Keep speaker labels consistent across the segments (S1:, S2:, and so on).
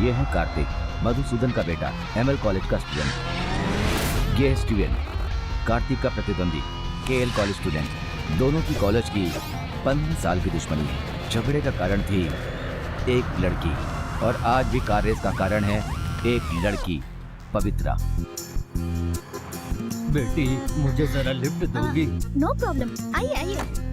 S1: ये है कार्तिक, मधुसूदन का बेटा, एमएल कॉलेज का स्टूडेंट। ये है स्टीवन, कार्तिक का प्रतिद्वंदी, केएल कॉलेज स्टूडेंट। दोनों की कॉलेज की 15 साल की दुश्मनी है। झगड़े का कारण थी एक लड़की, और आज भी कार रेस का कारण है एक लड़की, पवित्रा।
S2: बेटी, मुझे जरा लिफ्ट दोगी?
S3: नो प्रॉब्लम, आइए आइए।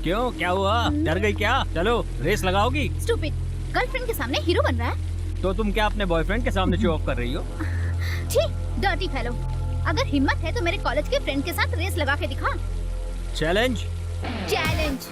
S2: क्यों, क्या हुआ? डर गई क्या? चलो रेस लगाओगी?
S3: स्टूपिड, गर्लफ्रेंड के सामने हीरो बन रहा है।
S2: तो तुम क्या अपने बॉयफ्रेंड के सामने शो ऑफ कर रही हो?
S3: छी, डर्टी फेलो। अगर हिम्मत है तो मेरे कॉलेज के फ्रेंड के साथ रेस लगा के दिखा।
S2: चैलेंज?
S3: चैलेंज।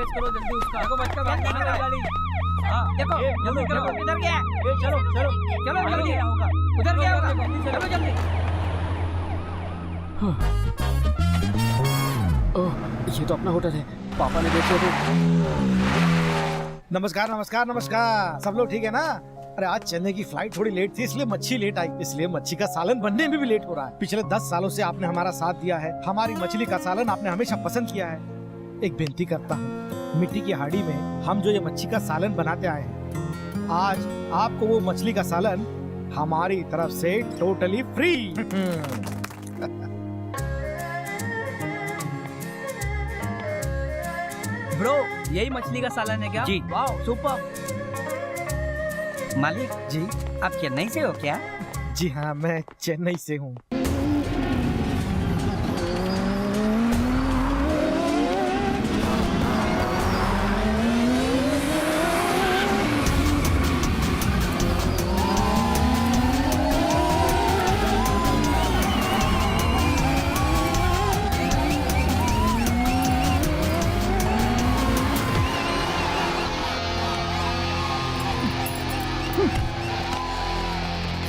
S2: करो जल्दी उसका। देखो बच्चा भाग रहा है गाड़ी। हां देखो जल्दी करो। इधर क्या है? ये चलो चलो चलो जल्दी होगा। उधर क्या होगा? चलो जल्दी। ओह ये तो अपना होटल है। पापा ने देखो तो।
S4: नमस्कार नमस्कार नमस्कार। सब लोग ठीक है ना? अरे आज चेन्नई की फ्लाइट थोड़ी लेट थी इसलिए मच्छी लेट आई, इसलिए मच्छी का सालन बनने में भी लेट हो रहा है। पिछले 10 सालों से आपने हमारा साथ दिया है, हमारी मछली का सालन आपने हमेशा पसंद किया है। एक विनती करता हूँ, मिट्टी की हाड़ी में हम जो ये मच्छी का सालन बनाते आए हैं, आज आपको वो मछली का सालन हमारी तरफ से टोटली फ्री।
S5: ब्रो यही मछली का सालन है क्या?
S2: जी।
S5: Wow super. मालिक
S4: जी
S5: आप चेन्नई से हो क्या?
S4: जी हाँ, मैं चेन्नई से हूँ।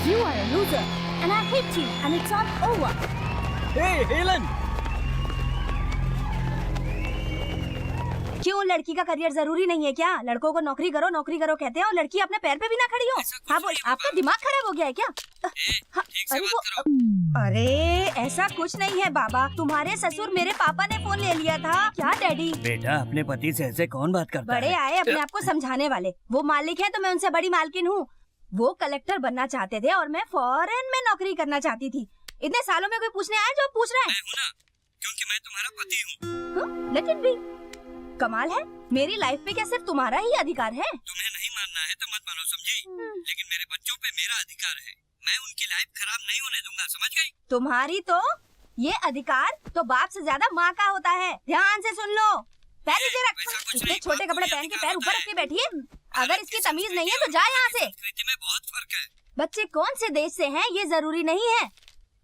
S3: You are a loser, and I hate you, and it's all over.
S2: Hey, Helen!
S6: क्यों, लड़की का करियर जरूरी नहीं है क्या? लड़कों को नौकरी करो कहते हैं और लड़की अपने पैर पे भी ना खड़ी हो। हाँ बोल, आपका दिमाग खराब हो गया है क्या? अरे ऐसा कुछ नहीं है बाबा, तुम्हारे ससुर मेरे पापा ने फोन ले लिया था। क्या डैडी?
S5: बेटा अपने पति से ऐसे कौन बात करता है?
S6: बड़े आए अपने आप को समझाने वाले। वो मालिक है तो मैं उनसे बड़ी मालकिन हूँ। वो कलेक्टर बनना चाहते थे और मैं फॉरेन में नौकरी करना चाहती थी। इतने सालों में कोई पूछने आया जो पूछ रहा है?
S5: मैं हूँ ना, क्योंकि मैं तुम्हारा पति हूँ।
S6: Let it be. कमाल है, मेरी लाइफ पे क्या सिर्फ तुम्हारा ही अधिकार है?
S5: तुम्हें नहीं मानना है तो मत मानो, समझी? लेकिन मेरे बच्चों पे मेरा अधिकार है। मैं उनकी लाइफ खराब नहीं होने दूंगा, समझ गई?
S6: तुम्हारी तो ये अधिकार तो बाप से ज्यादा माँ का होता है। ध्यान से सुन लो। पैर नीचे रख। इतने छोटे कपड़े पहन के पैर ऊपर रख के बैठी है। अगर इसकी तमीज नहीं है तो जा यहाँ से।
S5: संस्कृति में बहुत फर्क है।
S6: बच्चे कौन से देश से हैं ये जरूरी नहीं है,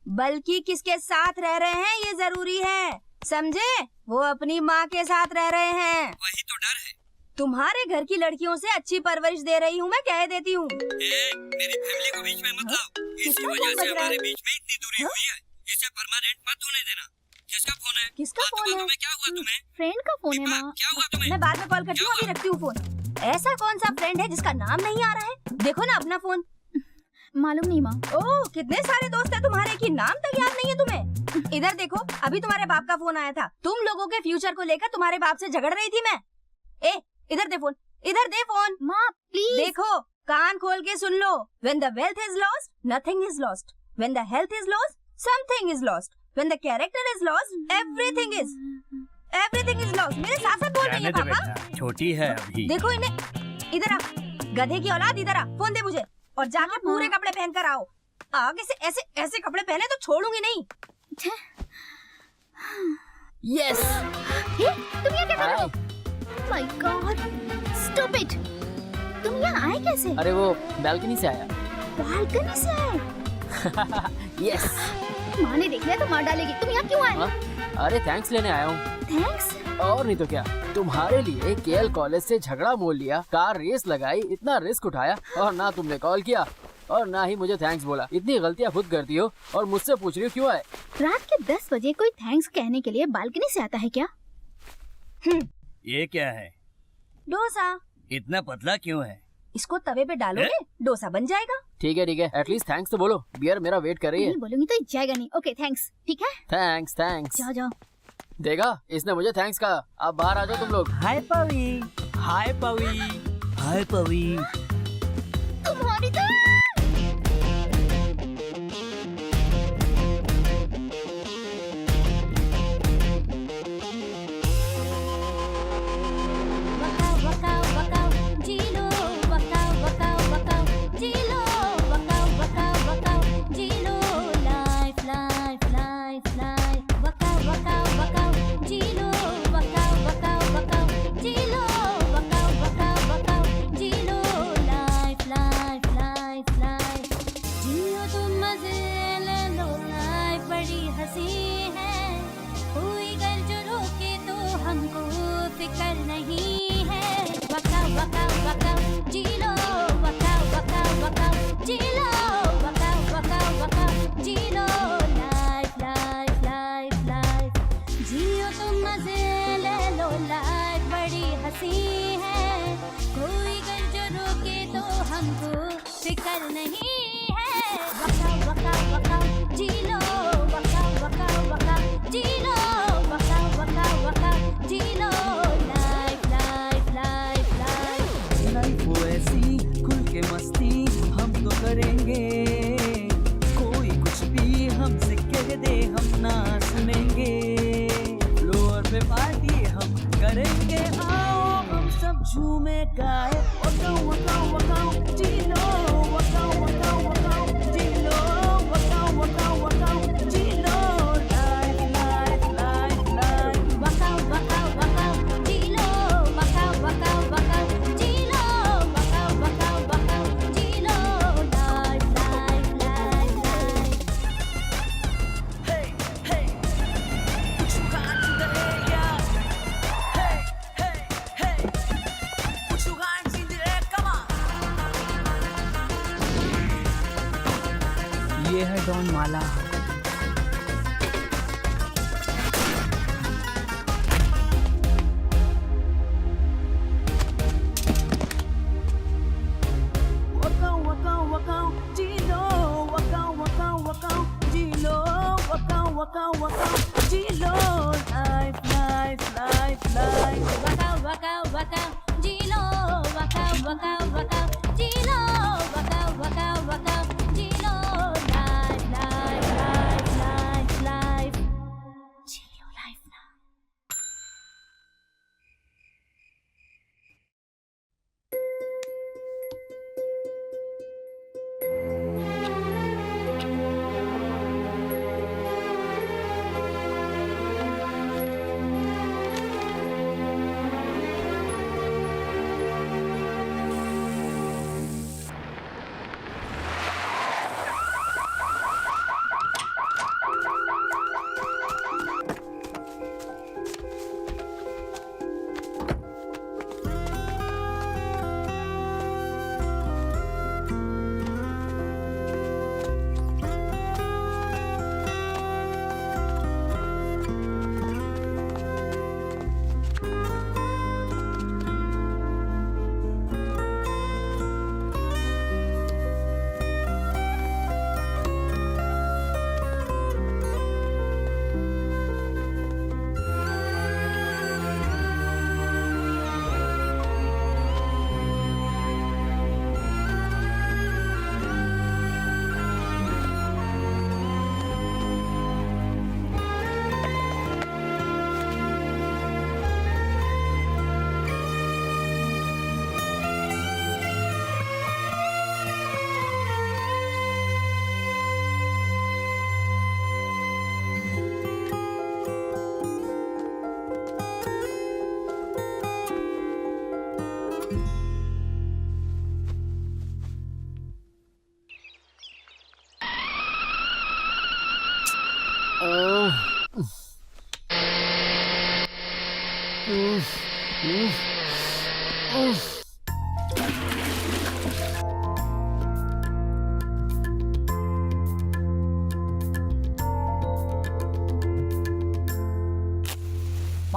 S6: बल्कि किसके साथ रह रहे हैं ये जरूरी है, समझे? वो अपनी माँ के साथ रह रहे हैं।
S5: वही तो डर है।
S6: तुम्हारे घर की लड़कियों से अच्छी परवरिश दे रही हूँ, मैं कह देती हूँ।
S5: मेरी फैमिली को बीच में मत लाओ। इसी
S6: किसका
S5: वजह
S6: फोन
S5: से
S6: बज रहा
S5: हमारे
S6: है?
S5: बीच में इतनी दूरी हुई है। इसे परमानेंट मत होने देना। किसका फोन है?
S6: किसका
S5: बात तो
S6: फोन है?
S5: तुम्हें क्या हुआ तुम्हें?
S3: फ्रेंड का फोन है
S5: दीपा,
S3: माँ।
S5: क्या हुआ तुम्हें?
S6: मैं बाद में कॉल करती हूँ, अभी रखती हूँ फोन। ऐसा कौन सा फ्रेंड है जिसका नाम नहीं आ रहा है? देखो ना अपना फोन।
S3: मालूम नहीं माँ।
S6: ओह, कितने सारे दोस्त हैं तुम्हारे कि नाम तक याद नहीं है तुम्हें। इधर देखो, अभी तुम्हारे बाप का फोन आया था। तुम लोगों के फ्यूचर को लेकर तुम्हारे बाप से झगड़ रही थी मैं। इधर दे फोन, इधर दे फोन।
S3: माँ प्लीज।
S6: देखो, कान खोल के सुन लो। When the wealth is lost, nothing is lost. When the health is lost, something is lost. When the character is lost, everything is lost. मेरे साथ साथ बोल रही है पापा।
S5: छोटी है अभी।
S6: देखो इन्हें, इधर आ, गधे की औलाद, इधर आ, फोन दे मुझे और जाके पूरे कपड़े पहन कर आओ। आगे से ऐसे ऐसे कपड़े पहने तो छोड़ूंगी नहीं।
S2: यस।
S3: तुम यहाँ क्या कर रहे हो? My God, stop it. तुम यहाँ आए कैसे?
S2: अरे वो बालकनी से आया।
S3: बालकनी से आए?
S2: यस।
S3: माँ ने देख लिया तो मार डालेगी। तुम यहाँ क्यों आए?
S2: अरे थैंक्स लेने आया हूँ।
S3: थैंक्स?
S2: और नहीं तो क्या, तुम्हारे लिए केएल कॉलेज से झगड़ा मोल लिया, कार रेस लगाई, इतना रिस्क उठाया और ना तुमने कॉल किया और ना ही मुझे थैंक्स बोला। इतनी गलतियाँ खुद करती हो और मुझसे पूछ रही हो क्यों आए?
S3: रात के 10 बजे कोई थैंक्स कहने के लिए बालकनी से आता है क्या?
S5: ये क्या है?
S6: डोसा।
S5: इतना पतला क्यों है?
S6: इसको तवे पे डालोगे, डोसा बन जाएगा।
S2: ठीक है, एटलीस्ट थैंक्स तो बोलो। बियर मेरा वेट कर रही है।
S3: नहीं बोलूंगी तो जाएगा नहीं। ओके थैंक्स, ठीक है?
S2: थैंक्स।
S3: जाओ जाओ।
S2: देखा, इसने मुझे थैंक्स कहा। अब बाहर आ जाओ तुम लोग।
S5: हाय पवी, हाय पवी, हाय पवी।
S3: तुम्हारी तो
S2: ये है डॉन माला।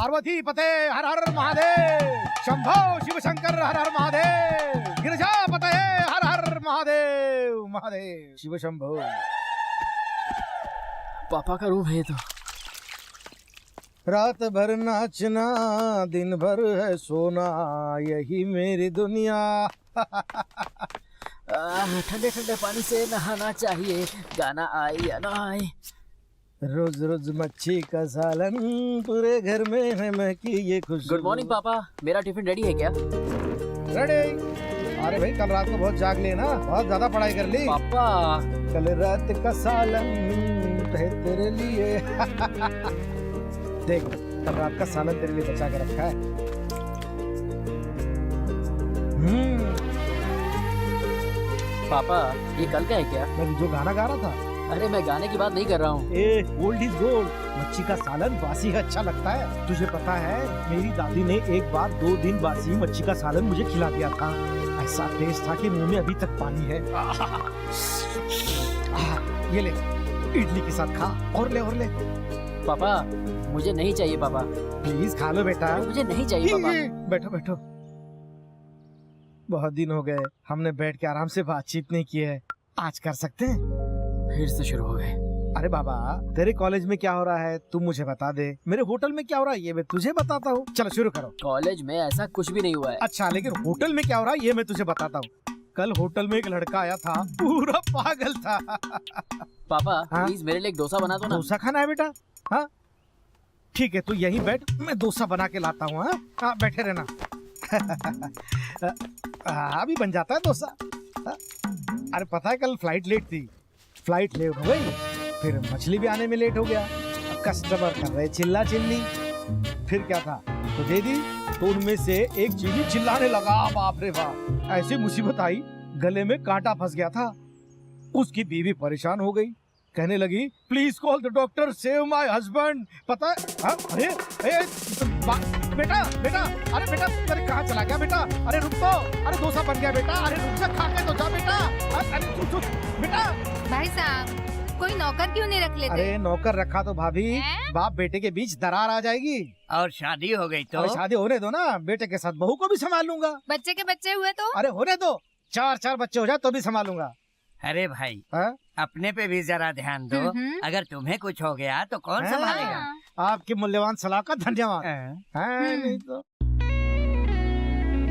S4: पार्वती पते हर हर महादेव, शंभो शिव शंकर हर हर महादेव, गिरिजा पते हर हर महादेव, महादेव शिव शंभो।
S2: पापा का रूम है तो।
S4: रात भर नाचना, दिन भर है सोना, यही मेरी दुनिया।
S2: ठंडे ठंडे पानी से नहाना चाहिए, गाना आए या ना आए।
S4: रोज रोज मच्छी का सालन, पूरे घर में है महकी ये खुशबू।
S2: गुड मॉर्निंग पापा, मेरा टिफिन रेडी है क्या?
S4: रेडी। अरे भाई कल रात को बहुत जाग लिए ना, बहुत ज्यादा पढ़ाई कर ली।
S2: पापा
S4: कल रात का सालन है तेरे लिए। देख कल रात का सालन तेरे लिए बचा के रखा है।
S2: पापा ये कल का है क्या?
S4: मैं जो गाना गा रहा था।
S2: अरे मैं गाने की बात नहीं कर रहा हूँ।
S4: गोल्ड इज गोल्ड, मच्छी का सालन बासी है अच्छा लगता है। तुझे पता है मेरी दादी ने एक बार 2 दिन बासी मच्छी का सालन मुझे खिला दिया था। ऐसा टेस्ट था कि मुंह में अभी तक पानी है। ये ले इडली के साथ खा, और ले।
S2: पापा मुझे नहीं चाहिए पापा।
S4: प्लीज खा लो बेटा।
S2: मुझे नहीं चाहिए पापा।
S4: बैठो। बहुत दिन हो गए हमने बैठ के आराम से बातचीत नहीं की है, आज कर सकते हैं?
S2: फिर से शुरू हो गए।
S4: अरे बाबा तेरे कॉलेज में क्या हो रहा है तू मुझे बता दे, मेरे होटल में क्या हो रहा है ये मैं तुझे बताता हूँ। चलो शुरू करो।
S2: कॉलेज में ऐसा कुछ भी नहीं हुआ है।
S4: अच्छा लेकिन होटल में क्या हो रहा है ये मैं तुझे बताता हूँ। कल होटल में एक लड़का आया था, पूरा पागल था।
S2: पापा
S4: हाँ?
S2: प्लीज मेरे लिए एक डोसा बना दो ना।
S4: डोसा खाना है बेटा? हाँ ठीक है तू यहीं बैठ, मैं डोसा बना के लाता हूँ। हाँ बैठे रहना। अभी बन जाता है डोसा। अरे पता है कल फ्लाइट लेट थी, फ्लाइट लेट हो गई, फिर मछली भी आने में लेट हो गया। अब कस्टमर कर रहे चिल्ला चिल्ली, फिर क्या था तो दे दी, तो उनमें से एक चीनी चिल्लाने लगा, बाप रे बाप ऐसी मुसीबत आई, गले में कांटा फंस गया था। उसकी बीवी परेशान हो गई, कहने लगी please call the doctor, save my husband. पता है अरे बेटा अरे बेटा अरे कहाँ चला गया बेटा? अरे रुक तो, अरे डोसा बन गया बेटा, अरे रुक जा खा के तो जा बेटा। अरे रुक बेटा।
S7: भाई साहब कोई नौकर क्यों नहीं रख लेते?
S4: अरे नौकर रखा तो भाभी बाप बेटे के बीच दरार आ जाएगी।
S5: और शादी हो गई तो?
S4: अरे शादी होने दो ना, बेटे के साथ बहू को भी संभाल लूंगा।
S7: बच्चे के बच्चे हुए तो?
S4: अरे होने दो, 4 बच्चे हो जाए तो भी संभालूंगा।
S5: अरे भाई
S4: हाँ?
S5: अपने पे भी जरा ध्यान दो, अगर तुम्हें कुछ हो गया तो कौन
S4: हाँ।
S5: संभालेगा?
S4: आपकी मूल्यवान सलाह का धन्यवाद। नहीं तो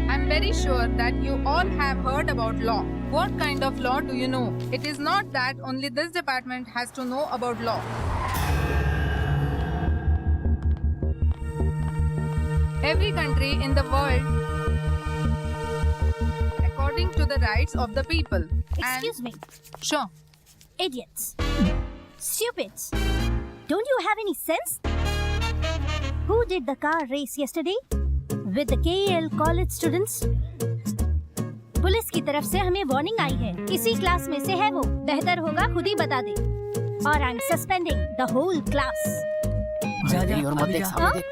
S8: I'm very sure that you all have heard about law. What kind of law do you know? It is not that only this department has to know about law. Every country in the world, according to the rights of the people.
S3: Excuse me,
S8: Sure.
S3: idiots, stupids. Don't you have any sense? Who did the car race yesterday? With the KL college students? Police की तरफ से हमें warning आई है, इसी class में से है वो, बेहतर होगा खुद ही बता दे। और I am suspending the whole class.
S2: और मत देख, सामने देख।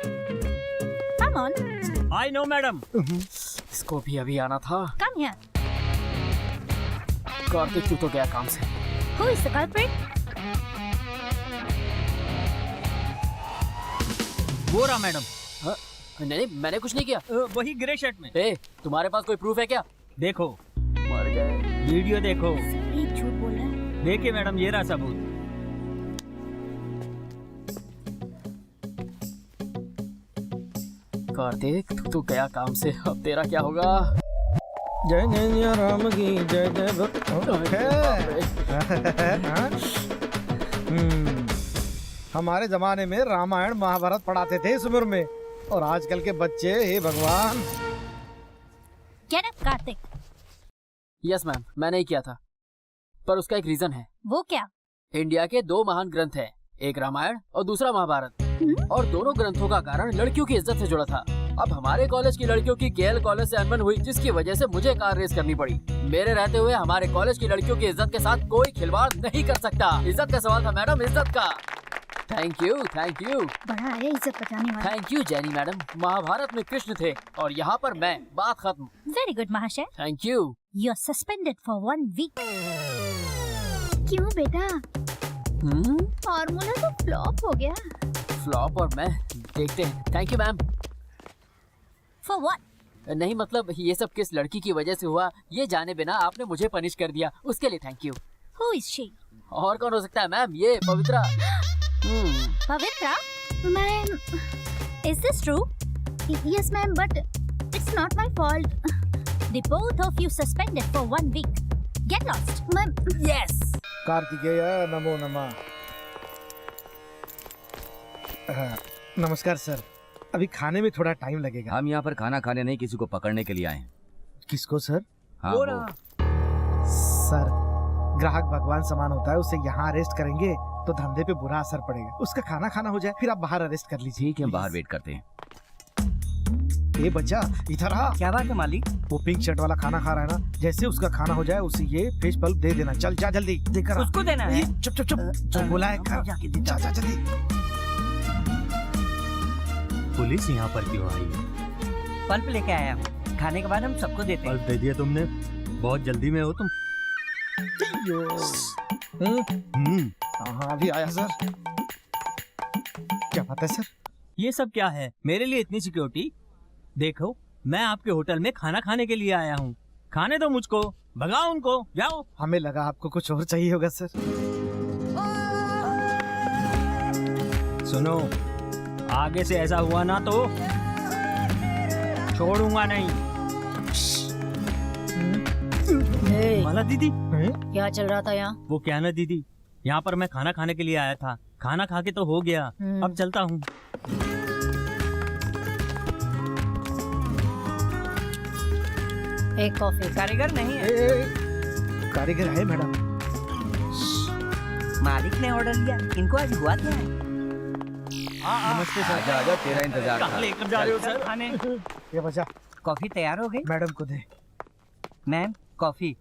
S3: Come on,
S5: I know madam.
S2: इसको भी अभी आना था।
S3: come here.
S2: कार्तिक तू तो गया काम से।
S3: Who is the culprit?
S5: वो रहा मैडम।
S2: नहीं मैंने कुछ नहीं किया।
S5: वही ग्रे शर्ट में।
S2: ए तुम्हारे पास कोई प्रूफ है क्या?
S5: देखो
S2: मर गए।
S5: वीडियो देखो।
S3: एक झूठ बोल रहा है।
S5: देखिए मैडम ये रहा सबूत।
S2: कार्तिक तू गया काम से, अब तेरा क्या होगा?
S4: जय जय राम की जय हमारे जमाने में रामायण महाभारत पढ़ाते थे इस उम्र में, और आजकल के बच्चे हे भगवान।
S3: Get up, Kartik.
S2: Yes ma'am मैंने ही किया था, पर उसका एक रीजन है।
S3: वो क्या?
S2: इंडिया के 2 महान ग्रंथ हैं, एक रामायण और दूसरा महाभारत, और दोनों ग्रंथों का कारण लड़कियों की इज्जत से जुड़ा था। अब हमारे कॉलेज की लड़कियों की केएल कॉलेज से अनबन हुई, जिसकी वजह से मुझे कार रेस करनी पड़ी। मेरे रहते हुए हमारे कॉलेज की लड़कियों की इज्जत के साथ कोई खिलवाड़ नहीं कर सकता। इज्जत का सवाल था मैडम, इज्जत का। थैंक यू
S3: बड़ा आया इज्जत बचाने वाला।
S2: Thank you Jenny madam. Mahabharata में कृष्ण थे और यहाँ पर मैं, बात खत्म।
S3: वेरी गुड महाशय।
S2: Thank you.
S3: You are suspended for 1 week. क्यों बेटा? फॉर्मूला तो फ्लॉप हो गया।
S2: फ्लॉप और मैं देखते हैं। Thank you ma'am.
S3: For what?
S2: नहीं मतलब ये सब किस लड़की की वजह से हुआ ये जाने बिना आपने मुझे पनिश कर दिया, उसके लिए thank you.
S3: Who is she?
S2: और कौन हो सकता है मैम? ये पवित्रा।
S3: Pavitra? Ma'am, is this true? Yes, ma'am, but it's not my fault. The both of you suspended for 1 week. Get lost, ma'am.
S2: Yes.
S4: Kartikeya नमो नमः। नमस्कार सर, अभी खाने में थोड़ा टाइम लगेगा।
S1: हम यहाँ पर खाना खाने नहीं किसी को पकड़ने के लिए आए हैं।
S4: किसको सर?
S1: हाँ
S2: वो
S1: वो।
S2: रहा।
S4: सर, ग्राहक भगवान समान होता है, उसे यहाँ अरेस्ट करेंगे तो धंधे पे बुरा असर पड़ेगा। उसका खाना खाना हो जाए फिर आप बाहर अरेस्ट कर लीजिए।
S1: ठीक है, हम बाहर वेट करते हैं।
S4: ये बच्चा इधर आ।
S2: क्या बात है मालिक?
S4: वो पिंक शर्ट वाला खाना खा रहा है ना, जैसे उसका खाना हो जाए उसे ये फेस बल्ब दे देना। चल जा जल्दी देकर आ।
S2: उसको देना है?
S4: चुप चुप चुप, जो बोला है कर। जा जा जल्दी।
S5: पुलिस यहाँ पर क्यों आई है?
S2: पल्प लेके आया हूँ, खाने के बाद हम सबको देते हैं।
S5: बल्ब दे दिया तुमने? बहुत जल्दी में हो तुम।
S4: हाँ अभी आया सर। क्या बात है सर?
S5: ये सब क्या है? मेरे लिए इतनी सिक्योरिटी? देखो, मैं आपके होटल में खाना खाने के लिए आया हूँ। खाने दो मुझको, भगाओ उनको, जाओ।
S4: हमें लगा आपको कुछ और चाहिए होगा सर।
S5: सुनो, आगे से ऐसा हुआ ना तो छोड़ूंगा नहीं। माला दीदी,
S3: क्या चल रहा था यहाँ?
S5: वो क्या ना दीदी, यहाँ पर मैं खाना खाने के लिए आया था। खाना खा के तो हो गया, अब चलता हूँ।
S3: एक कॉफी।
S2: कारीगर नहीं है,
S4: कारीगर है मैडम।
S2: मालिक ने ऑर्डर लिया। इनको आज हुआ क्या है?
S5: नमस्ते सर।
S1: आजा आजा, तेरा इंतजार
S5: कहाँ
S1: था।
S5: लेकर जा रहे हो सर खाने?
S4: ये बच्चा
S2: कॉफी तैयार हो गई?
S4: मैडम को दे।
S2: Ma'am coffee.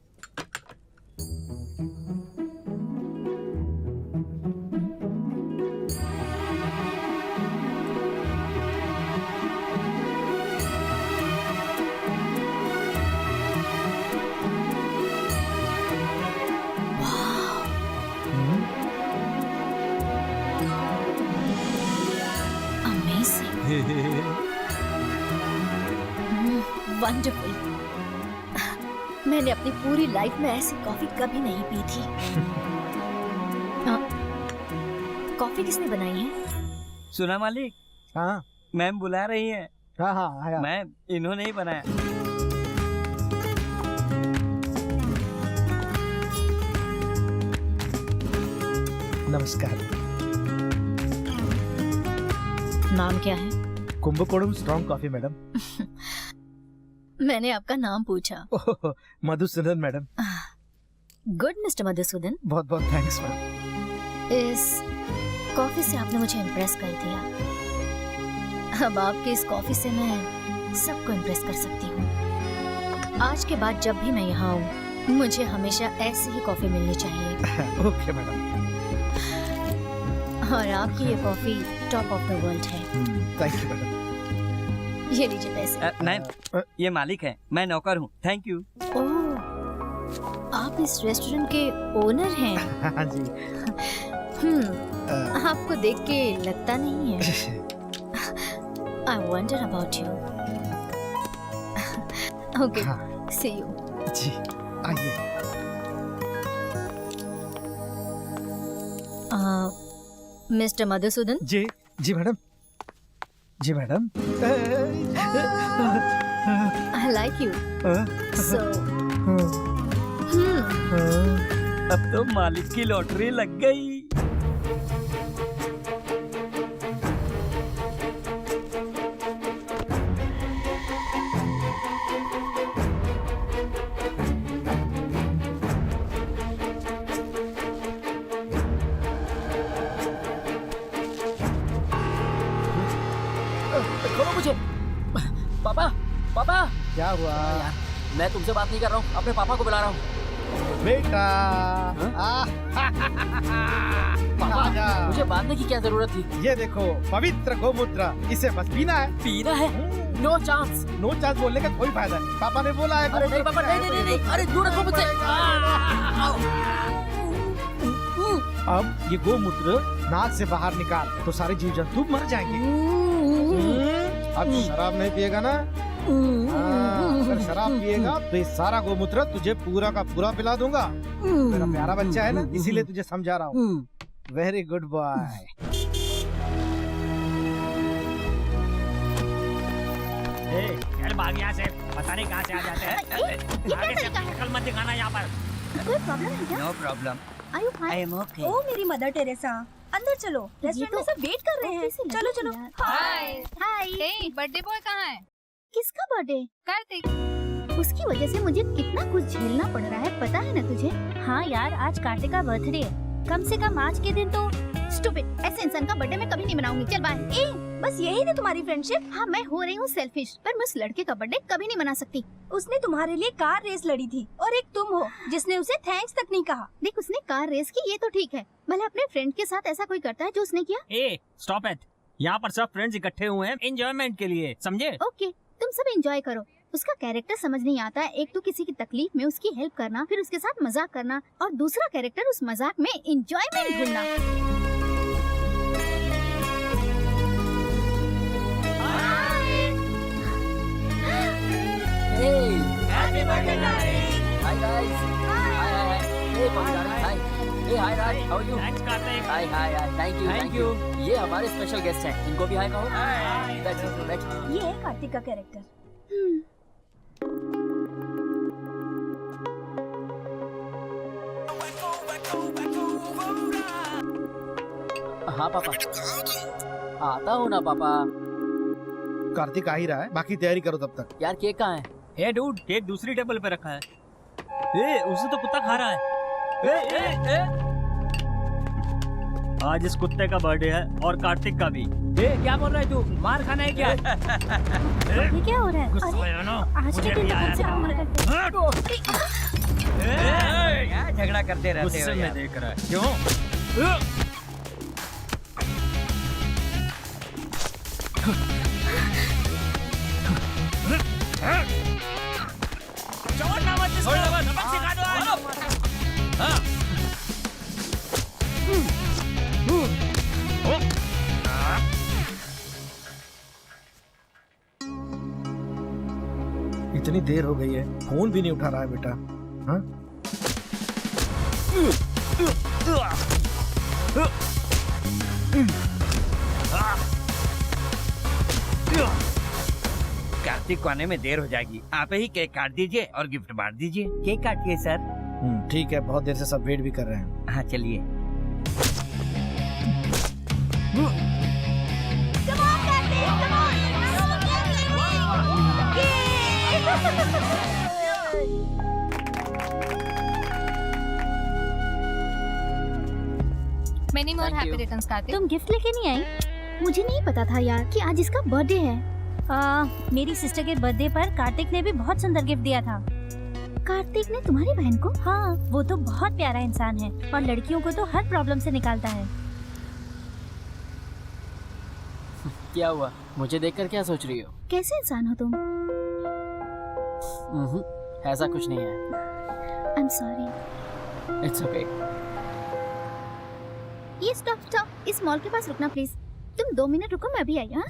S3: वंडरफुल। मैंने अपनी पूरी लाइफ में ऐसी कॉफी कभी नहीं पी थी। कॉफी किसने बनाई है?
S2: सुना मालिक,
S4: हाँ
S2: मैम बुला रही है।
S4: हाँ हाँ आया।
S2: मैम इन्होंने ही बनाया।
S4: नमस्कार।
S3: नाम क्या है?
S4: Kumbakonam strong coffee madam.
S3: मैंने आपका नाम पूछा।
S4: Madhusudan madam.
S3: Good mister Madhusudan.
S4: बहुत बहुत थैंक्स मैम।
S3: इस कॉफी से आपने मुझे इम्प्रेस कर दिया। अब आपकी इस कॉफी से मैं सबको इम्प्रेस कर सकती हूँ। आज के बाद जब भी मैं यहाँ आऊँ मुझे हमेशा ऐसी ही कॉफी मिलनी चाहिए।
S4: Okay madam.
S3: और आपकी ये coffee top of the world है।
S4: Thank you madam.
S3: ये लीजिए पैसे।
S2: मैम ये मालिक है, मैं नौकर हूँ। Thank you.
S3: ओह, आप इस रेस्टोरेंट के ओनर हैं?
S4: हाँ जी।
S3: आपको देख के लगता नहीं है। I wonder about you. Okay, see you.
S4: जी आइए।
S3: मिस्टर मधुसूदन।
S4: जी जी मैडम। जी madam.
S3: I like you. So,
S2: अब तो मालिक की लॉटरी लग गई। छोड़ो मुझे। पापा पापा।
S4: क्या हुआ?
S2: यार मैं तुमसे बात नहीं कर रहा हूँ, अपने पापा को बुला रहा हूँ।
S4: बेटा
S2: पापा मुझे बांधने की क्या जरूरत थी?
S4: ये देखो पवित्र गोमूत्र, इसे बस पीना है।
S2: पीना है? No chance.
S4: नो चांस बोलने का कोई फायदा नहीं। पापा ने बोला है।
S2: अरे नहीं पापा, नहीं नहीं नहीं, अरे दूर रखो मुझसे।
S4: अब ये गोमूत्र नाक से बाहर निकाल तो सारे जीव जंतु मर जाएंगे। अब शराब नहीं पिएगा ना? हाँ, अगर शराब पिएगा तो ये सारा गोमूत्र तुझे पूरा का पूरा पिला दूंगा। मेरा प्यारा बच्चा है ना, इसीलिए तुझे समझा रहा हूँ। Very good boy.
S5: चल भाग यहाँ से, पता नहीं कहाँ से आ जाते हैं। आगे से शक्ल मत दिखाना यहाँ पर।
S3: कोई प्रॉब्लम है क्या?
S9: No problem,
S3: Are you fine?
S9: I am okay.
S6: ओ मेरी मदर टेरेसा, अंदर चलो, रेस्टोरेंट में सब वेट कर रहे हैं।
S3: ऑफिस से
S6: चलो
S3: लगा
S6: चलो।
S3: यार।
S7: हाय
S3: हाय।
S7: हे बर्थडे बॉय कहाँ है?
S3: किसका बर्थडे?
S7: कार्तिक।
S3: उसकी वजह से मुझे कितना कुछ झेलना पड़ रहा है, पता है ना तुझे? हाँ यार, आज कार्तिक का बर्थडे है। कम से कम आज के दिन तो स्टूपिड, ऐसे इंसान का बर्थडे मैं कभी नहीं मनाऊंगी। चल बाय।
S6: ए, बस यही थी तुम्हारी फ्रेंडशिप?
S3: हाँ, मैं हो रही हूँ सेल्फिश, पर मैं उस लड़के का बर्थडे कभी नहीं मना सकती।
S6: उसने तुम्हारे लिए कार रेस लड़ी थी और एक तुम हो जिसने उसे थैंक्स तक नहीं कहा।
S3: देख, उसने कार रेस की, ये तो ठीक है। भले अपने फ्रेंड के साथ ऐसा कोई करता है जो उसने किया।
S5: ए स्टॉप इट, यहाँ पर सब फ्रेंड्स इकट्ठे हुए हैं एंजॉयमेंट के लिए, समझे?
S3: ओके, तुम सब एंजॉय करो। उसका कैरेक्टर समझ नहीं आता है। एक तो किसी की तकलीफ में उसकी हेल्प करना, फिर उसके साथ मजाक करना, और दूसरा कैरेक्टर उस मजाक में एंजॉयमेंट ढूंढना।
S2: Happy birthday, Kartik! Hi guys. Hi. Hey, hi. Hey, hi Raj. How are you?
S5: Thanks Kartik.
S2: Hi. Thank you. ये हमारे स्पेशल गेस्ट हैं। इनको भी हाय कहो। बैठ।
S6: ये है कार्तिक का कैरेक्टर।
S2: हाँ पापा। आता हूँ ना पापा।
S4: कार्तिक आ ही रहा है, बाकी तैयारी करो तब तक।
S2: यार केक कहाँ है?
S5: ए डूड, केक दूसरी टेबल पे रखा है। ए उसे तो कुत्ता खा रहा है। ए आज इस कुत्ते का बर्थडे है और कार्तिक का भी। ए क्या बोल रहा है तू? मार खाना है क्या?
S3: ये क्या हो रहा है?
S5: गुस्सा
S3: अरे,
S5: है ना?
S3: आज के
S5: मुझे
S3: दिन
S5: भी
S3: तो
S5: आया
S3: मुझसे
S5: था।
S3: मार करते हैं।
S9: क्या झगड़ा करते रहते
S5: गुस्से
S9: हो
S5: में
S9: यार?
S5: देख रहा है क्यों? छोड़ना मत इसको, सबक सिखा दो आज। हाँ।
S4: इतनी देर हो गई है, फोन भी नहीं उठा रहा है बेटा। हाँ?
S9: कार्तिक को आने में देर हो जाएगी, आप ही केक काट दीजिए और गिफ्ट बांट दीजिए। केक काटिए सर।
S4: ठीक है, बहुत देर से सब वेट भी कर रहे हैं।
S9: हाँ चलिए।
S7: Many more
S2: Thank
S7: happy
S2: you.
S7: returns, Kartik.
S3: तुम गिफ्ट लेके नहीं आई? मुझे नहीं पता था यार कि आज इसका बर्थडे है। मेरी सिस्टर के बर्थडे पर कार्तिक ने भी बहुत सुंदर गिफ्ट दिया था। कार्तिक ने तुम्हारी बहन को? हाँ, वो तो बहुत प्यारा इंसान है और लड़कियों को तो हर प्रॉब्लम से निकालता है।
S2: क्या हुआ? मुझे देखकर क्या सोच रही हो?
S3: कैसे इंसान हो तुम?
S2: ऐसा कुछ नहीं है।
S3: I am sorry.
S2: It's okay.
S3: ये स्टॉप, इस मॉल के पास रुकना प्लीज। तुम 2 मिनट रुको, मैं अभी आई। हाँ,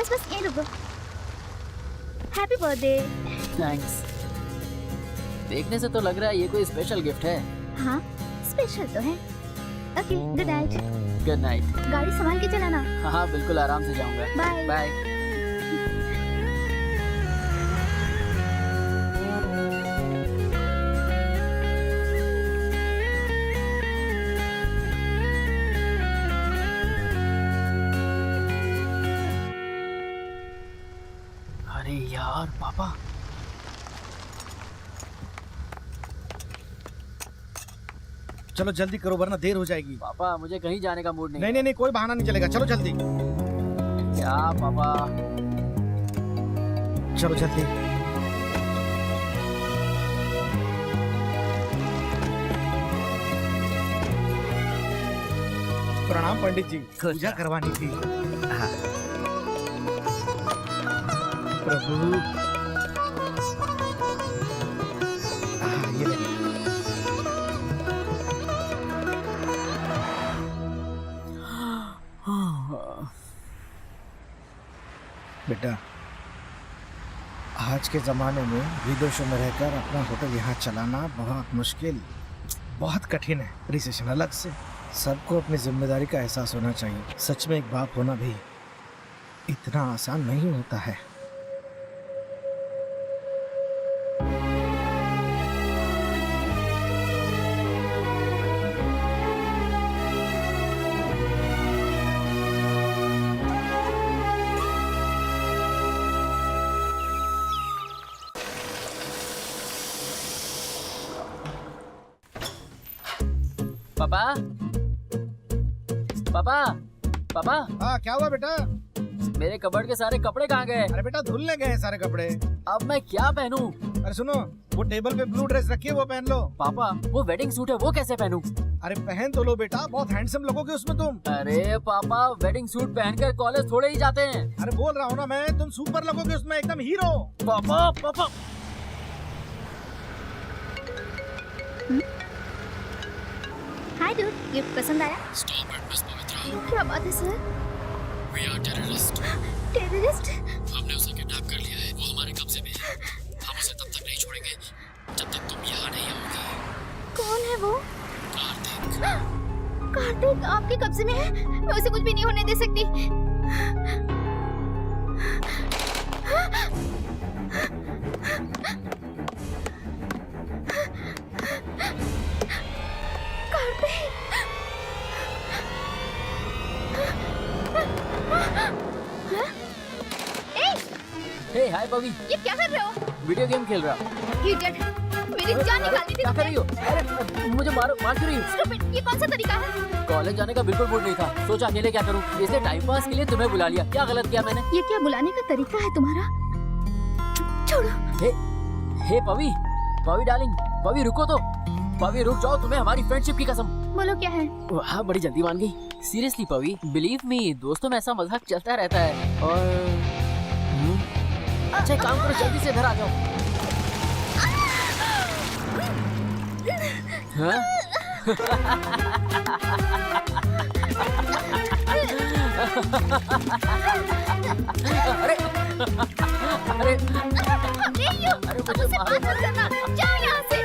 S3: बस ये रुको। Happy birthday.
S2: थैंक्स। देखने से तो लग रहा है ये कोई स्पेशल गिफ्ट है।
S3: हाँ, स्पेशल तो है। Okay, good night.
S2: Good night.
S3: गाड़ी संभाल के चलाना।
S2: हाँ बिल्कुल, आराम से जाऊंगा।
S3: बाय।
S2: बाय। अरे यार पापा,
S4: चलो जल्दी करो वरना देर हो जाएगी।
S2: पापा मुझे कहीं जाने का मूड नहीं।
S4: नहीं, कोई बहाना नहीं चलेगा। चलो जल्दी,
S2: क्या पापा?
S4: चलो जल्दी। प्रणाम पंडित जी, पूजा करवानी थी। प्रभु बेटा, आज के ज़माने में विदेशों में रहकर अपना होटल यहाँ चलाना बहुत मुश्किल, बहुत कठिन है। रिसेशन अलग से। सबको अपनी जिम्मेदारी का एहसास होना चाहिए। सच में एक बाप होना भी इतना आसान नहीं होता है।
S2: पापा, पापा, पापा,
S4: हाँ, क्या हुआ बेटा?
S2: मेरे कबर्ड के सारे कपड़े कहाँ गए?
S4: अरे बेटा, धुलने गए हैं सारे कपड़े।
S2: अब मैं क्या पहनूं?
S4: अरे सुनो, वो टेबल पे ब्लू ड्रेस रखी है, वो पहन लो।
S2: पापा, वो वेडिंग सूट है, वो कैसे पहनूं?
S4: अरे पहन तो लो बेटा, बहुत हैंडसम लगोगे उसमें तुम।
S2: अरे पापा, वेडिंग सूट पहनकर कॉलेज थोड़े ही जाते हैं।
S4: अरे बोल रहा हूँ ना मैं, तुम सुपर लगोगे उसमें, एकदम हीरो।
S2: पापा, पापा,
S3: हाय डूड, गिफ्ट पसंद आया? क्या बात है सर? टेररिस्ट?
S10: हमने उसे किडनैप कर लिया है। वो हमारे कब्जे में है। हम उसे तब तक नहीं छोड़ेंगे जब तक तुम यहाँ नहीं आओगी।
S3: कौन है वो?
S10: कार्तिक।
S3: कार्तिक आपके कब्जे में है? मैं उसे कुछ भी नहीं होने दे सकती।
S2: हे हाय पवी,
S3: ये क्या कर रहे हो?
S2: वीडियो गेम खेल रहा।
S3: इडियट, मेरी जान निकालनी थी।
S2: क्या कर रही हो? अरे मुझे मार क्यों रही हो?
S3: Stupid, ये कौन सा तरीका है?
S2: कॉलेज जाने का बिल्कुल मूड नहीं था। सोचा अकेले क्या करूं, इसलिए टाइम पास के लिए तुम्हें बुला लिया। क्या गलत किया मैंने?
S3: ये क्या बुलाने का तरीका है तुम्हारा? छोड़ो।
S2: हे पवी, पवी डार्लिंग, पवी रुको तो। पवी रुक जाओ, तुम्हें हमारी फ्रेंडशिप की कसम।
S3: बोलो क्या है?
S2: हाँ, बड़ी जल्दी मान गई। सीरियसली पवी, बिलीव मी, दोस्तों में ऐसा मजाक चलता रहता है। और अच्छा, एक काम करो, जल्दी से इधर आ जाओ। हाँ? अरे अरे अरे मुझे मारो मत।
S3: जाओ यहाँ से।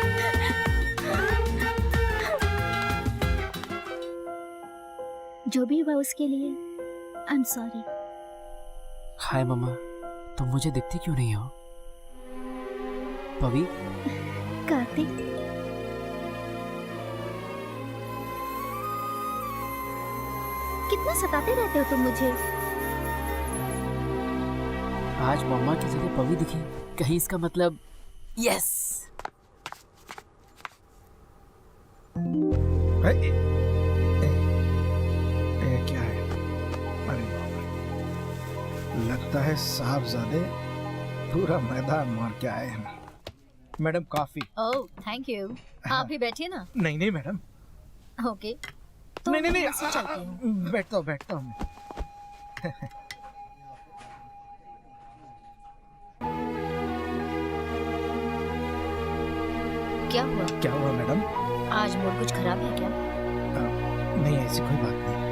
S3: जो भी हुआ उसके लिए आई एम सॉरी।
S2: हाय मम्मा, तुम मुझे दिखती क्यों नहीं हो? पवी,
S3: कार्तिक, कितना सताते रहते हो तुम मुझे।
S2: आज मम्मा की जगह पवी दिखी, कहीं इसका मतलब यस।
S4: क्या है? अरे लगता है साहबजादे पूरा मैदान मार के आए हैं। Madam coffee.
S3: Oh thank you. आप भी बैठिए ना।
S4: नहीं मैडम।
S3: ओके
S4: नहीं बैठता हूँ।
S3: क्या हुआ
S4: मैडम?
S3: आज मूड कुछ खराब है क्या?
S4: नहीं, ऐसी कोई बात नहीं।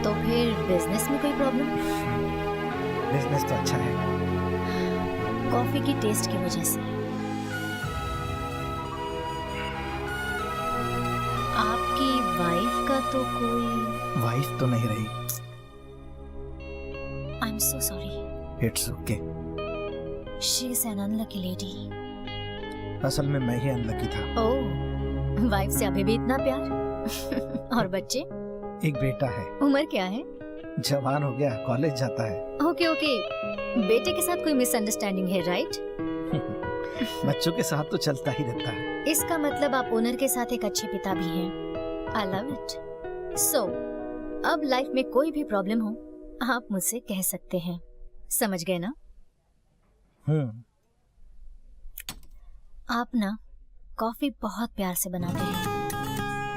S3: तो फिर बिजनेस में कोई प्रॉब्लम?
S4: बिजनेस तो अच्छा है।
S3: कॉफी की टेस्ट की वजह से। आपकी वाइफ का तो कोई?
S4: वाइफ तो नहीं रही।
S3: आई am so sorry.
S4: It's okay.
S3: She is an unlucky lady.
S4: असल में मैं ही अनलकी था।
S3: ओह, वाइफ से अभी भी इतना प्यार? और बच्चे?
S4: एक बेटा है।
S3: उम्र क्या है?
S4: जवान हो गया, कॉलेज जाता है।
S3: ओके ओके, बेटे के साथ कोई मिसअंडरस्टैंडिंग है राइट?
S4: बच्चों के साथ तो चलता ही रहता है।
S3: इसका मतलब आप ओनर के साथ एक अच्छे पिता भी हैं। आई लव इट। सो अब लाइफ में कोई भी प्रॉब्लम हो आप मुझसे कह सकते हैं, समझ गए ना? आप ना कॉफी बहुत प्यार से बनाते हैं।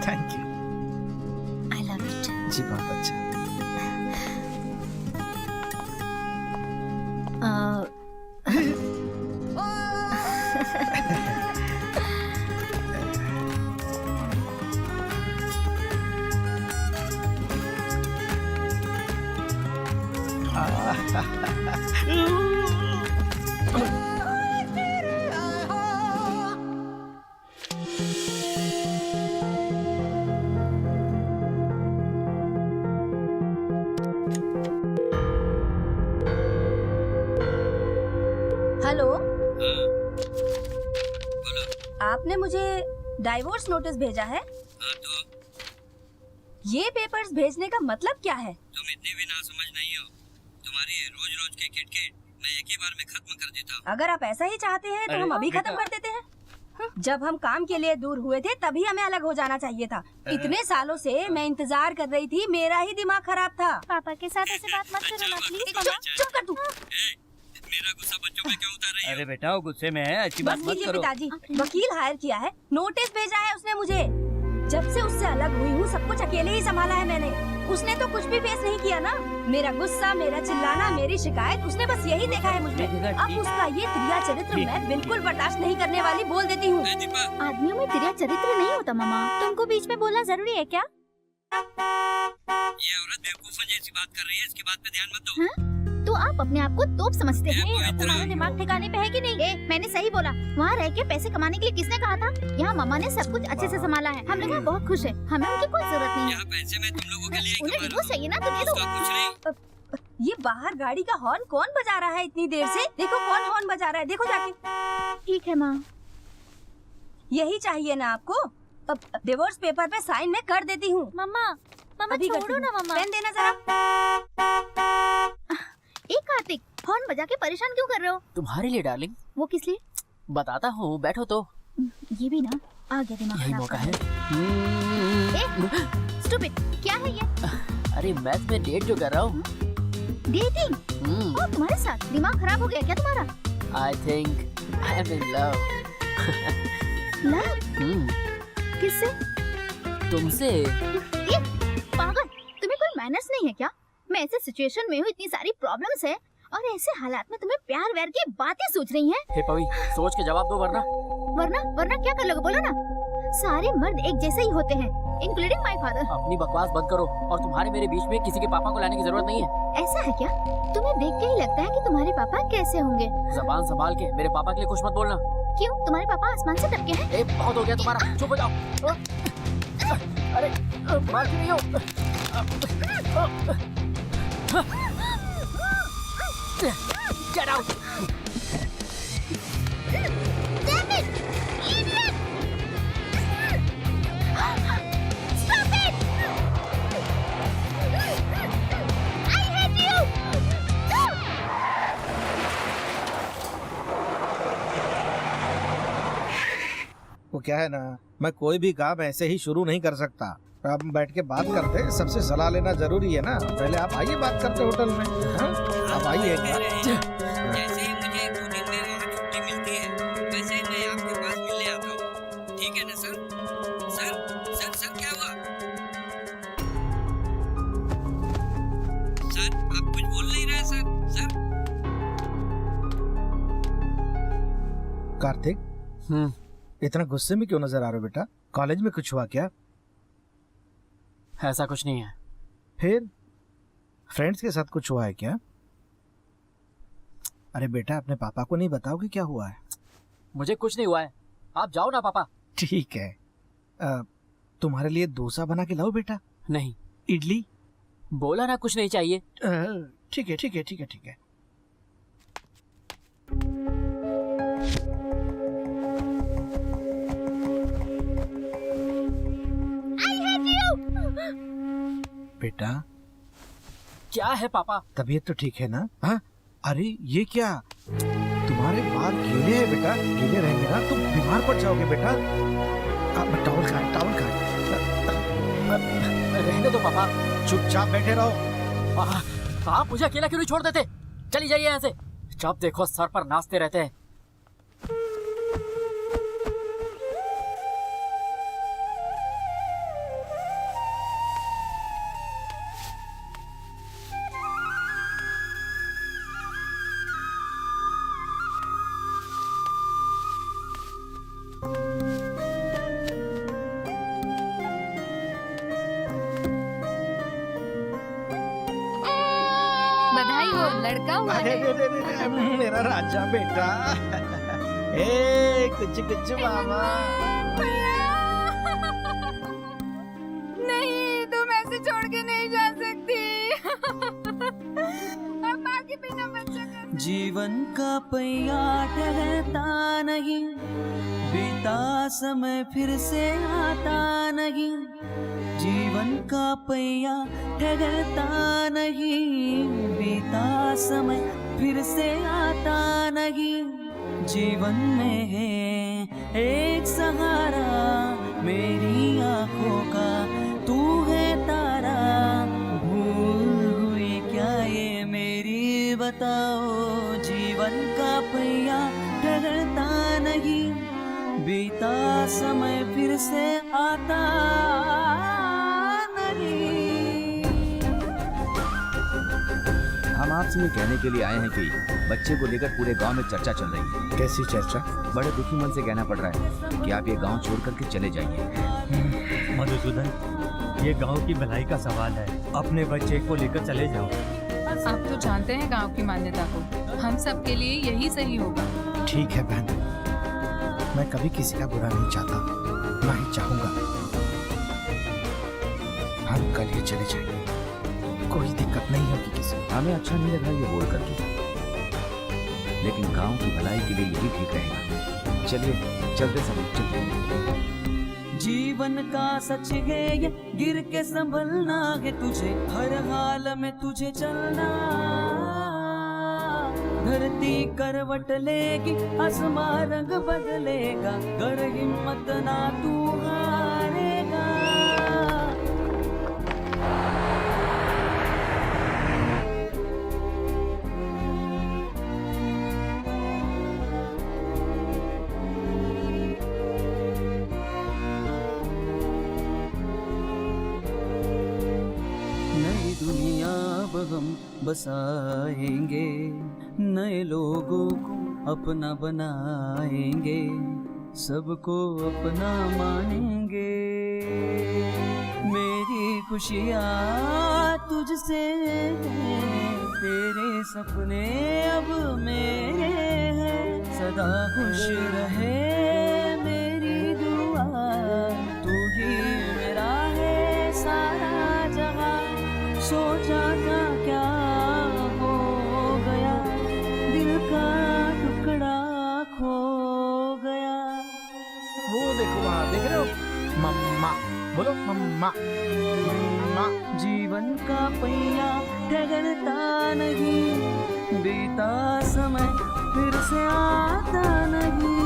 S4: Thank you.
S3: I love it.
S4: जी बहुत अच्छा।
S6: हेलो, आपने मुझे डाइवोर्स नोटिस भेजा है? ये पेपर्स भेजने का मतलब क्या है?
S9: तुम इतनी भी ना समझ नहीं हो। तुम्हारी रोज रोज के किटकिट मैं एक ही बार में खत्म कर देता हूँ।
S6: अगर आप ऐसा ही चाहते हैं तो
S9: अरे
S6: हम अभी
S9: बेटा।
S6: खत्म कर देते हैं। जब हम काम के लिए दूर हुए थे तभी हमें अलग हो जाना चाहिए था। इतने सालों से मैं इंतजार कर रही थी, मेरा ही दिमाग खराब था।
S3: पापा के साथ ऐसे बात मत करो ना प्लीज मामा।
S6: चुप कर तू।
S9: मेरा गुस्सा बच्चों पे क्यों उतार रही हो? अरे बेटा वो गुस्से में है, ऐसी बात
S6: बस
S9: मत
S6: कीजिए
S9: करो।
S6: पिताजी, वकील हायर किया है, नोटिस भेजा है उसने मुझे। जब से उससे अलग हुई हूँ सब कुछ अकेले ही संभाला है मैंने। उसने तो कुछ भी फेस नहीं किया ना। मेरा गुस्सा, मेरा चिल्लाना, मेरी शिकायत, उसने बस यही देखा है मुझमें। अब उसका ये त्रिया चरित्र मैं बिल्कुल बर्दाश्त नहीं करने वाली बोल देती हूँ।
S3: आदमियों में तेरा चरित्र नहीं होता मामा। तुमको बीच में बोलना जरूरी है क्या?
S9: ये औरत बेवकूफों जैसी बात कर रही है, इसकी बात पे ध्यान मत दो।
S3: तो आप अपने आप को तोप समझते हैं।
S9: पवित्र।
S3: तुम्हारा दिमाग ठिकाने पे है कि नहीं? मैंने सही बोला। वहाँ रह के पैसे कमाने के लिए किसने कहा था? यहाँ मामा ने सब कुछ अच्छे से संभाला है। हम लोग यहाँ बहुत खुश हैं। हमें उनकी कोई जरूरत नहीं है।
S9: यहाँ पैसे मैं तुम लोगों के लिए ही
S3: उन्हें
S9: कमा
S3: डिवोर्स
S9: रहा
S3: चाहिए ना तो दे दो।
S9: हूँ। कुछ नहीं।
S6: ये बाहर गाड़ी का हॉर्न कौन बजा रहा है इतनी देर से? देखो कौन हॉर्न बजा रहा है, देखो जाके।
S3: ठीक है माँ।
S6: यही चाहिए ना आपको? अब डिवोर्स पेपर पे साइन मैं कर देती हूँ।
S3: मम्मा मम्मा
S6: अभी करती
S3: छोड़ो
S6: हूँ।
S3: ना मम्मा।
S6: पेन देना जरा।
S3: एक कार्तिक हॉर्न बजा के परेशान क्यों कर रहे हो?
S2: तुम्हारे लिए डार्लिंग।
S3: वो किस लिए?
S2: बताता हूँ, बैठो तो।
S3: ये भी ना आ गया दिमाग
S2: यही
S3: खराब
S2: मौका
S3: करने।
S2: है।
S3: स्टूपिड, क्या है ये?
S2: अरे मैथ में डेट जो कर रहा हूँ।
S3: डेटिंग? और तुम्हारे साथ दिमाग खराब हो गया क्या तुम्हारा?
S2: I think I am in love.
S3: Love? किससे?
S2: तुमसे।
S3: ये पागल, तुम्हें कोई मैनर्स नहीं है क्या? मैं ऐसे सिचुएशन में हूँ, इतनी सारी प्रॉब्लम्स है और ऐसे हालात में तुम्हें प्यार व्यार की बातें सोच रही हैं।
S2: हे पवी, सोच के जवाब दो वरना।
S3: वरना क्या कर लोगे? बोलो ना। सारे मर्द एक जैसे ही होते हैं, इंक्लूडिंग माय फादर।
S2: अपनी बकवास बंद करो और तुम्हारे मेरे बीच में किसी के पापा को लाने की जरूरत नहीं है।
S3: ऐसा है क्या? तुम्हें देख के ही लगता है कि तुम्हारे पापा कैसे होंगे।
S2: जबान संभाल के, मेरे पापा के लिए कुछ मत बोलना।
S3: क्यों? तुम्हारे पापा आसमान से टपके हैं?
S2: ए, बहुत हो गया तुम्हारा, चुप हो जाओ। अरे मार क्यों नहीं हो? Get out!
S3: Damn it! Idiot! Stop it! I hate you!
S4: वो क्या है ना, मैं कोई भी काम ऐसे ही शुरू नहीं कर सकता। अब बैठ के बात करते हैं, सबसे सलाह लेना जरूरी है ना। पहले आप आइए, बात करते होटल में। हाँ? आप आइए एक बार।
S9: जैसे ही मुझे 2 दिन में वहाँ छुट्टी मिलती है, वैसे ही मैं आपके पास मिलने आता हूँ। ठीक है ना सर? सर क्या हुआ? सर आप कुछ बोल नहीं रहे सर?
S4: कार्तिक, इतना गुस्से में क्यों नजर आ रहे हो बेटा? कॉलेज में कुछ हुआ क्या?
S2: ऐसा कुछ नहीं है।
S4: फिर फ्रेंड्स के साथ कुछ हुआ है क्या? अरे बेटा, अपने पापा को नहीं बताओगे क्या हुआ है?
S2: मुझे कुछ नहीं हुआ है, आप जाओ ना पापा।
S4: ठीक है, तुम्हारे लिए डोसा बना के लाओ बेटा।
S2: नहीं।
S4: इडली?
S2: बोला ना कुछ नहीं चाहिए।
S4: ठीक है ठीक है ठीक है ठीक है। बेटा
S2: क्या है पापा?
S4: तबीयत तो ठीक है ना? हाँ? अरे ये क्या, तुम्हारे बाल गीले हैं बेटा। गीले रहेंगे ना तुम बीमार पड़ जाओगे बेटा। टॉवल का
S2: रहने दो पापा।
S4: चुपचाप बैठे रहो।
S2: आप मुझे अकेला क्यों नहीं छोड़ देते? चली जाइए यहाँ से। जब देखो सर पर नाचते रहते हैं।
S7: बधाई
S8: वो लड़का हुआ
S4: अरे
S8: है।
S4: मेरा राजा बेटा। ए कुछ कुछ मामा।
S8: नहीं, तुम ऐसे छोड़ के नहीं जा सकती। अब बाकी बिना बच्चे के
S5: जीवन का पहिया ठहरता नहीं, बीता समय फिर से आता नहीं। जीवन का पहिया ठहरता नहीं, बीता समय फिर से आता नहीं। जीवन में है एक सहारा मेरी आंखों का, तू है तारा। भूल हुई क्या ये मेरी बताओ, जीवन का पहिया ठहरता नहीं, बीता समय फिर से आता नहीं।
S1: हम आपसे ये कहने के लिए आए हैं कि बच्चे को लेकर पूरे गांव में चर्चा चल रही है।
S4: कैसी चर्चा?
S1: बड़े दुखी मन से कहना पड़ रहा है कि आप ये गांव छोड़ करके चले जाइए।
S5: मधुसूदन, ये गांव की भलाई का सवाल है, अपने बच्चे को लेकर चले जाओ।
S8: आप तो जानते हैं गांव की मान्यता को, हम सब के लिए यही सही होगा।
S4: ठीक है बहन, मैं कभी किसी का बुरा नहीं चाहता, ना ही चाहूंगा। हम कल ही चले जाएंगे, कोई दिक्कत नहीं होगी किसी को।
S1: हमें अच्छा नहीं लग रहा ये बोल करके, लेकिन गांव की भलाई के लिए यही ठीक रहेगा। चलिए चलते सब चलते।
S5: जीवन का सच है ये, गिर के संभलना है तुझे, हर हाल में तुझे चलना। धरती करवट लेगी, आसमां रंग बदलेगा, कर हिम्मत ना तू हारेगा। नई दुनिया अब हम बसाएंगे, नए लोगों को अपना बनाएंगे, सबको अपना मानेंगे। मेरी खुशियाँ तुझसे हैं, तेरे सपने अब मेरे हैं। सदा खुश रहे मेरी दुआ, तू ही मेरा है सारा जहां। सोचा था क्या हो गया, दिल का टुकड़ा खो गया।
S4: वो देखो वहाँ, देख रहे हो? मम्मा बोलो, मम्मा मम्मा।
S5: जीवन का पहिया ठहरता नहीं, बीता समय फिर से आता नहीं।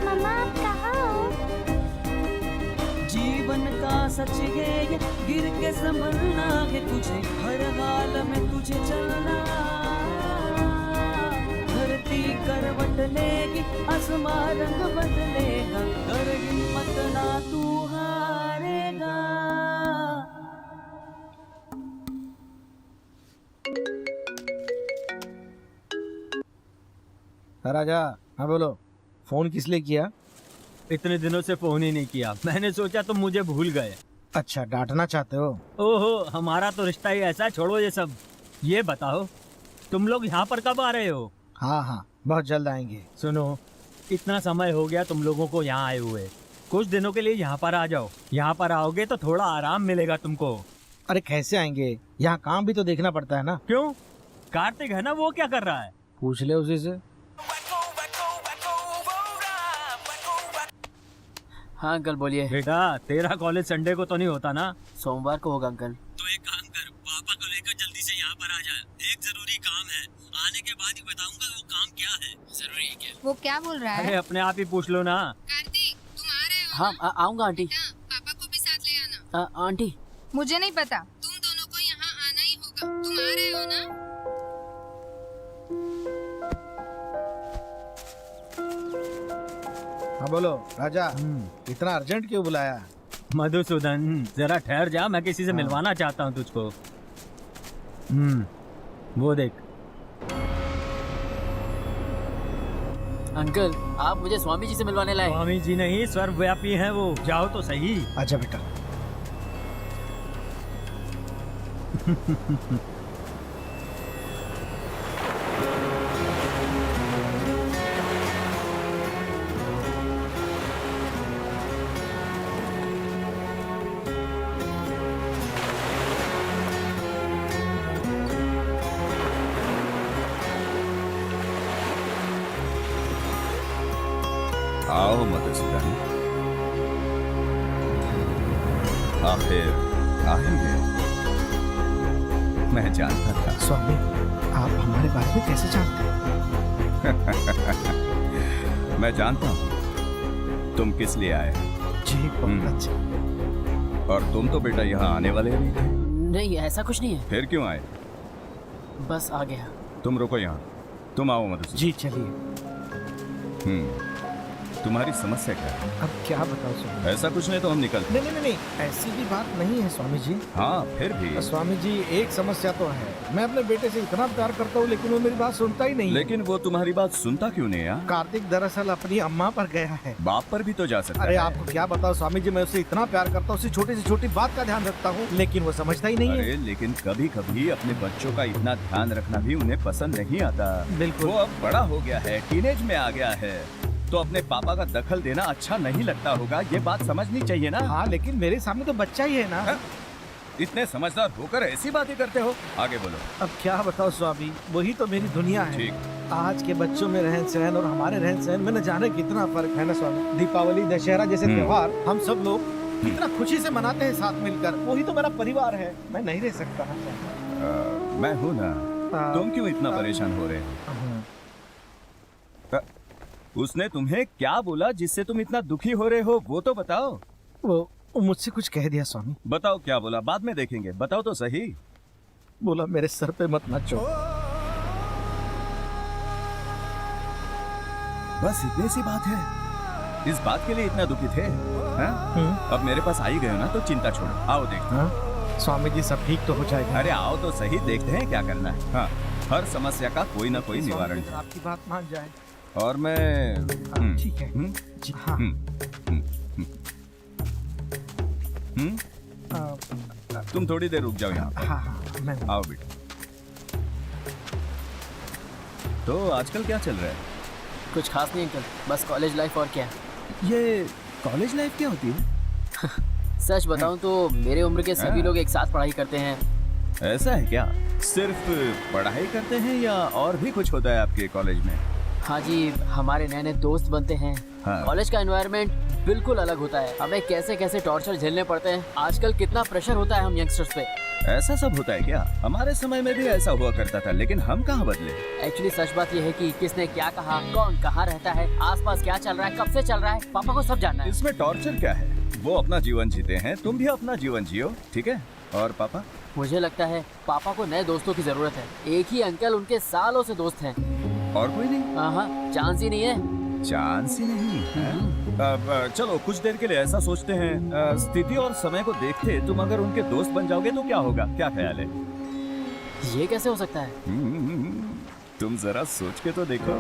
S3: मम्मा आप कहाँ हो?
S5: जीवन का सच है ये, गिर के संभलना है तुझे, हर हाल में तुझे चलना। धरती करवट लेगी, आसमां रंग बदलेगा, कर हिम्मत ना तू हारेगा।
S4: राजा, हाँ बोलो, फोन किस लिए किया?
S5: इतने दिनों से फोन ही नहीं किया, मैंने सोचा तुम मुझे भूल गए।
S4: अच्छा, डांटना चाहते हो?
S5: ओहो, हमारा तो रिश्ता ही ऐसा, छोड़ो ये सब। ये बताओ तुम लोग यहाँ पर कब आ रहे हो?
S4: हाँ हाँ, बहुत जल्द आएंगे।
S5: सुनो, इतना समय हो गया तुम लोगों को यहाँ आए हुए, कुछ दिनों के लिए यहाँ पर आ जाओ। यहाँ पर आओगे तो थोड़ा आराम मिलेगा तुमको।
S4: अरे कैसे आएंगे, यहाँ काम भी तो देखना पड़ता है ना।
S5: क्यों? कार्तिक है ना, वो क्या कर रहा है?
S4: पूछ ले उसी से।
S2: हाँ अंकल बोलिए।
S5: बेटा, तेरा कॉलेज संडे को तो नहीं होता ना?
S2: सोमवार को होगा अंकल।
S5: तो एक काम कर, पापा को लेकर जल्दी से यहाँ पर आ जा, एक जरूरी काम है। आने के बाद ही बताऊंगा वो काम क्या है।
S10: जरूरी है क्या?
S8: वो क्या बोल रहा
S5: अरे
S8: है?
S5: अपने आप ही पूछ लो ना।
S8: कार्तिक, तुम आ रहे हो?
S2: हाँ आऊंगा आंटी।
S8: पापा को भी साथ ले आना।
S2: आंटी
S8: मुझे नहीं पता, तुम दोनों को यहाँ आना ही होगा। तुम आ रहे हो ना?
S4: हाँ बोलो राजा, इतना अर्जेंट क्यों बुलाया?
S5: मधुसूदन, जरा ठहर जा, मैं किसी से मिलवाना चाहता हूँ तुझको। वो देख।
S2: अंकल, आप मुझे स्वामी जी से मिलवाने लाए।
S5: स्वामी जी नहीं, सर्वव्यापी हैं वो। जाओ तो सही।
S4: अच्छा बेटा,
S11: आओ मधुसूदन, आखिर आ ही गए। मैं जानता था।
S4: स्वामी, आप हमारे बारे में कैसे जानते हैं?
S11: मैं जानता हूँ तुम किस लिए आए हो।
S4: जी बहुत अच्छा।
S11: और तुम तो बेटा यहाँ आने वाले नहीं थे।
S2: नहीं, ऐसा कुछ नहीं है,
S11: फिर क्यों आए?
S2: बस आ गया।
S11: तुम रुको यहाँ, तुम आओ मधुसूदन।
S4: जी चलिए।
S11: तुम्हारी समस्या क्या है?
S4: अब क्या बताओ स्वामी?
S11: ऐसा कुछ नहीं तो हम निकल।
S4: नहीं नहीं नहीं नहीं, ऐसी भी बात नहीं है स्वामी जी।
S11: हाँ फिर भी।
S4: स्वामी जी एक समस्या तो है, मैं अपने बेटे से इतना प्यार करता हूँ लेकिन वो मेरी बात सुनता ही नहीं।
S11: लेकिन वो तुम्हारी बात सुनता क्यों नहीं है?
S4: कार्तिक दरअसल अपनी अम्मा पर गया है।
S11: बाप पर भी तो जा सकता
S4: अरे
S11: है।
S4: आपको क्या बताओ स्वामी जी, मैं उसे इतना प्यार करता हूँ, उसकी छोटी से छोटी बात का ध्यान रखता हूँ, लेकिन वो समझता ही नहीं है।
S11: अरे लेकिन कभी कभी अपने बच्चों का इतना ध्यान रखना भी उन्हें पसंद नहीं आता।
S4: बिल्कुल।
S11: वो अब बड़ा हो गया है, टीनेज में आ गया है, तो अपने पापा का दखल देना अच्छा नहीं लगता होगा, ये बात समझनी चाहिए ना।
S4: हाँ लेकिन मेरे सामने तो बच्चा ही है ना।
S11: हा? इतने समझदार होकर ऐसी बातें करते हो। आगे बोलो।
S4: अब क्या बताओ स्वामी, वही तो मेरी दुनिया है।
S11: ठीक।
S4: आज के बच्चों में रहन सहन और हमारे रहन सहन में न जाने कितना फर्क है ना स्वामी। दीपावली, दशहरा जैसे त्योहार हम सब लोग कितना खुशी से मनाते हैं साथ मिलकर, वही तो मेरा परिवार है। मैं नहीं रह सकता।
S11: मैं हूँ ना, तुम क्यों इतना परेशान हो रहे हो? उसने तुम्हें क्या बोला जिससे तुम इतना दुखी हो रहे हो, वो तो बताओ।
S4: वो मुझसे कुछ कह दिया स्वामी।
S11: बताओ क्या बोला, बाद में देखेंगे, बताओ तो सही।
S4: बोला मेरे सर पे मत नाचो।
S11: बस इतनी सी बात है, इस बात के लिए इतना दुखी थे? अब मेरे पास आ ही गए हो ना, तो चिंता छोड़ो, आओ देखते हैं।
S4: स्वामी जी सब ठीक तो हो जाएगा।
S11: अरे आओ तो सही, देखते हैं क्या करना है। हाँ, हर समस्या का कोई ना कोई निवारण है।
S4: आपकी बात मान जाए।
S11: और मैं
S4: ठीक है। जी हाँ।
S11: तुम थोड़ी देर रुक जाओ यहाँ।
S4: हाँ हाँ मैं
S11: आओ बेटा। तो आजकल क्या चल रहा है?
S2: कुछ खास नहीं अंकल, बस कॉलेज लाइफ और क्या।
S11: ये कॉलेज लाइफ क्या होती है?
S2: सच बताऊं तो मेरे उम्र के सभी लोग एक साथ पढ़ाई करते हैं।
S11: ऐसा है क्या? सिर्फ पढ़ाई करते हैं या और भी कुछ होता है आपके कॉलेज में?
S2: हाँ जी, हमारे नए नए दोस्त बनते हैं।
S11: हाँ।
S2: कॉलेज का एनवायरनमेंट बिल्कुल अलग होता है, हमें कैसे कैसे टॉर्चर झेलने पड़ते हैं। आजकल कितना प्रेशर होता है हम यंगस्टर्स पे।
S11: ऐसा सब होता है क्या? हमारे समय में भी ऐसा हुआ करता था, लेकिन हम कहाँ बदले।
S2: एक्चुअली सच बात यह है कि किसने क्या कहा, कौन कहाँ रहता है, आसपास क्या चल रहा है, कब से चल रहा है, पापा को सब जानना है।
S11: इसमें टॉर्चर क्या है? वो अपना जीवन जीते हैं, तुम भी अपना जीवन जियो, ठीक है? और पापा?
S2: मुझे लगता है पापा को नए दोस्तों की जरूरत है। एक ही अंकल उनके सालों से दोस्त हैं।
S11: और कोई नहीं?
S2: हाँ, चांस ही नहीं है।
S11: चांस ही नहीं है? अब चलो कुछ देर के लिए ऐसा सोचते हैं, स्थिति और समय को देखते तुम अगर उनके दोस्त बन जाओगे तो क्या होगा, क्या ख्याल है?
S2: ये कैसे हो सकता है?
S11: तुम जरा सोच के तो देखो।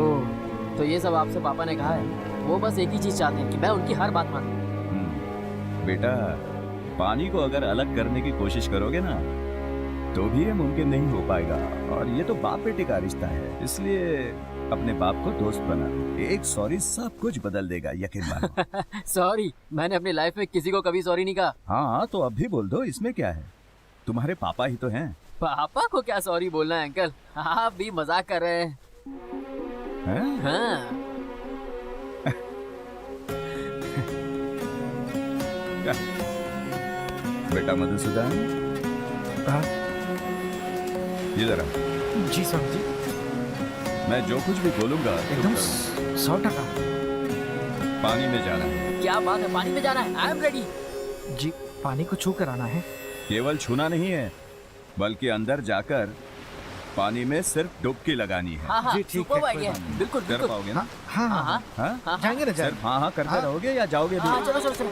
S2: ओह, तो ये सब आपसे पापा ने कहा है। वो बस एक ही चीज चाहते हैं कि मैं उनकी हर बात मानूं।
S11: बेटा, पानी को अगर अलग करने की कोशिश करोगे ना तो भी ये मुमकिन नहीं हो पाएगा। और ये तो बाप बेटे का रिश्ता है, इसलिए अपने बाप को दोस्त बना। एक सॉरी सब कुछ बदल देगा, यकीन मानो।
S2: सॉरी? मैंने अपनी लाइफ में किसी को कभी सॉरी नहीं कहा।
S11: हाँ तो अब भी बोल दो, इसमें क्या है? तुम्हारे पापा ही तो हैं।
S2: पापा को क्या सॉरी बोलना है अंकल, आप भी मजाक कर रहे हैं। हाँ।
S11: बेटा मधुसूदन, इधर आ।
S4: जी साहब जी।
S11: मैं जो कुछ भी बोलूंगा
S4: एकदम 100%।
S11: पानी में जाना है।
S2: क्या बात है, पानी में जाना है? I am ready.
S4: जी, पानी को छू कर आना है।
S11: केवल छूना नहीं है, बल्कि अंदर जाकर पानी में सिर्फ डुबकी लगानी है।
S2: हाँ हाँ,
S4: जी, ठीक
S2: सुपर
S4: है,
S2: आइडिया।
S4: कोई
S2: बिल्कुल
S11: कर
S2: बिल्कुल।
S11: पाओगे ना?
S4: हाँ हाँ
S2: हाँ
S11: हाँ
S2: हाँ,
S4: जाएंगे ना
S11: सिर्फ हाँ हाँ करते रहोगे या जाओगे भी?
S2: हाँ, चलो चलो चलो।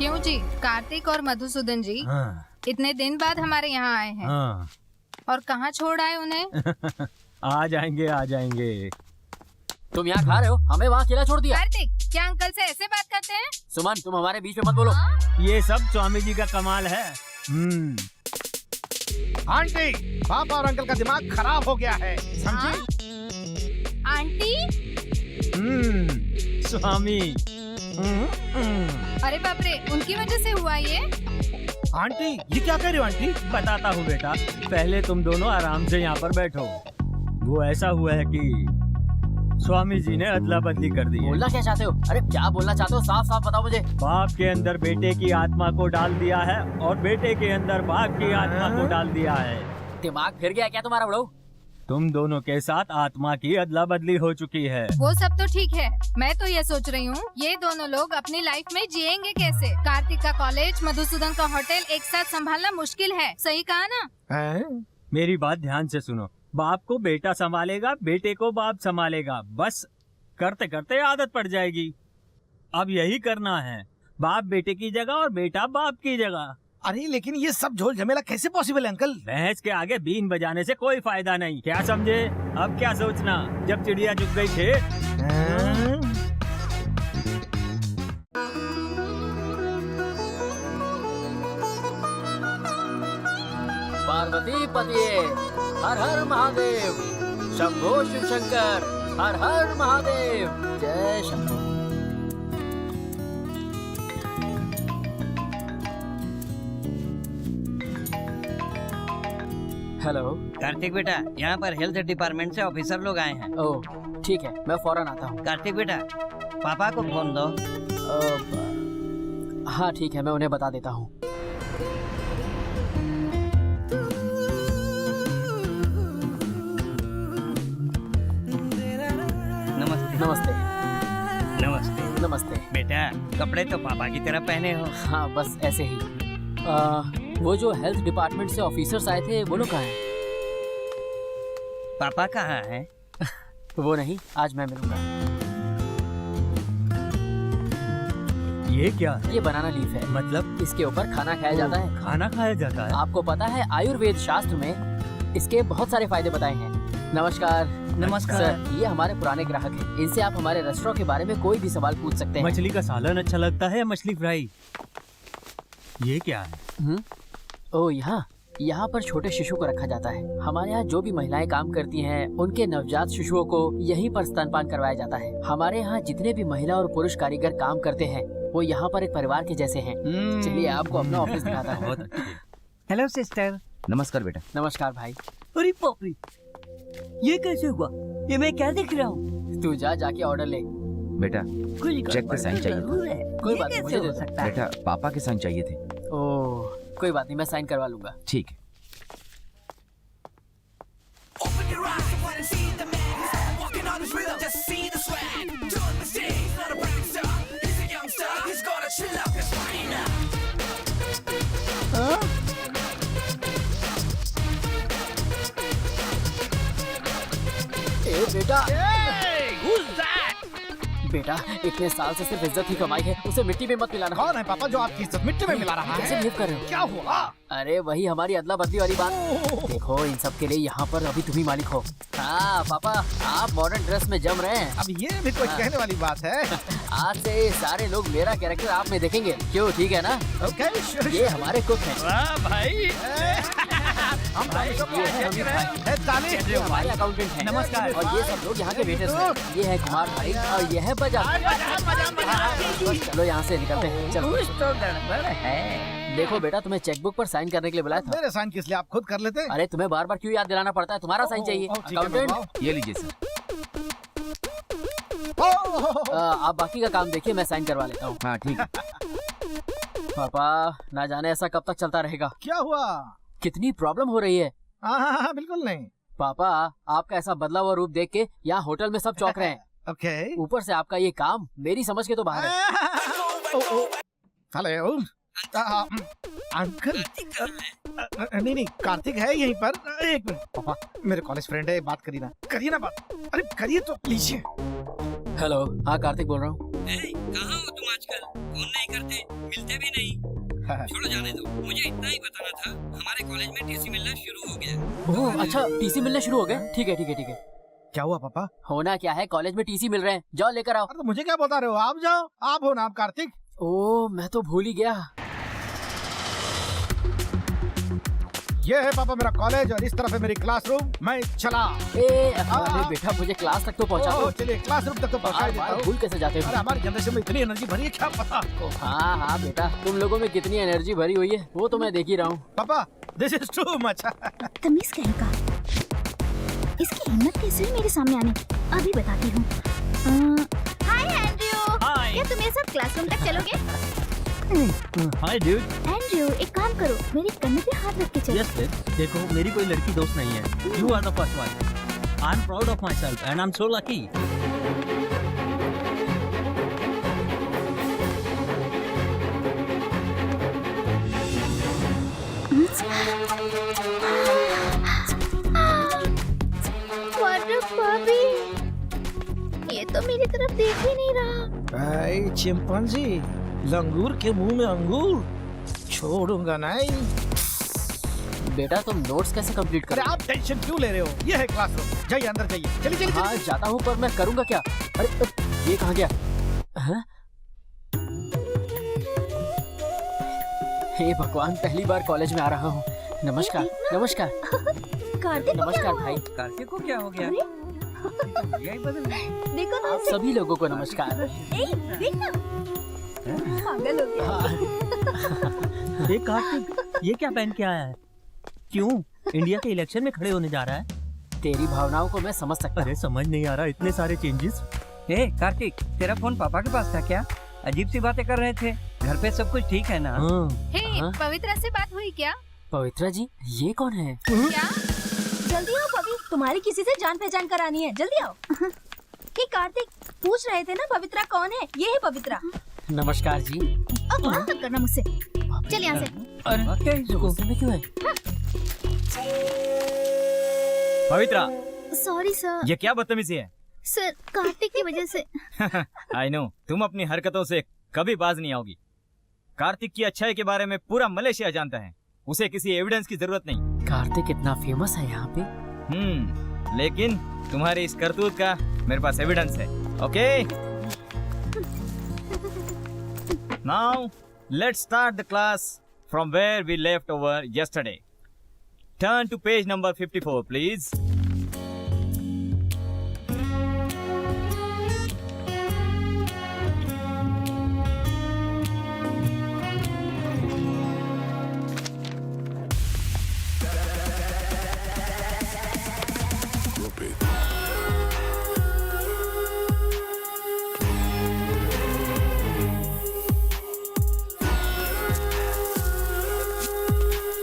S8: क्यों जी, कार्तिक और मधुसूदन जी
S5: हाँ,
S8: इतने दिन बाद हमारे यहाँ आए हैं
S5: हाँ।
S8: और कहाँ छोड़ आए उन्हें?
S5: आ जाएंगे।
S2: तुम यहाँ खा रहे हो, हमें वहाँ अकेला छोड़ दिया।
S8: कार्तिक, क्या अंकल से ऐसे बात करते हैं?
S2: सुमन, तुम हमारे बीच में मत बोलो।
S5: ये सब स्वामी जी का कमाल है।
S4: आंटी, पापा और अंकल का दिमाग खराब हो गया है, समझे?
S8: आंटी?
S5: स्वामी।
S8: अरे बाप रे, उनकी वजह से हुआ ये?
S4: आंटी, ये क्या कह रहे हो आंटी?
S5: बताता हूँ बेटा, पहले तुम दोनों आराम से यहाँ पर बैठो। वो ऐसा हुआ है कि स्वामी जी ने अदला बदली कर दी है।
S2: बोलना क्या चाहते हो? अरे क्या बोलना चाहते हो, साफ साफ बताओ मुझे।
S5: बाप के अंदर बेटे की आत्मा को डाल दिया है और बेटे के अंदर बाप की आत्मा को डाल दिया है।
S2: दिमाग फिर गया क्या तुम्हारा बड़ो?
S5: तुम दोनों के साथ आत्मा की अदला बदली हो चुकी है।
S8: वो सब तो ठीक है, मैं तो ये सोच रही हूँ ये दोनों लोग अपनी लाइफ में जिएंगे कैसे? कार्तिक का कॉलेज, मधुसूदन का होटल एक साथ संभालना मुश्किल है, सही कहा ना?
S5: मेरी बात ध्यान से सुनो, बाप को बेटा संभालेगा, बेटे को बाप संभालेगा, बस करते करते आदत पड़ जाएगी। अब यही करना है, बाप बेटे की जगह और बेटा बाप की जगह।
S4: अरे लेकिन ये सब झोल झमेला कैसे पॉसिबल है अंकल?
S5: भैंस के आगे बीन बजाने से कोई फायदा नहीं, क्या समझे? अब क्या सोचना, जब चिड़िया चुग गई थे।
S2: पार्वती पतिये, हर हर महादेव। शंभो शिव शंकर, हर हर महादेव। जय शंभो। हेलो
S9: कार्तिक बेटा, यहाँ पर हेल्थ डिपार्टमेंट से ऑफिसर लोग आए हैं।
S2: ओह ठीक है, मैं फौरन आता हूँ।
S9: कार्तिक बेटा, पापा को फोन दो।
S2: हाँ ठीक है, मैं उन्हें बता देता हूँ।
S9: नमस्ते।
S2: नमस्ते।
S9: नमस्ते।
S2: नमस्ते।
S9: बेटा, कपड़े तो पापा की तरह पहने हो।
S2: हाँ बस ऐसे ही। वो जो हेल्थ डिपार्टमेंट से ऑफिसर्स आए थे, वो लोग कहाँ हैं?
S9: पापा कहाँ हैं?
S2: वो नहीं, आज मैं मिलूंगा।
S5: ये क्या है?
S2: ये बनाना लीफ है,
S5: मतलब
S2: इसके ऊपर खाना खाया जाता है।
S5: खाना खाया जाता है?
S2: आपको पता है, आयुर्वेद शास्त्र में इसके बहुत सारे फायदे बताए हैं। नमस्कार।
S9: नमस्कार
S2: सर, ये हमारे पुराने ग्राहक हैं। इनसे आप हमारे रेस्टोरेंट के बारे में कोई भी सवाल पूछ सकते हैं।
S5: मछली का सालन अच्छा लगता है या मछली फ्राई? ये क्या है?
S2: ओह, यहाँ पर छोटे शिशु को रखा जाता है। हमारे यहाँ जो भी महिलाएं काम करती हैं, उनके नवजात शिशुओं को यहीं पर स्तनपान करवाया जाता है। हमारे यहाँ जितने भी महिला और पुरुष कारीगर काम करते हैं, वो यहाँ पर एक परिवार के जैसे हैं। चलिए आपको अपना ऑफिस दिखाता हूँ।
S9: Hello sister.
S1: नमस्कार बेटा।
S2: नमस्कार भाई।
S9: अरे पापी, ये कैसे हुआ? ये मैं क्या देख रहा हूँ?
S2: तू जाके ऑर्डर ले।
S1: बेटा चेक पे साइन चाहिए था।
S2: कोई बात नहीं, मुझे दे दो।
S1: बेटा पापा के साइन चाहिए थे।
S2: ओह कोई बात नहीं, मैं साइन करवा लूंगा।
S1: ठीक है।
S2: ए बेटा, बेटा इतने साल से सिर्फ इज्जत ही कमाई है, उसे मिट्टी में मत मिलाना।
S4: कौन है पापा जो आपकी इज्जत मिट्टी में मिला रहा
S2: कैसे
S4: है?
S2: बिहेव कर रहे हो?
S4: क्या हुआ?
S2: अरे वही हमारी अदला बदली वाली बात। देखो इन सब के लिए यहाँ पर अभी तुम ही मालिक हो। हाँ पापा, आप मॉडर्न ड्रेस में जम रहे हैं।
S4: अब ये भी कोई कहने वाली बात है?
S2: आज से सारे लोग मेरा कैरेक्टर आप में देखेंगे। क्यों, ठीक है ना?
S4: ओके,
S2: ये हमारे कुक हैं।
S9: वाह भाई,
S4: हम
S2: ये हमारे अकाउंटेंट हैं।
S5: नमस्कार।
S2: और ये सब लोग यहाँ के वेटर्स हैं। ये है कुमार भाई और ये है बजाज। बस चलो यहाँ से निकलते हैं। चलो।
S9: कुछ तो गड़बड़ है।
S2: देखो बेटा, तुम्हें चेकबुक पर साइन करने के लिए बुलाया था।
S4: मेरे साइन किस लिए? आप खुद कर लेते?
S2: अरे तुम्हें बार बार क्यों याद दिलाना पड़ता है? तुम्हारा साइन चाहिए अकाउंटेंट।
S1: ये लीजिए सर।
S2: आप बाकी का काम देखिए, मैं साइन करवा लेता हूँ।
S1: हाँ ठीक है।
S2: पापा ना जाने ऐसा कब तक चलता रहेगा।
S4: क्या हुआ?
S2: कितनी प्रॉब्लम हो रही है।
S4: हाँ, बिल्कुल नहीं।
S2: पापा आपका ऐसा बदला हुआ रूप देख के यहाँ होटल में सब चौंक रहे हैं।
S4: ओके।
S2: ऊपर से आपका ये काम मेरी समझ के तो बाहर है।
S4: Hello uncle. नहीं, कार्तिक है यहीं पर। एक मिनट पापा, मेरे कॉलेज फ्रेंड है, बात करिए ना बात। अरे करिए तो, लीजिए।
S2: हेलो, हाँ कार्तिक बोल रहा हूँ।
S9: कहाँ हो तुम आजकल फोन नहीं करते, मिलते भी नहीं। छोड़ो जाने दो, मुझे इतना ही बताना था हमारे कॉलेज में टीसी मिलना शुरू हो गया।
S2: ओह अच्छा, टीसी मिलना शुरू हो गया। ठीक है ठीक है ठीक है।
S4: क्या हुआ पापा?
S2: होना क्या है, कॉलेज में टीसी मिल रहे हैं, जाओ लेकर आओ।
S4: अरे तो मुझे क्या बता रहे हो, आप जाओ। आप हो ना आप कार्तिक?
S2: ओह मैं तो भूल ही गया।
S4: ये है पापा मेरा कॉलेज और इस तरफ है मेरी क्लासरूम। मैं चला।
S2: अरे बेटा मुझे क्लास तक तो पहुंचा दो।
S4: चलिए क्लासरूम तक तो पहुंचा देता हूँ।
S2: भूल कैसे जाते हो?
S4: अरे हमारी जनरेशन में इतनी एनर्जी भरी है, क्या पता आपको?
S2: हाँ हाँ बेटा, तुम लोगों में कितनी एनर्जी भरी हुई है वो तो मैं देख ही रहा हूँ।
S4: पापा दिस इज टू मच।
S3: तमीज कहेगा, इसकी हिम्मत कैसे हुई मेरे सामने आने की? अभी बताती हूँ। हाय एंड्रयू, क्या तुम मेरे साथ क्लासरूम तक चलोगे?
S5: हाय ड्यूड।
S3: एंड्रयू एक काम करो, मेरे कंधे पे हाथ रख के चलो।
S5: यस देखो मेरी कोई लड़की दोस्त नहीं है। You are the first one. I am proud of myself and I am so lucky.
S3: ये तो मेरी तरफ देख ही नहीं रहा।
S4: चिंपांजी, लंगूर के मुंह में अंगूर, छोड़ूंगा नहीं।
S2: बेटा तुम नोट्स कैसे कंप्लीट
S4: अरे
S2: करोगे?
S4: आप टेंशन क्यों ले रहे हो? ये है क्लासरूम, जाइए अंदर जाइए। चलिए चलिए
S2: हाँ जाता हूँ, पर मैं करूँगा क्या? अरे ये कहाँ गया? हाँ? हे भगवान, पहली बार कॉलेज में आ रहा हूँ। नमस्कार नमस्कार।
S3: कार्तिक
S2: नमस्कार भाई।
S9: कार्तिक को क्या हो गया? यही बदल गया।
S3: देखो तो
S2: आप सभी लोगों को नमस्कार।
S3: देखना पागल हो गया।
S5: देख कार्तिक, ये क्या पहन के आया है? क्यों इंडिया के इलेक्शन में खड़े होने जा रहा है?
S2: तेरी भावनाओं को मैं समझ सकता हूँ।
S5: अरे समझ नहीं आ रहा, इतने सारे चेंजेस।
S9: हे कार्तिक, तेरा फोन पापा के पास था क्या? अजीब सी बातें कर रहे थे। घर पे सब कुछ ठीक है ना?
S8: हे
S2: हाँ?
S8: पवित्रा से बात हुई क्या?
S2: पवित्रा जी, ये कौन है?
S8: क्या?
S6: जल्दी आओ पवी, तुम्हारी किसी से जान पहचान करानी है, जल्दी आओ। हे कार्तिक, पूछ रहे थे ना पवित्रा कौन है? ये है पवित्रा।
S2: नमस्कार जी।
S3: अब बात मत करना मुझसे, चल यहाँ से।
S2: अरे गुस्से में क्यों है?
S10: पवित्रा,
S3: सॉरी सर।
S10: ये क्या बदतमीजी है?
S3: सर कार्तिक की वजह से।
S10: आई नो, तुम अपनी हरकतों से कभी बाज नहीं आओगी। कार्तिक की अच्छाई के बारे में पूरा मलेशिया जानता है। उसे किसी एविडेंस की जरूरत नहीं।
S2: कार्तिक इतना फेमस है यहाँ पे।
S10: लेकिन तुम्हारी इस करतूत का मेरे पास एविडेंस है। Okay, now let's start the class from where we left over yesterday. Turn to page number 54, please.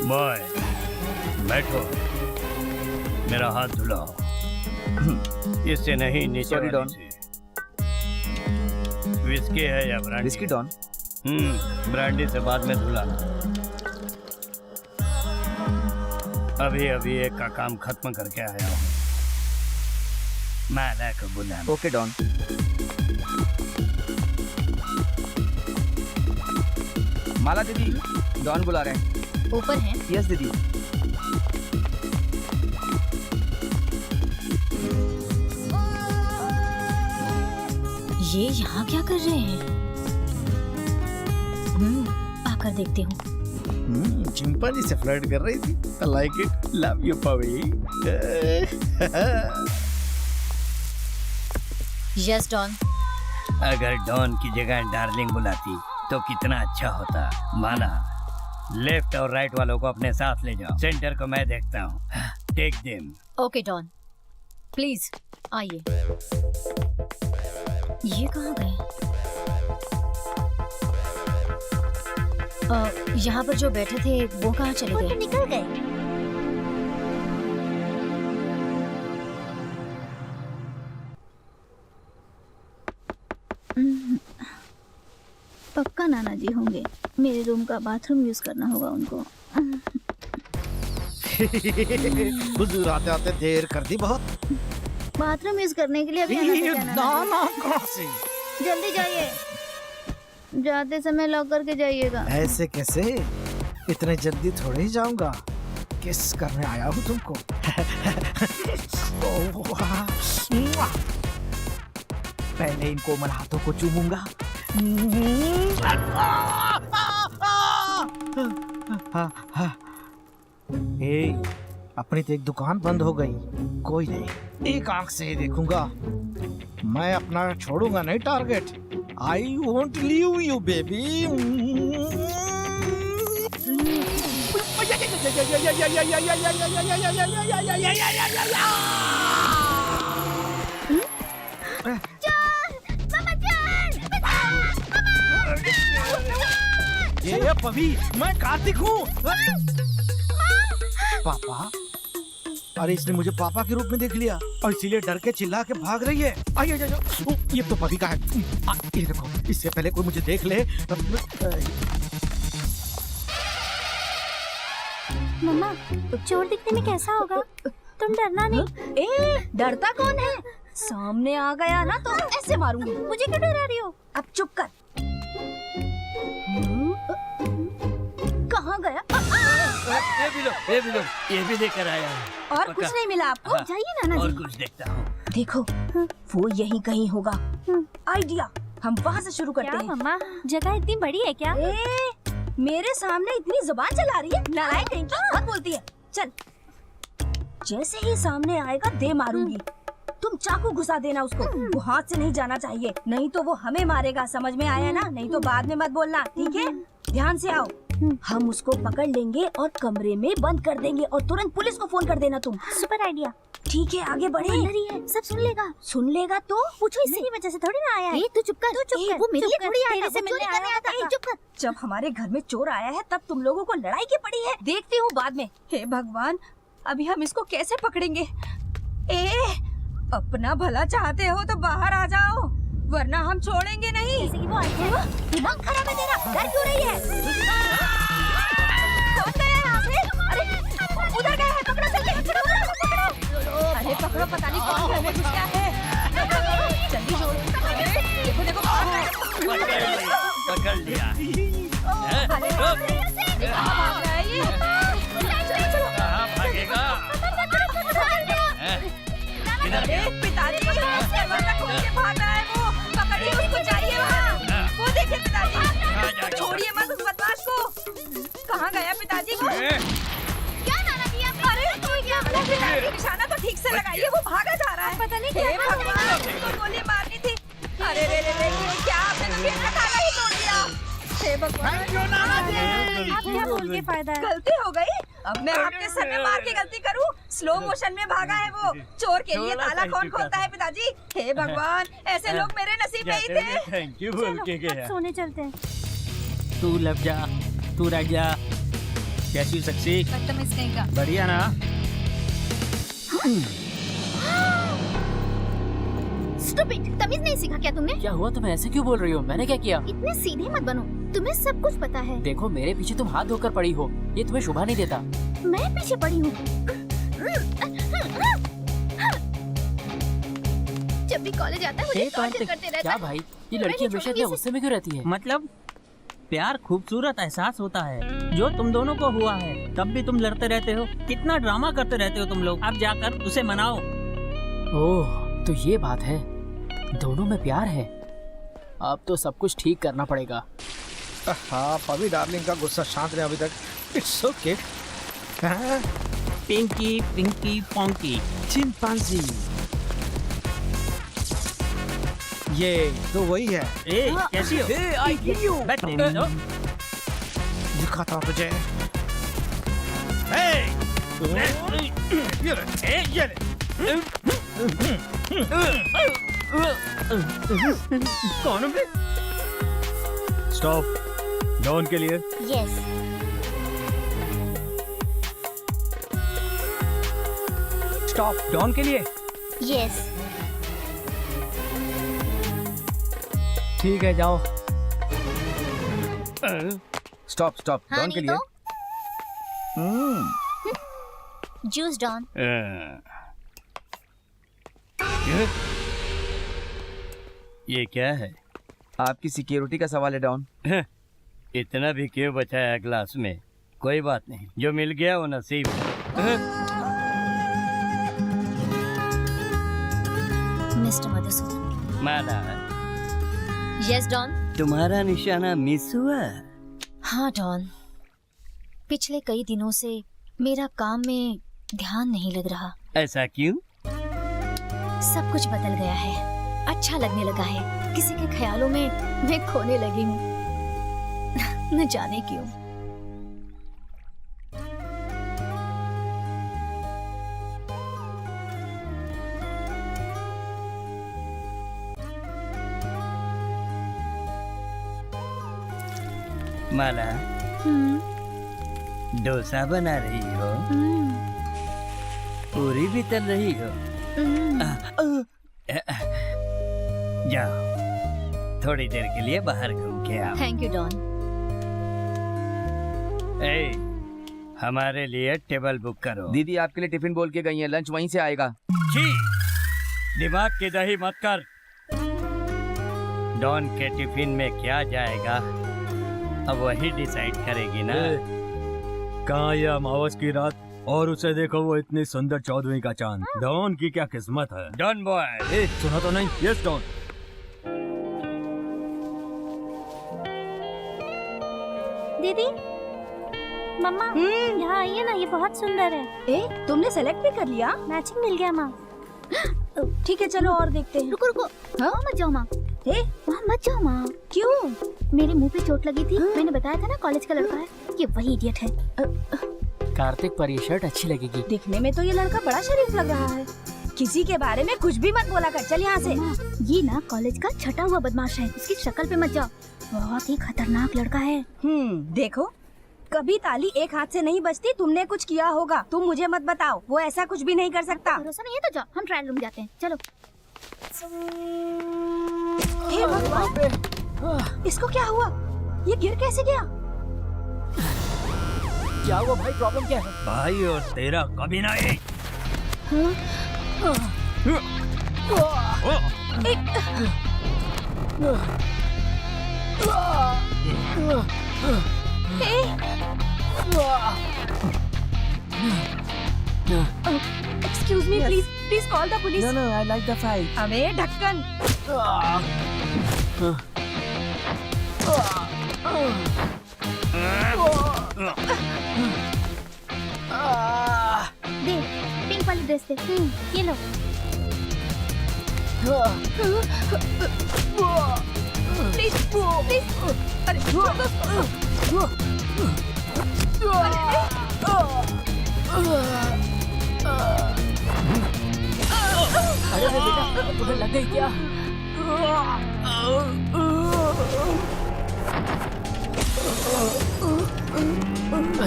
S5: Boy बैठो, मेरा हाथ धुलाओ। इससे नहीं, नीचे
S1: Sorry, Don.
S5: विस्की है या ब्रांडी?
S1: Whisky don.
S5: ब्रांडी से बाद में धुलाना। अभी अभी एक का काम खत्म करके आया हूँ। मैं लाकर बुलाना।
S1: Okay don. माला दीदी, डॉन बुला रहे हैं।
S3: ऊपर है।
S1: यस दीदी।
S3: ये यहाँ क्या कर रहे हैं? आकर देखते हूँ।
S4: चिंपांजी से फ्लर्ट कर रही थी। I like it. Love you, Pavi.
S3: Yes Don.
S5: अगर डॉन की जगह डार्लिंग बुलाती तो कितना अच्छा होता। माला, लेफ्ट और राइट वालों को अपने साथ ले जाओ। सेंटर को मैं देखता हूँ। Take them.
S3: Okay Don, please आइए। ये कहाँ गए? यहाँ पर जो बैठे थे वो कहाँ चले गए? निकल गए। पक्का नाना जी होंगे। मेरे रूम का बाथरूम यूज करना होगा उनको।
S4: हुजूर आते आते देर कर दी बहुत।
S3: बाथरूम यूज करने के लिए अभी आना था क्या नाना जी?
S4: नाना कहाँ से?
S3: जल्दी जाइए।
S7: जाते समय लॉक करके जाइएगा।
S4: ऐसे कैसे, इतने जल्दी थोड़े ही जाऊंगा। किस करने आया हूँ तुमको। पहले इन कोमल हाथों को चूमूंगा। अपनी तो एक दुकान बंद हो गई, कोई नहीं, एक आंख से ही देखूंगा। मैं अपना छोड़ूंगा नहीं target. I won't leave you baby. ये पवी, मैं कार्तिक हूँ। पापा, अरे इसने मुझे पापा के रूप में देख लिया और इसीलिए डर के चिल्ला के भाग रही है। आइए, ये तो पवी का है। ये देखो, इससे पहले कोई मुझे देख ले।
S3: मम्मा, चोर दिखने में कैसा होगा? तुम डरना नहीं।
S6: ए, डरता कौन है? सामने आ गया ना तो ऐसे मारूंगी।
S3: मुझे क्यों डरा रही हो?
S6: अब चुप कर। कहाँ गया?
S5: ये भी लो, ये भी लेकर आया हूँ।
S6: और कुछ नहीं मिला आपको?
S3: जाइए नाना
S5: और
S3: जी।
S5: कुछ देखता हूँ।
S6: देखो, वो यहीं कहीं होगा। आइडिया, हम वहाँ से शुरू करते
S3: क्या
S6: हैं।
S3: मम्मा, जगह इतनी बड़ी है क्या?
S6: मेरे सामने इतनी जुबान चला रही है, नालायक कहीं की, बहुत बोलती है। चल, जैसे ही सामने आएगा दे मारूंगी। तुम चाकू घुसा देना उसको, वो हाथ से नहीं जाना चाहिए, नहीं तो वो हमें मारेगा। समझ में आया ना? नहीं तो बाद में मत बोलना, ठीक है? ध्यान से आओ। हम उसको पकड़ लेंगे और कमरे में बंद कर देंगे और तुरंत पुलिस को फोन कर देना तुम।
S3: Super idea.
S6: ठीक है, आगे बढ़े।
S3: अंदर ही है, सब सुन लेगा।
S6: सुन लेगा तो
S3: पूछो, इसकी वजह से थोड़ी ना आया है। तू चुप कर। वो मेरे लिए थोड़ी आया था,
S6: तेरे से मिलने आया था।
S3: चुप कर।
S6: जब हमारे घर में चोर आया है तब तुम लोगों को लड़ाई की पड़ी है। देखती हूँ बाद में। हे भगवान, अभी हम इसको कैसे पकड़ेंगे? अपना भला चाहते हो तो बाहर आ जाओ, वरना हम छोड़ेंगे नहीं।
S3: जैसे कि वो आई है। दिमाग खराब है तेरा, डर क्यों रही है?
S6: कौन गया यहाँ से? अरे उधर गया है, पकड़ो जल्दी, पकड़ो। अरे पकड़ो, पता नहीं कौन घर में घुस गया है। जल्दी छोड़ो। देखो देखो,
S5: पकड़ लिया।
S6: अरे कहाँ भाग रहा है ये?
S5: कहाँ भागेगा?
S6: अरे पिताजी, दरवाजा खोल के भाग रहा है वो। पकड़िए उसको, जाइए वहाँ। वो देखिए पिताजी, छोड़िए मत उस बदमाश को। कहाँ गया पिताजी वो?
S3: क्या नाना जी, आप
S6: अरे पिताजी, निशाना तो ठीक से लगाइए, वो भागा जा रहा है।
S3: पता नहीं
S6: हे
S3: क्या
S6: भगवान, उसको गोली मारनी थी। अरे रे रे रे, ये क्या आपने तो गेट का ताला ही तोड़ दिया। हे भगवान,
S3: आप क्या बोल के फायदा है?
S6: गलती हो गई। अब मैं आपके सर में मार के गलती करूं? स्लो मोशन में भागा है वो। चोर के लिए ताला कौन खोलता है पिताजी? हे भगवान, ऐसे लोग मेरे नसीब में ही थे।
S5: थैंक यू बोल के
S3: अब
S5: गया।
S3: सोने चलते हैं।
S5: तू लग जा, तू रह जा। कैसी सक्सी?
S8: बदतमीज कहीं का।
S5: बढ़िया ना?
S3: स्टूपिड, तमीज नहीं सीखा क्या तुमने?
S2: क्या हुआ? तुम ऐसे क्यों बोल रही हो? मैंने क्या किया?
S3: इतने सीधे मत बनो, तुम्हें सब कुछ पता है।
S2: देखो, मेरे पीछे तुम हाथ धोकर पड़ी हो, ये तुम्हें शोभा नहीं देता।
S3: मैं पीछे पड़ी हूँ। जब भी कॉलेज आता है मुझे टॉर्चर करते रहता
S2: क्या
S3: है।
S2: भाई, ये लड़की हमेशा इतना गुस्से में क्यों रहती है?
S5: मतलब प्यार खूबसूरत एहसास होता है जो तुम दोनों को हुआ है, तब भी तुम लड़ते रहते हो। कितना ड्रामा करते रहते हो तुम लोग। अब जाकर उसे मनाओ।
S2: ओह, तो ये बात है, दोनों में प्यार है। अब तो सब कुछ ठीक करना पड़ेगा।
S4: हाँ, पवी डार्लिंग का गुस्सा शांत रहे अभी तक। It's okay.
S5: पिंकी पिंकी पोंकी
S4: चिंपांजी, ये तो वही है।
S5: ए, कैसी हो? बैठ नहीं दो।
S4: दिखाता हूँ तुझे।
S5: कौन है? स्टॉप। डॉन के लिए।
S3: यस।
S5: स्टॉप। डॉन के लिए।
S3: यस।
S5: ठीक है, जाओ।
S11: स्टॉप स्टॉप,
S3: हाँ,
S11: डॉन के
S3: नहीं
S11: लिए।
S3: तो जूस डॉन।
S5: ये क्या है?
S1: आपकी सिक्योरिटी का सवाल है डॉन।
S12: इतना भी क्यों बचाया ग्लास में? कोई बात नहीं, जो मिल गया वो नसीब है।
S3: मिस्टर मधुसूदन।
S12: माला,
S3: यस डॉन।
S12: तुम्हारा निशाना मिस हुआ?
S3: हाँ डॉन, पिछले कई दिनों से मेरा काम में ध्यान नहीं लग रहा।
S12: ऐसा क्यों?
S3: सब कुछ बदल गया है, अच्छा लगने लगा है, किसी के ख्यालों में मैं खोने लगी हूँ। न जाने क्यों।
S12: माला, डोसा बना रही हो? पूरी भी तल रही हो? जाओ, थोड़ी देर के लिए बाहर घूम के आओ।
S3: Thank you don.
S12: ए, हमारे लिए टेबल बुक करो।
S1: दीदी आपके लिए टिफिन बोल के गई है, लंच वहीं से आएगा।
S12: छी, दिमाग की दही मत कर। डॉन के टिफिन में क्या जाएगा अब वही डिसाइड करेगी ना।
S5: कहाँ ये अमावस की रात और उसे देखो वो इतनी सुंदर 14वीं का चांद। डॉन की क्या किस्मत है।
S12: डॉन बॉय,
S5: सुना तो नहीं? Yes Don.
S3: दीदी, मम्मा यहाँ आइए ना, ये बहुत सुंदर है।
S6: ए, तुमने सेलेक्ट भी कर लिया?
S3: मैचिंग मिल गया माँ।
S6: ठीक है, चलो और देखते हैं।
S3: रुको रुको,
S6: हाँ?
S3: मत जाओ माँ। वहाँ मत जाओ माँ।
S6: क्यों?
S3: मेरे मुंह पे चोट लगी थी। मैंने बताया था ना कॉलेज का लड़का है, ये वही इडियट है।
S2: कार्तिक पर ये शर्ट अच्छी लगेगी।
S6: दिखने में तो ये लड़का बड़ा शरीफ लग रहा है। किसी के बारे में कुछ भी मत बोला कर, चल यहाँ से।
S3: ये ना कॉलेज का छटा हुआ बदमाश है, इसकी शक्ल पे मत जाओ, बहुत ही खतरनाक लड़का है।
S6: देखो, कभी ताली एक हाथ से नहीं बजती, तुमने कुछ किया होगा। तुम मुझे मत बताओ, वो ऐसा कुछ भी नहीं कर सकता।
S3: भरोसा नहीं है तो जाओ, हम ट्रायल रूम जाते हैं, चलो।
S6: हे भगवान, इसको क्या हुआ? ये गिर कैसे गया?
S2: क्या हुआ भाई, प्रॉब्लम क्या है?
S5: भाई और तेरा कभी नहीं।
S6: Excuse me, please call the police.
S2: No, I like the fight.
S6: अबे ढक्कन।
S3: दे, पिंक वाली ड्रेस दे। ये लो।
S6: प्लीज, अरे
S2: अरे बेटा, तुम्हें लग गई क्या?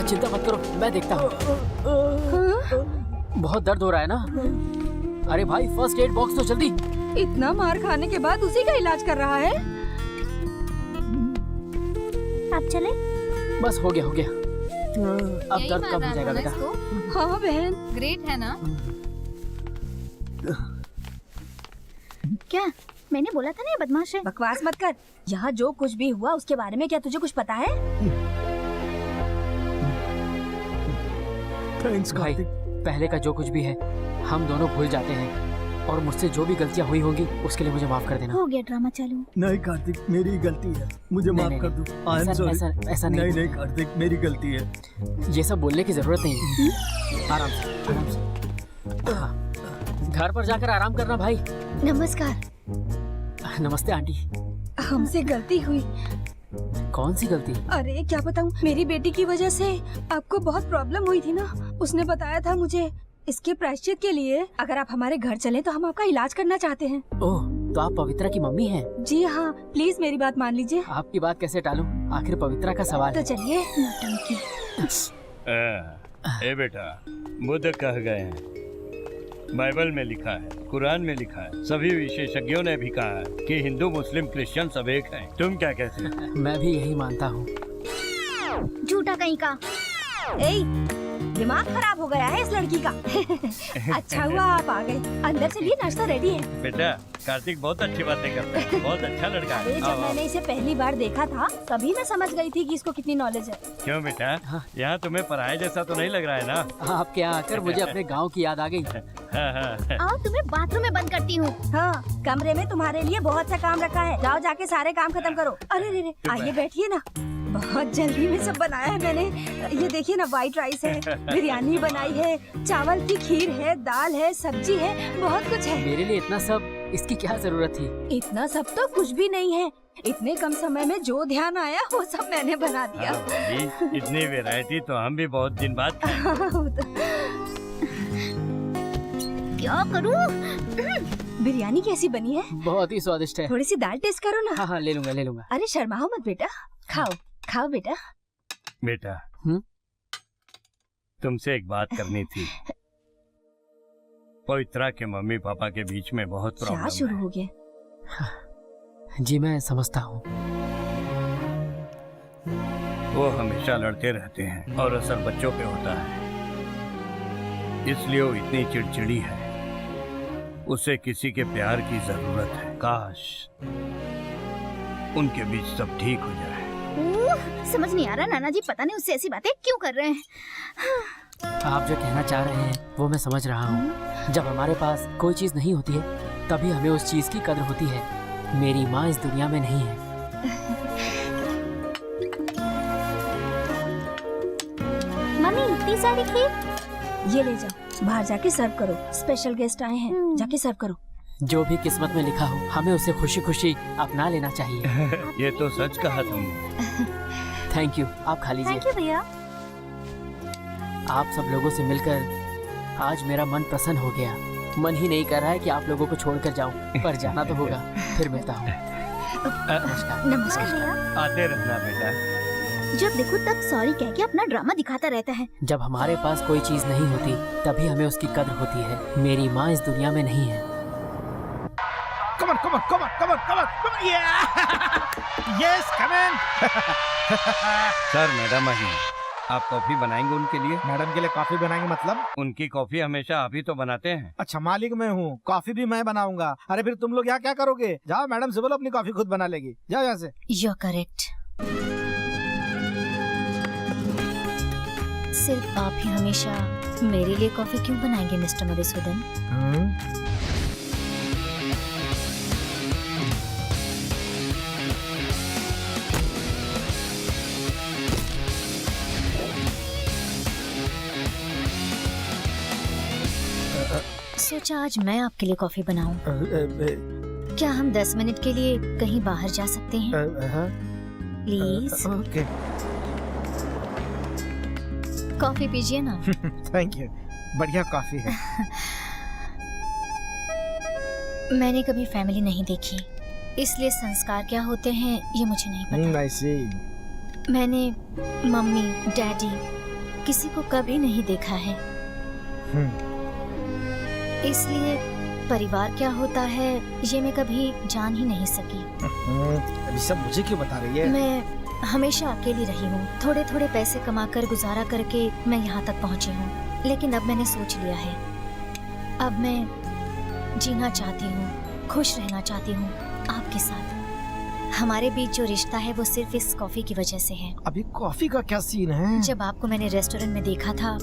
S2: चिंता मत करो, मैं देखता हूँ। बहुत दर्द हो रहा है ना? अरे भाई, फर्स्ट एड बॉक्स तो जल्दी।
S6: इतना मार खाने के बाद उसी का इलाज कर रहा है।
S3: आप चले?
S2: बस हो गया। अब दर्द कम हो जाएगा बेटा।
S6: हाँ बहन।
S8: ग्रेट है ना?
S3: क्या? मैंने बोला था ना ये बदमाश है।
S6: बकवास मत कर। यहाँ जो कुछ भी हुआ उसके बारे में क्या तुझे कुछ पता है?
S2: थैंक्स भाई, पहले का जो कुछ भी है हम दोनों भूल जाते हैं, और मुझसे जो भी गलतियाँ हुई होंगी उसके लिए मुझे माफ कर देना।
S3: हो गया ड्रामा चालू।
S5: नहीं कार्तिक, मेरी गलती है, मुझे माफ कर दो। I am sorry.
S2: ऐसा नहीं।
S5: नहीं कार्तिक, मेरी गलती है।
S2: ये सब बोलने की जरूरत नहीं है। आराम से। हाँ। घर पर जाकर आराम करना भाई।
S3: नमस्कार।
S2: नमस्ते आंटी।
S6: हमसे गलती हुई।
S2: कौन सी गलती?
S6: अरे क्या बताऊँ, मेरी बेटी की वजह से आपको बहुत प्रॉब्लम हुई थी ना। उसने बताया था मुझे, इसके प्रायश्चित के लिए अगर आप हमारे घर चलें तो हम आपका इलाज करना चाहते हैं।
S2: ओह, तो आप पवित्रा की मम्मी हैं?
S6: जी हाँ, प्लीज मेरी बात मान लीजिए।
S2: आपकी बात कैसे टालूं? आखिर पवित्रा का सवाल
S6: तो
S2: है।
S6: चलिए।
S12: ए बेटा, बुद्ध कह गए हैं, बाइबल में लिखा है, कुरान में लिखा है, सभी विशेषज्ञों ने भी कहा है कि हिंदू मुस्लिम क्रिश्चियन सब एक हैं। तुम क्या कहते हो?
S2: मैं भी यही मानता हूँ।
S3: झूठा कहीं का।
S6: दिमाग खराब हो गया है इस लड़की का। अच्छा हुआ आप आ गए। अंदर चलिए, नाश्ता रेडी है।
S12: बेटा कार्तिक बहुत अच्छी बातें करता है, बहुत अच्छा लड़का
S6: अरे
S12: है।
S6: जब मैंने इसे पहली बार देखा था तभी मैं समझ गई थी कि इसको कितनी नॉलेज है।
S12: क्यों बेटा, यहाँ तुम्हें पराये जैसा तो नहीं लग रहा है ना?
S2: आपके यहाँ आकर मुझे अपने गांव की याद आ गई।
S3: आओ तुम्हें बाथरूम में बंद करती हूँ।
S6: हाँ, कमरे में तुम्हारे लिए बहुत सा काम रखा है, जाओ जाके सारे काम खत्म करो। अरे रे रे, आइए बैठिए ना। बहुत जल्दी में सब बनाया है मैंने। ये देखिए ना, व्हाइट राइस है, बिरयानी बनाई है, चावल की खीर है, दाल है, सब्जी है, बहुत कुछ है।
S2: मेरे लिए इतना सब, इसकी क्या जरूरत थी?
S6: इतना सब तो कुछ भी नहीं है। इतने कम समय में जो ध्यान आया वो सब मैंने बना दिया।
S12: भाभी, इतनी वैरायटी तो हम भी बहुत दिन बाद
S3: क्या करूँ?
S6: बिरयानी कैसी बनी है?
S2: बहुत ही स्वादिष्ट है।
S6: थोड़ी सी दाल टेस्ट करो ना।
S2: हाँ हाँ, ले लूंगा ले लूंगा।
S6: अरे शर्माओ मत बेटा, खाओ खाओ बेटा।
S12: बेटा तुमसे एक बात करनी थी। पवित्रा के मम्मी पापा के बीच में बहुत प्रॉब्लम
S6: क्या शुरू हो गया?
S2: जी मैं समझता हूँ।
S12: वो हमेशा लड़ते रहते हैं और असर बच्चों पे होता है, इसलिए वो इतनी चिड़चिड़ी है। उसे किसी के प्यार की जरूरत है। काश उनके बीच सब ठीक हो जाए।
S3: समझ नहीं आ रहा नाना जी, पता नहीं उससे ऐसी बातें क्यों कर रहे हैं।
S2: आप जो कहना चाह रहे हैं वो मैं समझ रहा हूँ। जब हमारे पास कोई चीज नहीं होती है तभी हमें उस चीज की कदर होती है। मेरी माँ इस दुनिया में नहीं है।
S3: मम्मी इतनी सारी खीर,
S6: ये ले जाओ, बाहर जाके सर्व करो। स्पेशल गेस्ट आए हैं, जाके सर्व करो।
S2: जो भी किस्मत में लिखा हो हमें उसे खुशी खुशी अपना लेना चाहिए।
S12: ये तो सच कहा तुमने।
S2: थैंक यू, आप खा लीजिए।
S3: थैंक यू भैया।
S2: आप सब लोगों से मिलकर आज मेरा मन प्रसन्न हो गया। मन ही नहीं कर रहा है कि आप लोगों को छोड़कर जाऊं, पर जाना तो होगा। फिर मिलता हूँ। नमस्कार।
S6: नमस्कार
S3: भैया।
S12: आते रहना बेटा।
S3: जब देखो तब सॉरी कह के अपना ड्रामा दिखाता रहता है।
S2: जब हमारे पास कोई चीज नहीं होती तभी हमें उसकी कदर होती है। मेरी माँ इस दुनिया में नहीं है।
S4: Come on, come on, come on, come on, come on, come on, yeah! Yes, come in.
S12: Sir मैडम आई हैं। आप कॉफी बनाएंगे उनके लिए?
S4: मैडम के लिए कॉफी बनाएंगे मतलब?
S12: उनकी कॉफी हमेशा आप ही तो बनाते हैं।
S4: अच्छा, मालिक मैं हूँ, कॉफी भी मैं बनाऊंगा। अरे फिर तुम लोग यहाँ क्या करोगे? जाओ मैडम से बोलो अपनी कॉफी खुद बना लेगी। जाओ यहाँ से।
S3: You're correct. सिर्फ आप ही हमेशा मेरे लिए कॉफी क्यों बनाएंगे मिस्टर मधुसूदन? सोचा आज मैं आपके लिए कॉफी बनाऊं। क्या हम 10 मिनट के लिए कहीं बाहर जा सकते हैं? प्लीज।
S4: ओके।
S3: कॉफी पीजिए ना।
S4: थैंक यू, बढ़िया कॉफी है।
S3: मैंने कभी फैमिली नहीं देखी, इसलिए संस्कार क्या होते हैं ये मुझे नहीं पता।
S4: I see.
S3: मैंने मम्मी डैडी किसी को कभी नहीं देखा है, इसलिए परिवार क्या होता है ये मैं कभी जान ही नहीं सकी।
S4: अभी सब मुझे क्यों बता रही है?
S3: मैं हमेशा अकेली रही हूँ। थोड़े थोड़े पैसे कमाकर गुजारा करके मैं यहाँ तक पहुँची हूँ, लेकिन अब मैंने सोच लिया है, अब मैं जीना चाहती हूँ, खुश रहना चाहती हूँ आपके साथ। हमारे बीच जो रिश्ता है वो सिर्फ इस कॉफी की वजह से है।
S4: अभी कॉफी का क्या सीन है?
S3: जब आपको मैंने रेस्टोरेंट में देखा था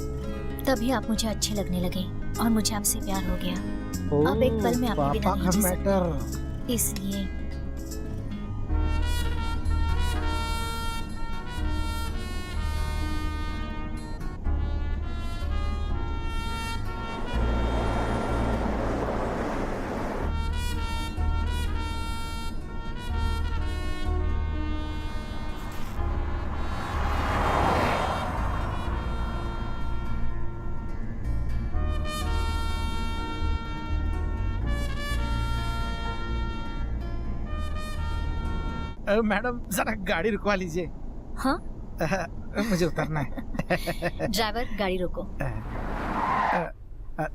S3: तभी आप मुझे अच्छे लगने लगे और मुझे आपसे प्यार हो गया। अब एक पल में आपके बिना नहीं जी सकती, इसलिए
S4: मैडम जरा गाड़ी रुकवा लीजिए।
S3: हाँ?
S4: मुझे उतरना है।
S3: ड्राइवर गाड़ी रोको।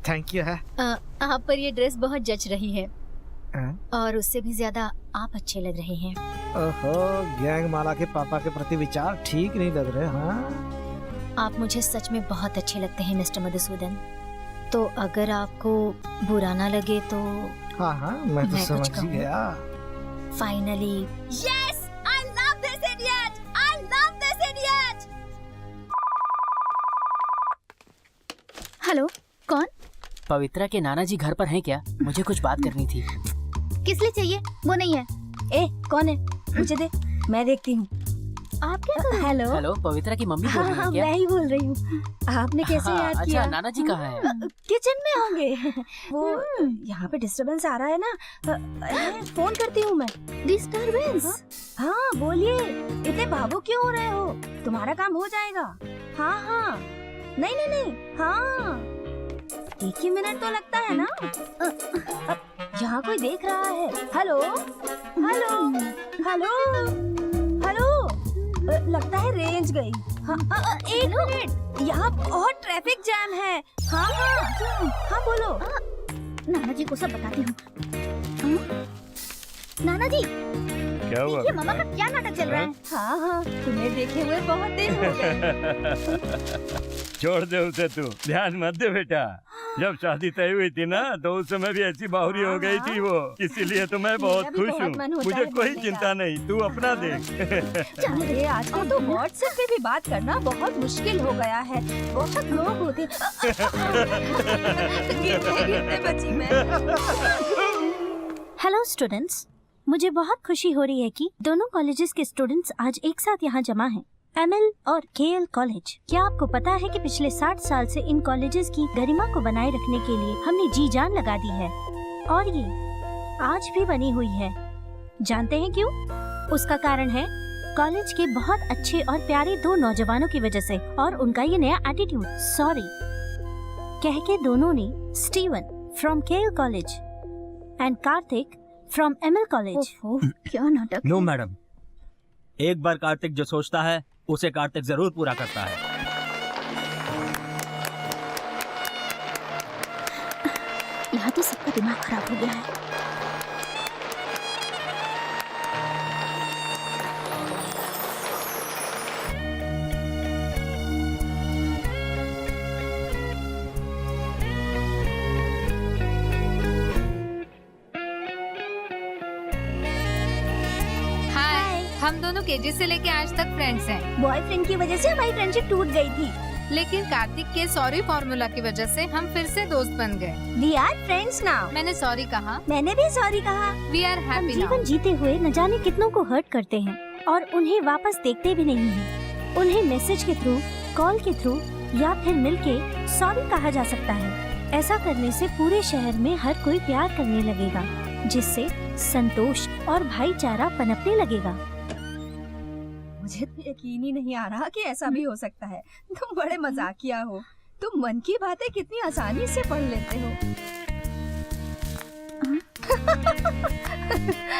S4: थैंक यू है।
S3: आप पर ये ड्रेस बहुत जच रही है और उससे भी ज्यादा आप अच्छे लग रहे हैं।
S4: ओहो, गैंग माला के पापा के प्रति विचार ठीक नहीं लग रहे। हाँ
S3: आप मुझे सच में बहुत अच्छे लगते हैं मिस्टर मधुसूदन। तो अगर आपको बुरा ना लगे तो
S4: हाँ हाँ, मैं तो
S3: मैं कुछ
S4: समझ ही
S3: कहूँ?
S4: गया।
S3: Finally
S6: Yes, I love this idiot. I love this idiot.
S7: Hello, कौन?
S2: पवित्रा के नाना जी घर पर हैं क्या? मुझे कुछ बात करनी थी।
S7: किस लिए चाहिए? वो नहीं है।
S6: ए, कौन है? मुझे दे, मैं देखती हूँ।
S7: आप क्या कर रहे हैं?
S6: हेलो।
S2: हेलो, पवित्रा की मम्मी बोल
S6: हाँ
S2: रही
S6: हाँ,
S2: हैं क्या?
S6: मैं ही बोल रही हूँ। आपने कैसे
S2: हाँ,
S6: याद
S2: अच्छा,
S6: किया?
S2: नाना जी कहाँ हैं?
S6: किचन में होंगे। वो यहाँ पे डिस्टरबेंस आ रहा है ना, फोन करती हूँ मैं।
S7: डिस्टर्बेंस?
S6: हाँ बोलिए, इतने भावुक क्यों हो रहे हो? तुम्हारा काम हो जाएगा। हाँ हाँ, नहीं नहीं नहीं, हाँ 1 ही मिनट तो लगता है ना। यहाँ कोई देख रहा है। हेलो हेलो हेलो हेलो, लगता है रेंज गई। हाँ, 1 मिनट, यहाँ बहुत ट्रैफिक जैम है। हाँ हाँ हाँ, बोलो।
S7: नाना जी को सब बताती हूँ। नाना जी,
S12: क्या हुआ?
S7: ये मामा का क्या नाटक चल रहा है?
S6: हाँ हाँ, तुम्हें देखे हुए बहुत दिन हो गए।
S12: छोड़ दे उसे तू, ध्यान मत दे बेटा। जब शादी तय हुई थी ना तो उस समय भी ऐसी बाहुरी हो गई थी वो, इसीलिए तो मैं बहुत
S6: मेरा भी
S12: खुश
S6: बहुत
S12: हूँ।
S6: मन होता
S12: मुझे
S6: है
S12: कोई
S6: मिलने
S12: चिंता
S6: का।
S12: नहीं, तू अपना देख।
S6: अरे आजकल तो व्हाट्सएप पे भी बात करना बहुत मुश्किल हो गया है। बहुत लोग होते। गिरते गिरते बची मैं।
S3: हेलो स्टूडेंट्स, मुझे बहुत खुशी हो रही है कि दोनों कॉलेजेस के स्टूडेंट्स आज एक साथ यहाँ जमा हैं। ML और KL कॉलेज। क्या आपको पता है कि पिछले 60 साल से इन कॉलेजेस की गरिमा को बनाए रखने के लिए हमने जी जान लगा दी है और ये आज भी बनी हुई है। जानते हैं क्यों? उसका कारण है कॉलेज के बहुत अच्छे और प्यारे 2 नौजवानों की वजह से और उनका ये नया एटीट्यूड। सॉरी कह के दोनों ने Steven from KL college and Kartik from ML college.
S7: क्या नाटक?
S5: नो मैडम, एक बार कार्तिक जो सोचता है उसे कार्तिक जरूर पूरा करता है।
S7: यहाँ तो सबका दिमाग खराब हो गया है।
S8: हाय, हम दोनों केजी से लेके आज तक फ्रेंड्स हैं।
S6: बॉयफ्रेंड की वजह से हमारी फ्रेंडशिप टूट गई थी।
S8: लेकिन कार्तिक के सॉरी फॉर्मूला की वजह से हम फिर से दोस्त बन गए।
S6: We are friends now.
S8: मैंने सॉरी कहा।
S6: मैंने भी सॉरी कहा।
S8: वी आर
S3: हम
S8: हैप्पी नाउ।
S3: जीवन जीते हुए न जाने कितनों को हर्ट करते हैं और उन्हें वापस देखते भी नहीं हैं। उन्हें मैसेज के थ्रू, कॉल के थ्रू या फिर मिलके सॉरी कहा जा सकता है। ऐसा करने से पूरे शहर में हर कोई प्यार करने लगेगा, जिससे संतोष और भाईचारा पनपने लगेगा।
S6: मुझे तो यकीन ही नहीं आ रहा कि ऐसा भी हो सकता है। तुम बड़े मजाकिया हो। तुम मन की बातें कितनी आसानी से पढ़ लेते हो।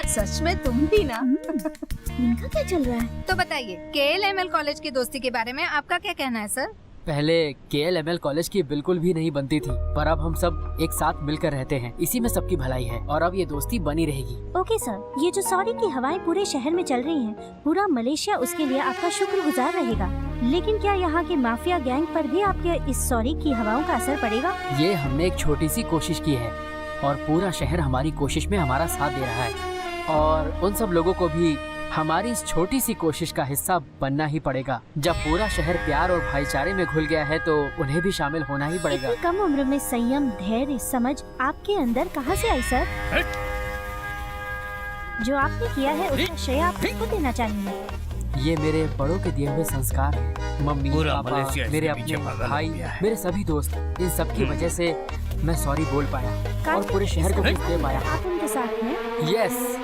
S6: सच में तुम भी ना।
S7: इनका क्या चल रहा है?
S8: तो बताइए, KL ML कॉलेज की दोस्ती के बारे में आपका क्या कहना है सर?
S2: पहले KL ML कॉलेज की बिल्कुल भी नहीं बनती थी, पर अब हम सब एक साथ मिलकर रहते हैं। इसी में सबकी भलाई है और अब ये दोस्ती बनी रहेगी।
S3: ओके सर, ये जो सॉरी की हवाएं पूरे शहर में चल रही हैं, पूरा मलेशिया उसके लिए आपका शुक्रगुजार रहेगा। लेकिन क्या यहाँ के माफिया गैंग पर भी आपके इस सॉरी की हवाओं का असर पड़ेगा?
S2: ये हमने एक छोटी सी कोशिश की है और पूरा शहर हमारी कोशिश में हमारा साथ दे रहा है और उन सब लोगों को भी हमारी इस छोटी सी कोशिश का हिस्सा बनना ही पड़ेगा। जब पूरा शहर प्यार और भाईचारे में घुल गया है तो उन्हें भी शामिल होना ही पड़ेगा।
S3: इतनी कम उम्र में संयम, धैर्य, समझ आपके अंदर कहाँ से आई सर? जो आपने किया है उसका श्रेय आप खुद देना चाहिए।
S2: ये मेरे बड़ों के दिए हुए संस्कार हैं। मम्मी,
S12: पूरा
S2: पापा,
S12: मलेशिया इसके
S2: मेरे
S12: पीछे
S2: अपने
S12: पागल हो
S2: भाई,
S12: गया है।
S2: मेरे सभी दोस्त, इन सब की वजह से मैं सॉरी बोल पाया और पूरे शहर को कुछ दे पाया।
S3: आप उनके साथ हैं?
S2: यस।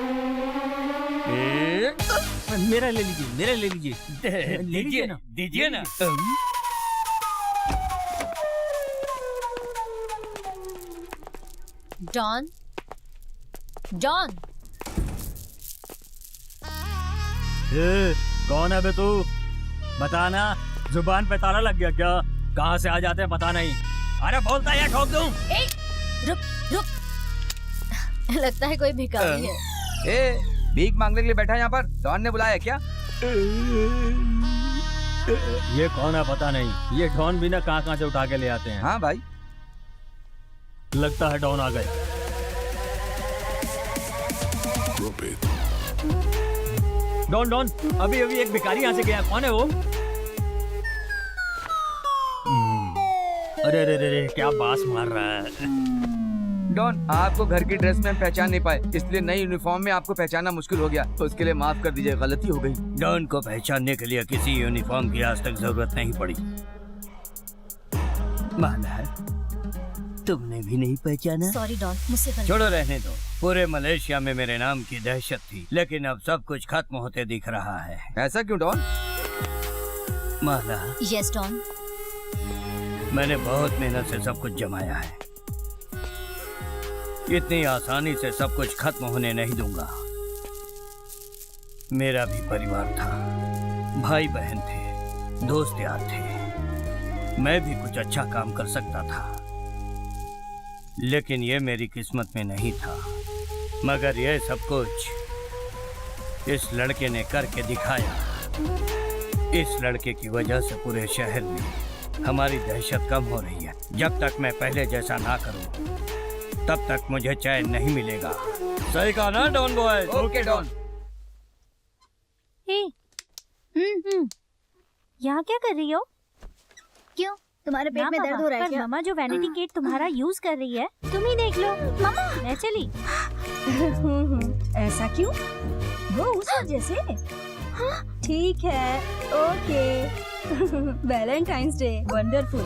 S5: मेरा ले लीजिए, मेरा ले लीजिए।
S12: दीजिए
S5: ना।
S12: दीजिए ना।
S3: जॉन, जॉन,
S5: कौन है बे तू? बताना, जुबान पे ताला लग गया क्या? कहाँ से आ जाते हैं पता नहीं। अरे बोलता है या ठोक दूं?
S3: रुक रुक। लगता है कोई भिखारी है।
S1: भीख मांगने के लिए बैठा यहाँ पर? डॉन ने बुलाया क्या?
S5: ये कौन है पता नहीं, ये डॉन भी ना कहाँ से उठा के ले आते हैं।
S1: हाँ भाई,
S5: लगता है डॉन आ गए। डॉन डॉन, अभी अभी एक भिखारी यहाँ से गया, कौन है वो? अरे अरे अरे, क्या बास मार रहा है।
S1: डॉन आपको घर की ड्रेस में पहचान नहीं पाए, इसलिए नई यूनिफॉर्म में आपको पहचानना मुश्किल हो गया, उसके लिए माफ कर दीजिए, गलती हो गई।
S12: डॉन को पहचानने के लिए किसी यूनिफॉर्म की आज तक जरूरत नहीं पड़ी। माला, तुमने भी नहीं पहचाना?
S3: सॉरी डॉन, मुझसे गलती।
S12: छोड़ो, रहने दो। पूरे मलेशिया में मेरे नाम की दहशत थी, लेकिन अब सब कुछ खत्म होते दिख रहा है।
S1: ऐसा क्यों डॉन?
S12: माला,
S3: यस डॉन।
S12: मैंने बहुत मेहनत से सब कुछ जमाया है, इतनी आसानी से सब कुछ खत्म होने नहीं दूंगा। मेरा भी परिवार था, भाई बहन थे, दोस्त यार थे, मैं भी कुछ अच्छा काम कर सकता था, लेकिन ये मेरी किस्मत में नहीं था। मगर ये सब कुछ इस लड़के ने करके दिखाया। इस लड़के की वजह से पूरे शहर में हमारी दहशत कम हो रही है। जब तक मैं पहले जैसा ना करूं, तब तक मुझे चैन नहीं मिलेगा। सही कहा ना Don boy?
S1: Okay Don.
S3: Hey, यहाँ क्या कर रही हो?
S7: क्यों, तुम्हारे पेट में दर्द हो रहा है क्या?
S3: मम्मा जो वैनिटी केट तुम्हारा यूज कर रही है, तुम ही देख लो। मम्मा, मैं चली।
S6: ऐसा क्यों? वो उस वजह से? ठीक है, ओके। Valentine's day wonderful.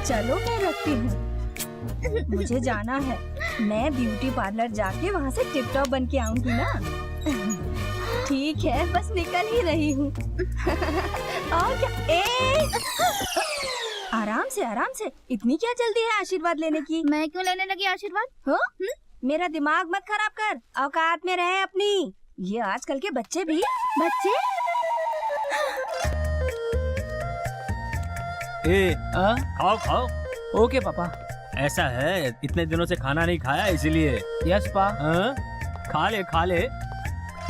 S6: चलो मैं रखती हूँ, मुझे जाना है। मैं ब्यूटी पार्लर जाके वहाँ से टिप टॉप बन के आऊंगी ना। ठीक है, बस निकल ही रही हूँ। और क्या? आराम से, इतनी क्या जल्दी है आशीर्वाद लेने की?
S7: मैं क्यों लेने लगी आशीर्वाद?
S6: हाँ? मेरा दिमाग मत खराब कर, औकात में रहे अपनी। ये आजकल के बच्चे भी।
S7: बच्चे?
S5: खाओ खाओ।
S2: ओके पापा।
S5: ऐसा है, इतने दिनों से खाना नहीं खाया इसलिए।
S2: यस पा।
S5: खा ले।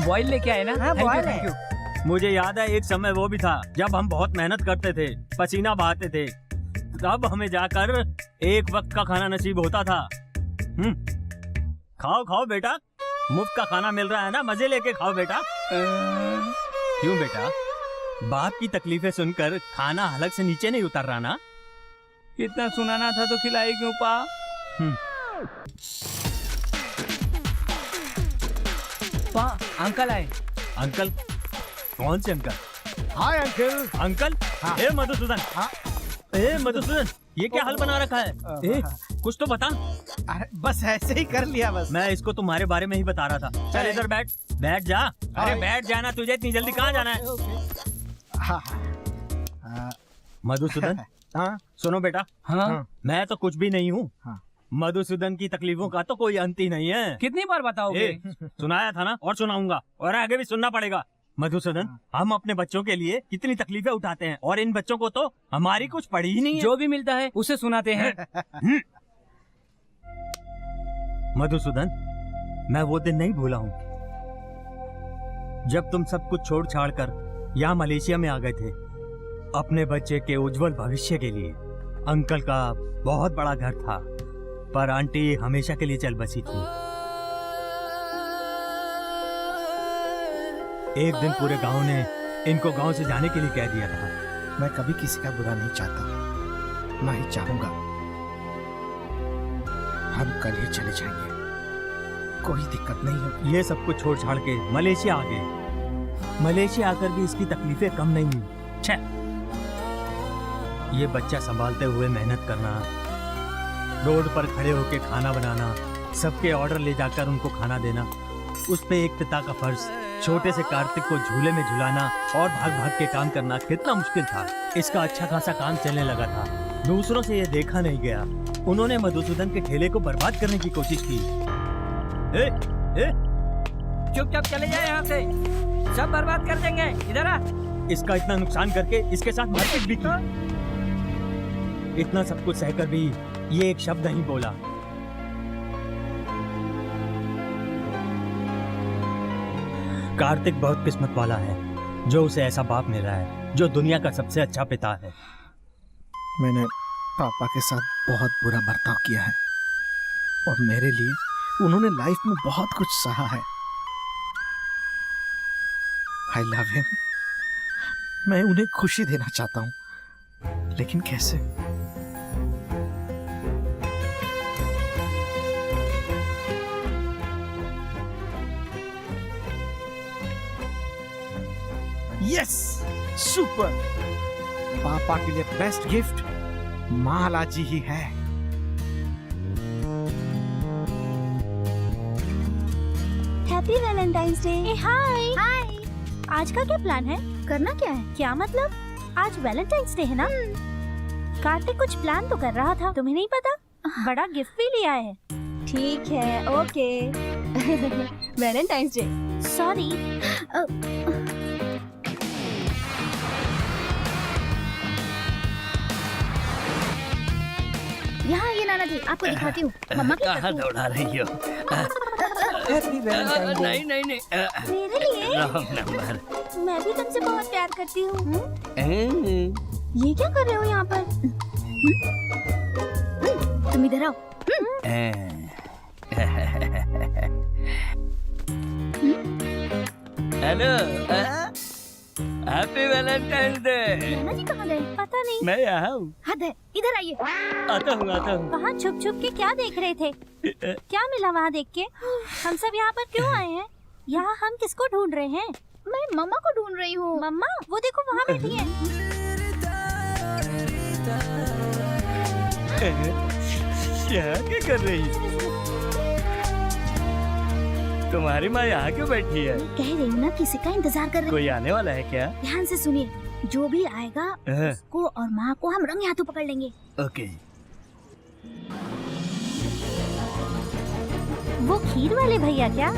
S2: बॉयल लेके आए ना?
S6: हाँ, बॉयल है।
S5: Thank you. मुझे याद है एक समय वो भी था जब हम बहुत मेहनत करते थे, पसीना बहाते थे, तब हमें जाकर एक वक्त का खाना नसीब होता था। खाओ खाओ बेटा, मुफ्त का खाना मिल रहा है ना, मजे लेके खाओ बेटा। क्यों बेटा, बाप की तकलीफें सुनकर खाना हलक से नीचे नहीं उतर रहा ना?
S2: इतना सुनाना था तो खिलाई क्यों पा? पा, अंकल आए।
S5: अंकल? कौन से अंकल?
S4: Hi uncle.
S5: अंकल?
S4: हाँ।
S5: ए मधुसूदन।
S4: हाँ।
S5: ए मधुसूदन, ये क्या हाल बना रखा है? ए, कुछ तो बता।
S4: अरे बस ऐसे ही कर लिया बस।
S5: मैं इसको तुम्हारे बारे में ही बता रहा था। चल इधर बैठ जा। अरे बैठ जाना, तुझे इतनी जल्दी कहाँ जाना है? मधुसूदन,
S4: हाँ
S5: सुनो बेटा।
S2: हाँ।
S5: मैं तो कुछ भी नहीं हूँ।
S4: हाँ।
S5: मधुसूदन की तकलीफों का तो कोई अंत ही नहीं है।
S2: कितनी बार बताओगे?
S5: सुनाया था ना, और सुनाऊंगा, और आगे भी सुनना पड़ेगा। मधुसूदन, हम अपने बच्चों के लिए कितनी तकलीफें उठाते हैं, और इन बच्चों को तो हमारी कुछ पड़ी ही नहीं है।
S2: जो भी मिलता है उसे सुनाते हैं।
S5: मधुसूदन, मैं वो दिन नहीं भूला हूँ जब तुम सब कुछ छोड़ छाड़ कर यहाँ मलेशिया में आ गए थे अपने बच्चे के उज्जवल भविष्य के लिए। अंकल का बहुत बड़ा घर था, पर आंटी हमेशा के लिए चल बसी थी। एक दिन पूरे गांव ने इनको गांव से जाने के लिए कह दिया था।
S4: मैं कभी किसी का बुरा नहीं चाहता, ना ही चाहूंगा। हम कल ही चले जाएंगे, कोई दिक्कत नहीं होगी।
S5: ये सब कुछ छोड़ छाड़ के मलेशिया आ गए। मलेशिया आकर भी इसकी तकलीफें कम नहीं हुई। छे, ये बच्चा संभालते हुए मेहनत करना, रोड पर खड़े होकर खाना बनाना, सबके ऑर्डर ले जाकर उनको खाना देना, उस पे एक पिता का फर्ज छोटे से कार्तिक को झूले में झुलाना और भाग भाग के काम करना कितना मुश्किल था। इसका अच्छा खासा काम चलने लगा था, दूसरों से ये देखा नहीं गया। उन्होंने मधुसूदन के ठेले को बर्बाद करने की कोशिश की।
S2: चुपचाप चले जाए यहाँ से, सब बर्बाद कर देंगे। इधर आ।
S5: इसका इतना नुकसान करके इसके साथ मारपीट भी की। इतना सब कुछ सहकर भी ये एक शब्द नहीं बोला। कार्तिक बहुत किस्मत वाला है, जो उसे ऐसा बाप मिल रहा है जो दुनिया का सबसे अच्छा पिता है।
S4: मैंने पापा के साथ बहुत बुरा बर्ताव किया है और मेरे लिए उन्होंने लाइफ में बहुत कुछ सहा है। I love him. मैं उन्हें खुशी देना चाहता हूं, लेकिन कैसे? Yes, super. पापा के लिए बेस्ट गिफ्ट माला जी ही है।
S3: Happy Valentine's Day. Hi hi. आज का क्या प्लान है? करना क्या है? क्या मतलब? आज वैलेंटाइंस डे है ना? कार्तिक कुछ प्लान तो कर रहा था, तुम्हें नहीं पता? बड़ा गिफ्ट भी लिया है।
S6: ठीक है, ओके। Valentine's day.
S3: सॉरी। यहाँ ये नाना जी, आपको दिखाती हूँ। मम्मा की
S12: कहाँ दौड़ा रही हो? नहीं नहीं नहीं,
S3: मेरे लिए
S12: रॉन्ग नंबर।
S3: मैं भी तुमसे बहुत प्यार करती हूँ। ये क्या कर रहे हो यहाँ पर? तुम इधर आओ।
S12: Hello, happy Valentine's day.
S3: नाना जी कहाँ गए? पता नहीं।
S12: मैं यहाँ हूँ।
S3: हद है, इधर आइए।
S12: आता हूँ।
S3: वहाँ छुप छुप के क्या देख रहे थे? क्या मिला वहाँ देख के? हम सब यहाँ पर क्यों आए हैं? यहाँ हम किसको ढूंढ रहे हैं? मैं मम्मा को ढूंढ रही हूँ। मम्मा, वो देखो वहाँ बैठी है।
S12: क्या कर रही है? तुम्हारी माँ यहाँ क्यों बैठी है?
S3: कह रही हूँ ना, किसी का इंतजार कर रही।
S12: कोई आने वाला है क्या?
S3: ध्यान से सुनिए, जो भी आएगा उसको और माँ को हम रंगे हाथों पकड़ लेंगे।
S12: ओके।
S3: वो खीर वाले भैया क्या?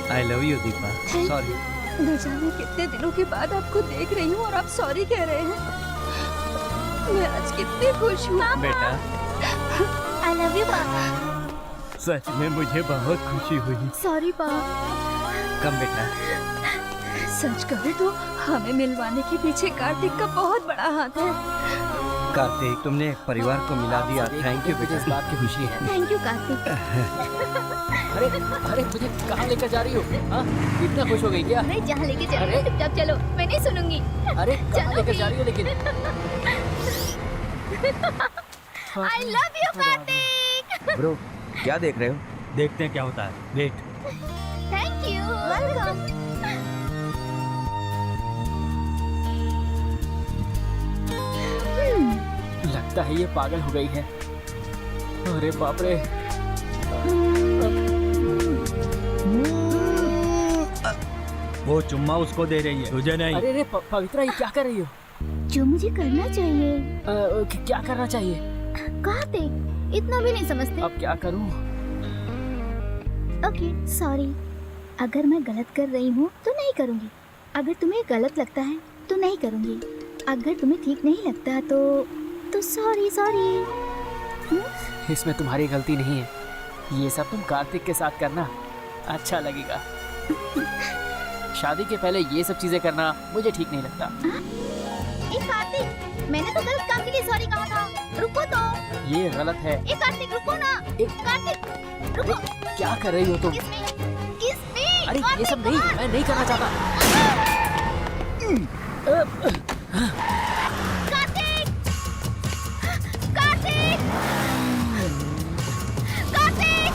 S12: I love you, Deepa. Sorry.
S6: न जाने कितने दिनों के बाद आपको देख रही हूँ और आप सॉरी कह रहे हैं। मैं आज कितनी खुश हूँ।
S12: बेटा,
S3: I love you पापा।
S12: सच में मुझे बहुत खुशी हुई।
S6: सॉरी पापा।
S12: कम बेटा।
S6: सच कहे तो हमें मिलवाने के पीछे कार्तिक का बहुत बड़ा हाथ है।
S12: कार्तिक, तुमने एक परिवार को मिला दिया। थैंक यू बेटा।
S2: इस बात की खुशी है।
S3: Thank you Kartik.
S2: अरे अरे, मुझे कहाँ लेकर जा रही हो? हाँ, इतना खुश हो गई क्या?
S3: नहीं, जहाँ लेके जा रही हो चुपचाप चलो, मैं नहीं सुनूंगी।
S2: अरे कहाँ लेकर जा रही हो लेकिन?
S3: I love you Kartik.
S1: Bro, क्या देख रहे हो?
S5: देखते हैं क्या होता है। वेट।
S3: Thank you. वेलकम।
S2: लगता है ये पागल हो गई है। अरे बाप रे।
S5: वो चुम्मा उसको दे रही है, तुझे नहीं।
S2: अरे पवित्रा, ये क्या कर रही हो?
S3: जो मुझे करना चाहिए।
S2: क्या करना चाहिए?
S3: कार्तिक, इतना भी नहीं समझते।
S2: अब क्या करूं?
S3: Okay, sorry. अगर मैं गलत कर रही हूँ तो नहीं करूँगी। अगर तुम्हें गलत लगता है तो नहीं करूँगी। अगर तुम्हें ठीक नहीं लगता तो सॉरी सॉरी।
S2: इसमें तुम्हारी गलती नहीं है। ये सब तुम कार्तिक के साथ करना अच्छा लगेगा। शादी के पहले ये सब चीजें करना मुझे ठीक नहीं लगता।
S3: कार्तिक, मैंने तो गलत काम के लिए सॉरी कहा था। रुको तो।
S2: ये गलत है।
S3: कार्तिक रुको ना। कार्तिक रुको।
S2: क्या कर रही हो तुम?
S3: किसमें?
S2: अरे ये सब नहीं, मैं नहीं करना चाहता।
S3: कार्तिक! कार्तिक! कार्तिक!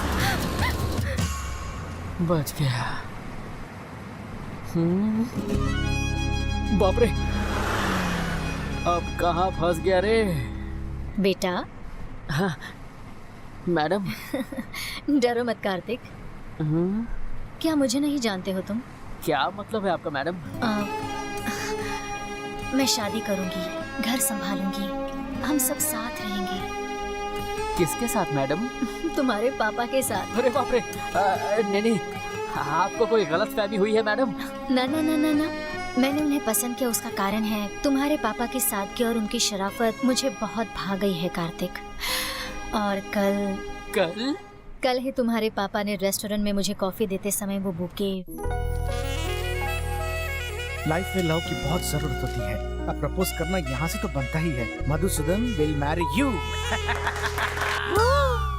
S2: बच गया। बाप रे, अब कहाँ फंस गया रे?
S3: बेटा।
S2: हाँ मैडम।
S3: डरो मत कार्तिक। क्या मुझे नहीं जानते हो तुम?
S2: क्या मतलब है आपका मैडम?
S3: मैं शादी करूंगी, घर संभालूंगी,
S7: हम सब साथ रहेंगे।
S2: किसके साथ मैडम?
S7: तुम्हारे पापा के साथ।
S2: अरे बाप रे, नहीं, आपको कोई गलत फहमी हुई है मैडम।
S7: ना ना ना ना ना, मैंने उन्हें पसंद किया, उसका कारण है तुम्हारे पापा की सादगी और उनकी शराफत मुझे बहुत भा गई है कार्तिक। और कल ही तुम्हारे पापा ने रेस्टोरेंट में मुझे कॉफी देते समय वो बुके।
S4: लाइफ में लव की बहुत जरूरत होती है। अब प्रपोज करना यहाँ से तो बनता ही है। Madhusudan will marry you.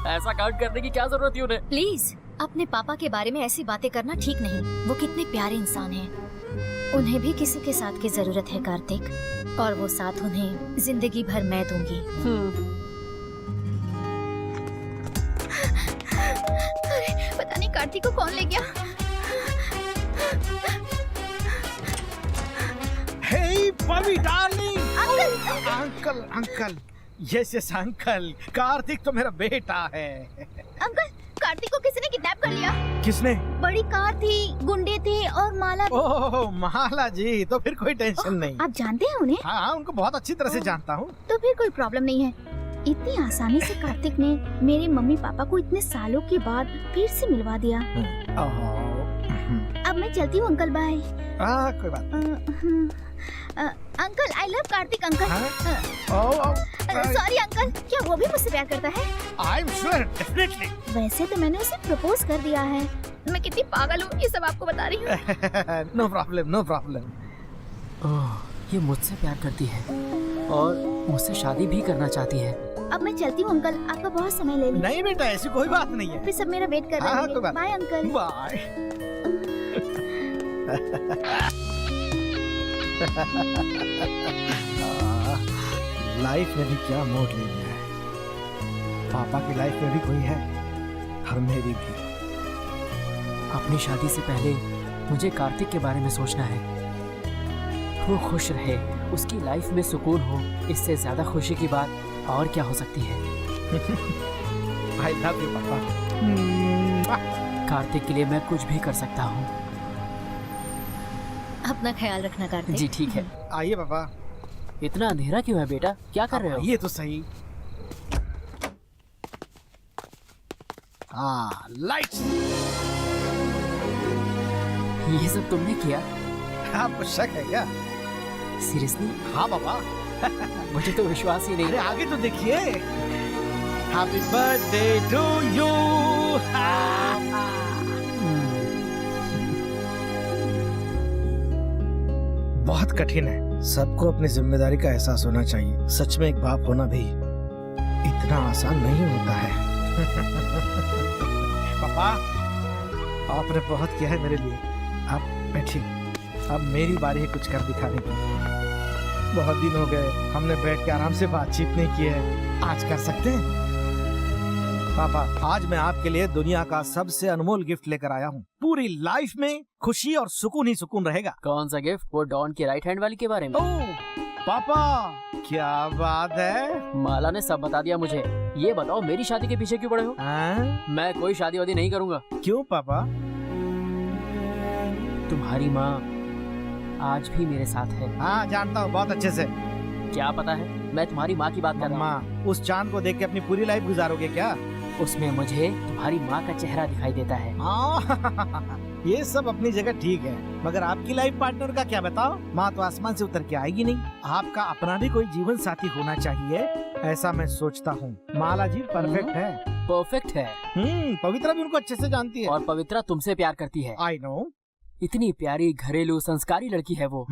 S2: ऐसा काउंट करने की क्या जरूरत थी उन्हें?
S7: प्लीज अपने पापा के बारे में ऐसी बातें करना ठीक नहीं। वो कितने प्यारे इंसान हैं। उन्हें भी किसी के साथ की जरूरत है कार्तिक, और वो साथ उन्हें जिंदगी भर मैं दूंगी। अरे पता नहीं कार्तिक को कौन ले गया।
S4: Hey, Bobby darling! Uncle, yes uncle, Kartik तो मेरा बेटा है।
S7: अंकल, कार्तिक को किसी ने किडनैप कर लिया।
S4: किसने?
S7: बड़ी कार थी, गुंडे थे और माला।
S4: ओह माला जी, तो फिर कोई टेंशन नहीं।
S7: आप जानते हैं उन्हें?
S4: हाँ, उनको बहुत अच्छी तरह से जानता हूँ।
S7: तो फिर कोई प्रॉब्लम नहीं है। इतनी आसानी से कार्तिक ने मेरे मम्मी पापा को इतने सालों के बाद फिर से मिलवा दिया। अब मैं चलती हूँ अंकल, बाय।
S4: कोई बात।
S7: Uncle I love Kartik uncle.
S4: हाँ?
S7: सॉरी अंकल, क्या वो भी मुझसे प्यार करता है?
S4: I'm sure, definitely.
S7: वैसे तो मैंने उसे प्रपोज कर दिया है। मैं कितनी पागल हूँ, ये सब आपको बता रही हूँ।
S4: No problem, no problem.
S2: ये मुझसे प्यार करती है और मुझसे शादी भी करना चाहती है।
S7: अब मैं चलती हूँ अंकल, आपका बहुत समय ले लिया।
S4: नहीं बेटा, ऐसी कोई बात नहीं है।
S7: फिर सब मेरा वेट कर रहे हैं। Bye uncle.
S4: बाय। लाइफ में भी क्या मोड़ ले लिया है। पापा की लाइफ में भी कोई है और मेरी भी।
S2: अपनी शादी से पहले मुझे कार्तिक के बारे में सोचना है। वो खुश रहे, उसकी लाइफ में सुकून हो, इससे ज्यादा खुशी की बात और क्या हो सकती है।
S4: I love you, पापा।
S2: कार्तिक के लिए मैं कुछ भी कर सकता हूँ।
S7: अपना ख्याल रखना कार्तिक।
S2: जी ठीक है।
S4: आइए पापा।
S2: इतना अंधेरा क्यों है बेटा, क्या कर रहे हो?
S4: ये तो सही। लाइट्स।
S2: ये सब तुमने किया?
S4: आपको शक है क्या?
S2: सीरियसली?
S4: हाँ पापा।
S2: मुझे तो विश्वास ही नहीं।
S4: अरे आगे तो देखिए। Happy birthday to you. बहुत कठिन है। सबको अपनी जिम्मेदारी का एहसास होना चाहिए। सच में एक बाप होना भी इतना आसान नहीं होता है। पापा, आपने बहुत किया है मेरे लिए। आप बैठिए, अब मेरी बारी है कुछ कर दिखाने की। बहुत दिन हो गए हमने बैठ के आराम से बातचीत नहीं की है, आज कर सकते हैं। पापा, आज मैं आपके लिए दुनिया का सबसे अनमोल गिफ्ट लेकर आया हूँ। पूरी लाइफ में खुशी और सुकून ही सुकून रहेगा।
S2: कौन सा गिफ्ट? वो डॉन की राइट हैंड वाली के बारे में?
S4: ओह पापा, क्या बात है।
S2: माला ने सब बता दिया मुझे। ये बताओ मेरी शादी के पीछे क्यों पड़े हो? मैं कोई शादी वादी नहीं करूँगा।
S4: क्यों पापा?
S2: तुम्हारी माँ आज भी मेरे साथ है।
S4: हाँ जानता हूँ बहुत अच्छे से।
S2: क्या पता है, मैं तुम्हारी माँ की बात कर रहा हूँ।
S4: उस चांद को देख के अपनी पूरी लाइफ गुजारोगे क्या?
S2: उसमें मुझे तुम्हारी माँ का चेहरा दिखाई देता है।
S4: ये सब अपनी जगह ठीक है, मगर आपकी लाइफ पार्टनर का क्या बताओ? माँ तो आसमान से उतर के आएगी नहीं। आपका अपना भी कोई जीवन साथी होना चाहिए, ऐसा मैं सोचता हूँ। माला जी परफेक्ट है।
S2: परफेक्ट है।
S4: पवित्रा भी उनको अच्छे से जानती है।
S2: और पवित्रा तुमसे प्यार करती है।
S4: I know.
S2: इतनी प्यारी घरेलू संस्कारी लड़की है वो।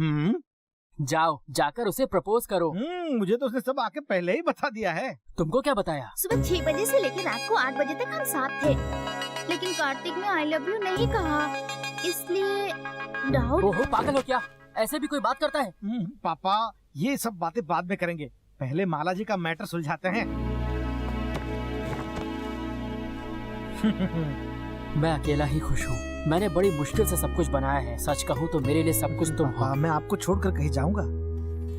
S2: जाओ, जाकर उसे प्रपोज करो।
S4: मुझे तो उसने सब आके पहले ही बता दिया है।
S2: तुमको क्या बताया?
S7: सुबह 6 बजे से लेकर रात को 8 बजे तक हम साथ थे, लेकिन कार्तिक ने आई लव यू नहीं कहा, इसलिए डाउट।
S2: ओहो, पागल हो क्या? ऐसे भी कोई बात करता है?
S4: पापा, ये सब बातें बाद में करेंगे, पहले माला जी का मैटर सुलझाते हैं।
S2: मैं अकेला ही खुश हूँ। मैंने बड़ी मुश्किल से सब कुछ बनाया है। सच कहूँ तो मेरे लिए सब कुछ तुम हो।
S4: मैं आपको छोड़कर कहीं जाऊंगा,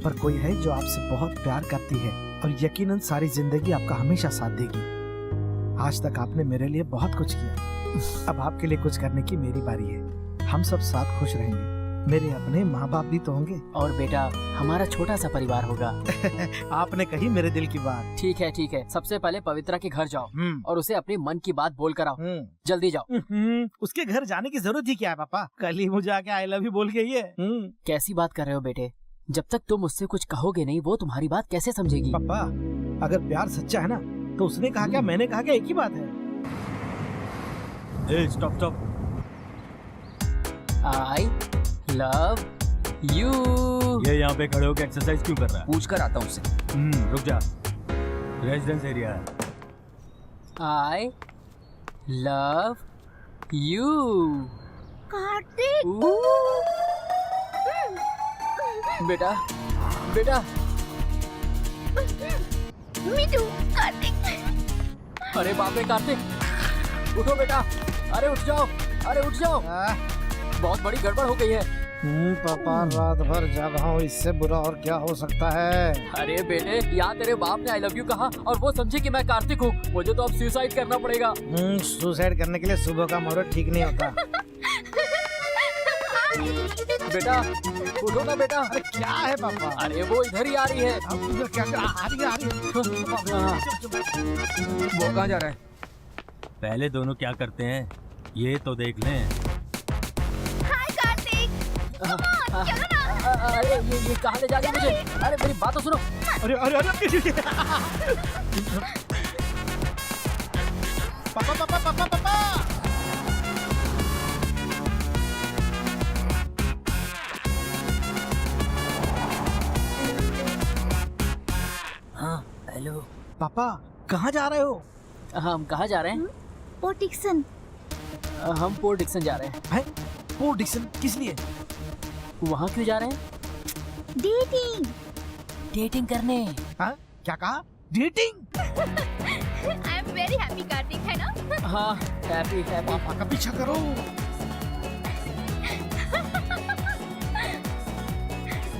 S4: पर कोई है जो आपसे बहुत प्यार करती है और यकीनन सारी जिंदगी आपका हमेशा साथ देगी। आज तक आपने मेरे लिए बहुत कुछ किया, अब आपके लिए कुछ करने की मेरी बारी है। हम सब साथ खुश रहेंगे। मेरे अपने माँ बाप भी तो होंगे।
S2: और बेटा हमारा छोटा सा परिवार होगा।
S4: आपने कही मेरे दिल की बात।
S2: ठीक है, सबसे पहले पवित्रा के घर जाओ और उसे अपनी मन की बात बोल कर आओ। जल्दी जाओ।
S4: उसके घर जाने की जरूरत ही क्या है पापा? कल ही मुझे आके आई लव यू बोल के ये।
S2: कैसी बात कर रहे हो बेटे? जब तक तुम उससे कुछ कहोगे नहीं वो तुम्हारी बात कैसे समझेगी?
S4: पापा अगर प्यार सच्चा है ना तो उसने कहा क्या मैंने कहा क्या, एक ही बात है।
S5: स्टॉप।
S2: I love you.
S5: ये यहाँ पे खड़े होकर एक्सरसाइज क्यों कर रहा है?
S1: पूछ कर आता हूँ उससे।
S5: रुक जा, रेजिडेंस एरिया है।
S2: I love you.
S3: कार्तिक।
S2: बेटा
S3: मीठू, कार्तिक।
S2: अरे बाप रे कार्तिक, उठो बेटा। अरे उठ जाओ। बहुत बड़ी गड़बड़ हो गई है।
S4: पापा रात भर जागा हूँ, इससे बुरा और क्या हो सकता है?
S2: अरे बेटे यहाँ तेरे बाप ने आई लव यू कहा और वो समझे कि मैं कार्तिक हूँ। मुझे तो अब सुसाइड करना पड़ेगा।
S4: सुसाइड करने के लिए सुबह का मुहूर्त ठीक नहीं होता।
S2: बेटा उठो ना बेटा।
S4: अरे क्या है पापा?
S2: अरे वो इधर ही आ रही है।
S4: अब क्या आ रही है?
S1: वो कहाँ जा रहा है?
S5: पहले दोनों क्या करते हैं ये तो देख लें।
S3: हाय कार्तिक।
S2: अरे ये कहाँ ले जा रही है मुझे? अरे मेरी बात तो सुनो।
S4: अरे पापा।
S2: हाँ हेलो
S4: पापा कहाँ जा रहे हो?
S2: हम कहाँ जा रहे हैं?
S3: Port Dickson.
S2: हम पोर्ट डिक्सन जा रहे हैं।
S4: पोर्ट डिक्सन किस लिए?
S2: वहाँ क्यों जा रहे हैं?
S3: डेटिंग
S2: करने।
S4: हाँ क्या कहा? Dating?
S3: I am very happy Kartik, है ना?
S2: हाँ हैप्पी।
S4: पापा का पीछा करो।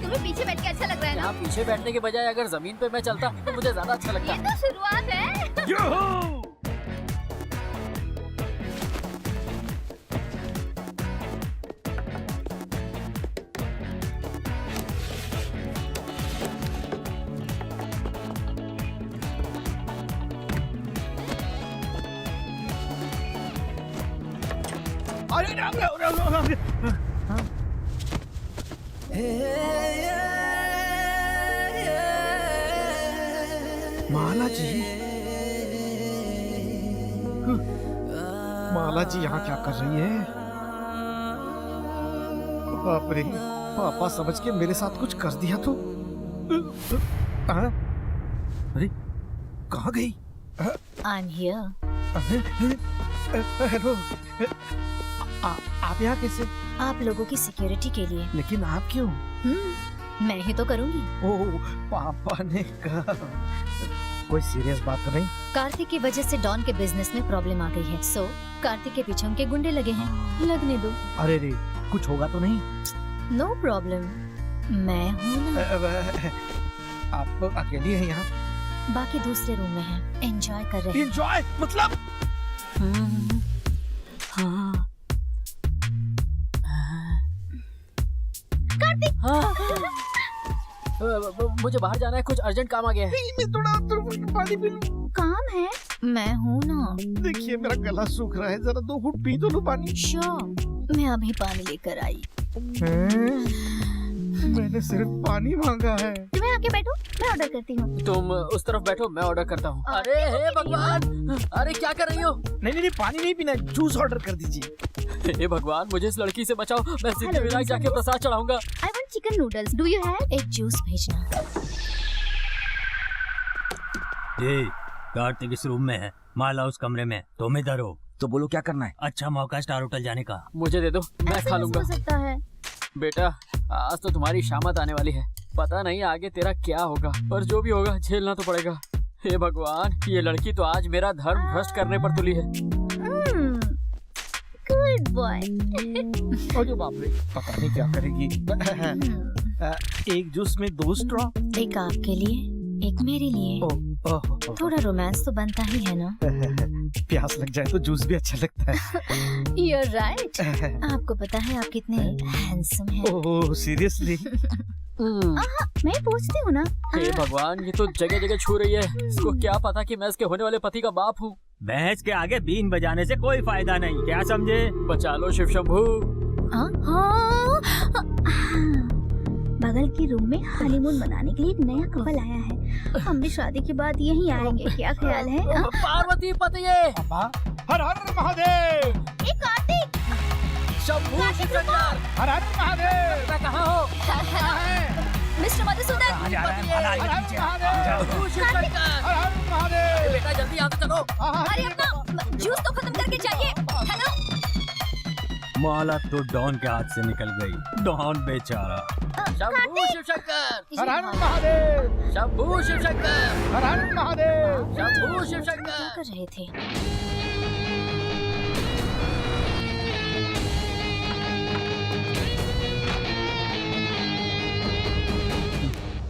S3: तुम्हें पीछे बैठ के अच्छा लग रहा है ना?
S2: यहाँ पीछे बैठने के बजाय अगर जमीन पे मैं चलता तो मुझे ज्यादा अच्छा लगता।
S3: ये तो शुरुआत है।
S4: यूहू! माला जी यहाँ क्या कर रही है? बाप रे, पापा समझ के मेरे साथ कुछ कर दिया तो। अरे कहाँ गई?
S7: I'm here.
S4: हेलो, आप यहाँ कैसे?
S7: आप लोगों की सिक्योरिटी के लिए।
S4: लेकिन आप क्यों?
S7: मैं ही तो करूँगी।
S4: ओह पापा ने कहा। कोई सीरियस बात तो नहीं?
S7: कार्तिक की वजह से डॉन के बिजनेस में प्रॉब्लम आ गई है। सो कार्तिक के पीछे उनके गुंडे लगे हैं। लगने दो।
S4: अरे रे कुछ होगा तो नहीं?
S7: नो प्रॉब्लम, मैं हूँ ना।
S4: आप अकेली हैं यहाँ?
S7: बाकी दूसरे रूम में हैं, एंजॉय कर रहे हैं।
S4: एंजॉय मतलब?
S2: हाँ।
S3: कार्तिक।
S2: मुझे बाहर जाना है, कुछ अर्जेंट काम आ गया है।
S4: मैं थोड़ा पानी पी लूं।
S3: काम है?
S7: मैं हूँ ना।
S4: देखिए मेरा गला सूख रहा है, जरा 2 घूंट पी तो लो पानी।
S7: श्योर, मैं अभी पानी लेकर आई।
S4: मैंने सिर्फ पानी मांगा है।
S3: तुम्हें आके बैठो, मैं ऑर्डर करती हूँ।
S2: तुम उस तरफ बैठो, मैं ऑर्डर करता हूँ। अरे हे भगवान, अरे क्या कर रही हो?
S4: नहीं पानी नहीं पीना, जूस ऑर्डर कर दीजिए।
S2: हे भगवान, मुझे इस लड़की से बचाओ, मैं सिद्धिविनायक जाके प्रसाद चढ़ाऊंगा।
S3: I want chicken noodles, do you have?
S7: एक जूस भेजना।
S5: ये कार्तिक इस रूम में है, माला उस कमरे में, तुम इधर हो।
S1: तो बोलो क्या करना है?
S5: अच्छा मौका स्टार होटल जाने का।
S2: मुझे दे दो, मैं
S3: ऐसे
S2: खा
S3: कैसे
S2: लूंगा।
S3: हो सकता है?
S2: बेटा आज तो तुम्हारी शामत आने वाली है, पता नहीं आगे तेरा क्या होगा, पर जो भी होगा झेलना तो पड़ेगा। हे भगवान, ये लड़की तो आज मेरा धर्म भ्रष्ट करने पर तुली है।
S3: Good boy.
S4: अरे बाप रे, पता नहीं क्या करेगी। एक जूस में 2 स्ट्रॉ।
S7: एक आपके लिए, एक मेरे लिए।
S4: ओह,
S7: थोड़ा रोमांस तो बनता ही है ना।
S4: प्यास लग जाए तो जूस भी अच्छा लगता है।
S7: You're right. आपको पता है आप कितने हैंडसम हैं।
S4: Oh seriously?
S3: मैं पूछती हूँ ना।
S2: हे भगवान, ये तो जगह जगह छू रही है। इसको क्या पता कि मैं इसके होने वाले पति का बाप हूँ।
S5: भैंस के आगे बीन बजाने से कोई फायदा नहीं, क्या समझे?
S2: बचा लो शिव शंभू।
S3: बगल के रूम में हनीमून मनाने के लिए एक नया कपल आया है। हम भी शादी के बाद यहीं आएंगे, क्या ख्याल है?
S2: पार्वती पति।
S4: हर हर महादेव।
S3: कार्तिक,
S2: शंभू शिव शंकर।
S4: हर हर महादेव।
S2: मैं कहाँ हो?
S3: मिस्टर मधुसूदन।
S4: हर हर महादेव।
S2: बेटा जल्दी यहाँ से चलो।
S3: अरे अपना जूस तो खत्म करके चाहिए। हेलो,
S5: माला तो डॉन के हाथ से निकल गई। डॉन बेचारा।
S2: शंभू शिव शंकर।
S4: हर हर महादेव।
S2: शंभू शिव शंकर।
S4: हर हर महादेव।
S2: शंभू शिव
S7: क्या
S2: शंकर।
S7: कर रहे थे?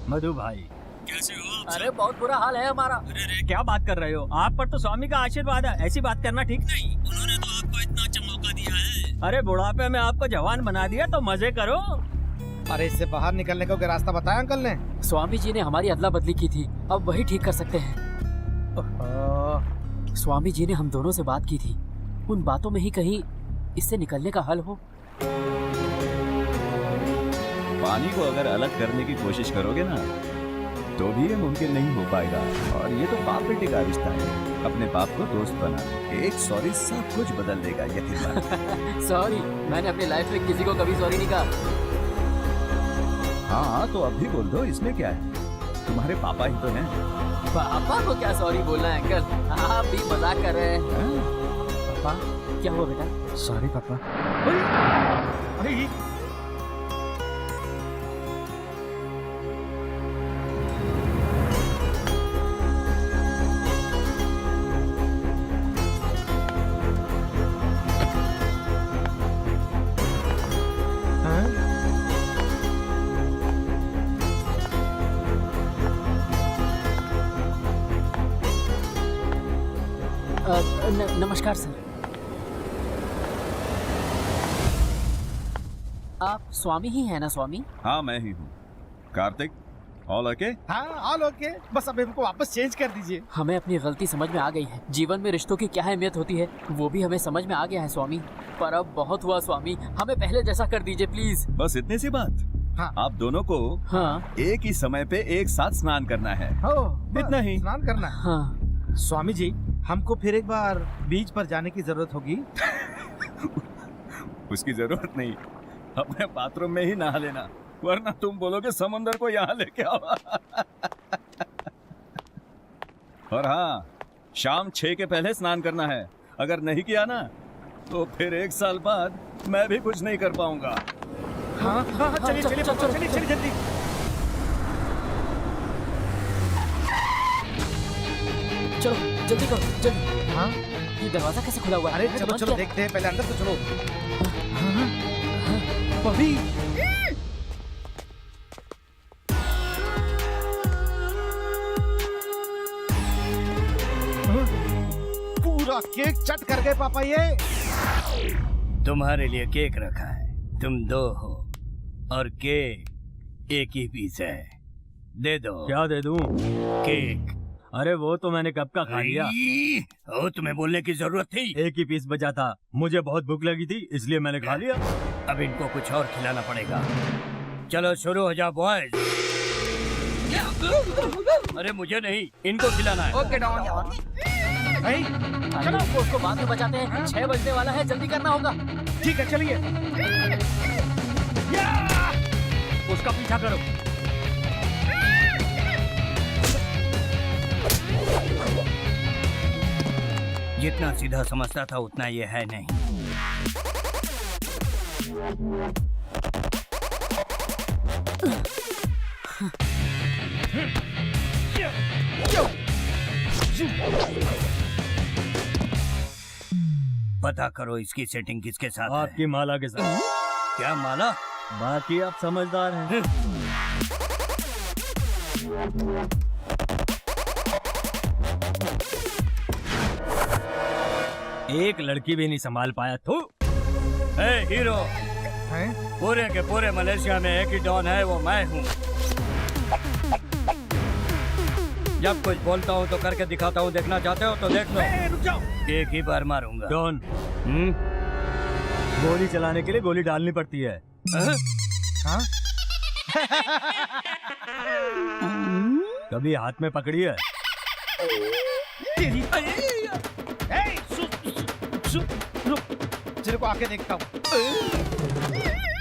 S5: मधु भाई,
S12: कैसे हो आप?
S2: अरे बहुत बुरा हाल है हमारा।
S5: अरे क्या बात कर रहे हो? आप पर तो स्वामी का आशीर्वाद है, ऐसी बात करना ठीक नहीं।
S12: उन्होंने तो आपको इतना अच्छा मौका दिया है।
S5: अरे बुढ़ापे में आपको जवान बना दिया तो मजे करो।
S4: अरे इससे बाहर निकलने का कोई रास्ता बताया अंकल ने?
S2: स्वामी जी ने हमारी अदला बदली की थी, अब वही ठीक कर सकते हैं। स्वामी जी ने हम दोनों से बात की थी, उन बातों में ही कहीं इससे निकलने का हल हो।
S11: पानी को अगर अलग करने की कोशिश करोगे ना तो भी ये मुमकिन नहीं हो पाएगा। और ये तो बाप बेटे का रिश्ता है। अपने बाप को दोस्त बना, एक सॉरी सब कुछ बदल देगा, यकीन मान।
S2: सॉरी, मैंने अपनी लाइफ में किसी को कभी सॉरी नहीं कहा।
S11: हाँ तो अब भी बोल दो, इसमें क्या है? तुम्हारे पापा ही तो हैं।
S2: पापा को क्या सॉरी बोलना है अंकल? आप भी मजाक कर रहे हैं। पापा क्या हुआ बेटा?
S4: सॉरी पापा। अरे
S2: नमस्कार सर। आप स्वामी ही हैं ना स्वामी?
S11: हाँ मैं ही हूँ। Kartik, all okay?
S4: हाँ ऑल ओके, बस अब इनको वापस चेंज कर दीजिए।
S2: हमें अपनी गलती समझ में आ गई है। जीवन में रिश्तों की क्या अहमियत होती है वो भी हमें समझ में आ गया है स्वामी। पर अब बहुत हुआ स्वामी, हमें पहले जैसा कर दीजिए प्लीज।
S11: बस इतनी सी बात?
S4: हाँ।
S11: आप दोनों को
S2: हाँ
S11: एक ही समय पे एक साथ स्नान करना है। इतना ही।
S4: स्नान करना है।
S2: हाँ
S4: स्वामी जी, हमको फिर एक बार बीच पर जाने की जरूरत होगी।
S11: उसकी जरूरत नहीं, अपने बाथरूम में ही नहा लेना, वरना तुम बोलोगे समंदर को यहाँ लेके आओ। और हाँ, शाम 6 के पहले स्नान करना है। अगर नहीं किया ना तो फिर 1 साल बाद मैं भी कुछ नहीं कर पाऊंगा।
S4: हाँ हाँ चलिए चलिए पापा, चलिए चलिए जल्दी।
S2: चलो जल्दी करो जल्दी।
S4: हाँ
S2: ये दरवाजा कैसे खुला हुआ है?
S4: अरे चलो चलो देखते हैं, पहले अंदर तो चलो। भाभी पूरा केक चट कर गए पापा ये।
S12: तुम्हारे लिए केक रखा है, तुम 2 हो और केक एक ही पीस है। दे दो।
S5: क्या दे दूं?
S12: केक।
S5: अरे वो तो मैंने कब का खा लिया।
S12: ओ, तुम्हें बोलने की जरूरत थी।
S5: एक ही पीस बचा था, मुझे बहुत भूख लगी थी इसलिए मैंने खा लिया।
S12: अब इनको कुछ और खिलाना पड़ेगा। चलो शुरू हो जाओ बॉयज। अरे मुझे नहीं, इनको खिलाना है।
S2: Okay Don. चलो उसको बाद में बचाते हैं, 6 बजने वाला है, जल्दी करना होगा।
S4: ठीक है चलिए।
S5: उसका पीछा करो।
S12: जितना सीधा समझता था उतना ये है नहीं। पता करो इसकी सेटिंग किसके साथ है।
S5: आपकी माला के साथ।
S12: क्या माला?
S5: बाकी आप समझदार हैं। एक लड़की भी नहीं संभाल पाया। तू
S12: हीरो,
S4: हैं?
S12: पूरे के पूरे मलेशिया में एक ही डॉन है, वो मैं हूँ। जब कुछ बोलता हूँ तो करके दिखाता हूँ, देखना चाहते हो तो देख लो।
S4: रुक जाओ।
S12: एक ही बार मारूंगा।
S5: डॉन, गोली चलाने के लिए गोली डालनी पड़ती है।
S4: हाँ?
S5: कभी हाथ में पकड़ी है?
S4: तेरी रुक, तेरे को आके देखता हूँ।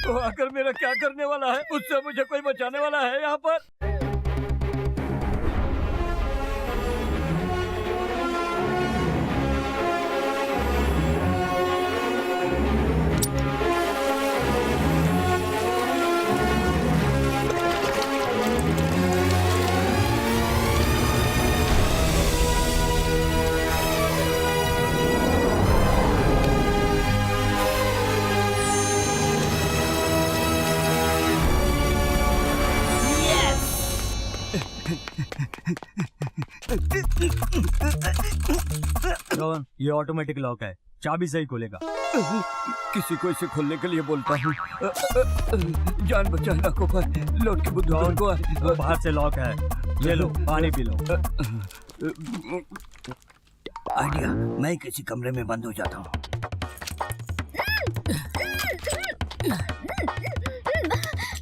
S12: तो आकर मेरा क्या करने वाला है? उससे मुझे कोई बचाने वाला है यहाँ पर?
S5: डॉन, ये ऑटोमेटिक लॉक है, चाबी से ही खुलेगा।
S12: किसी को इसे खोलने के लिए बोलता हूँ। जान बचाना को पर लौट के बुद्धौन को
S5: वो बाहर से लॉक है। ये लो, पानी पी लो।
S12: आइडिया, मैं किसी कमरे में बंद हो जाता हूँ।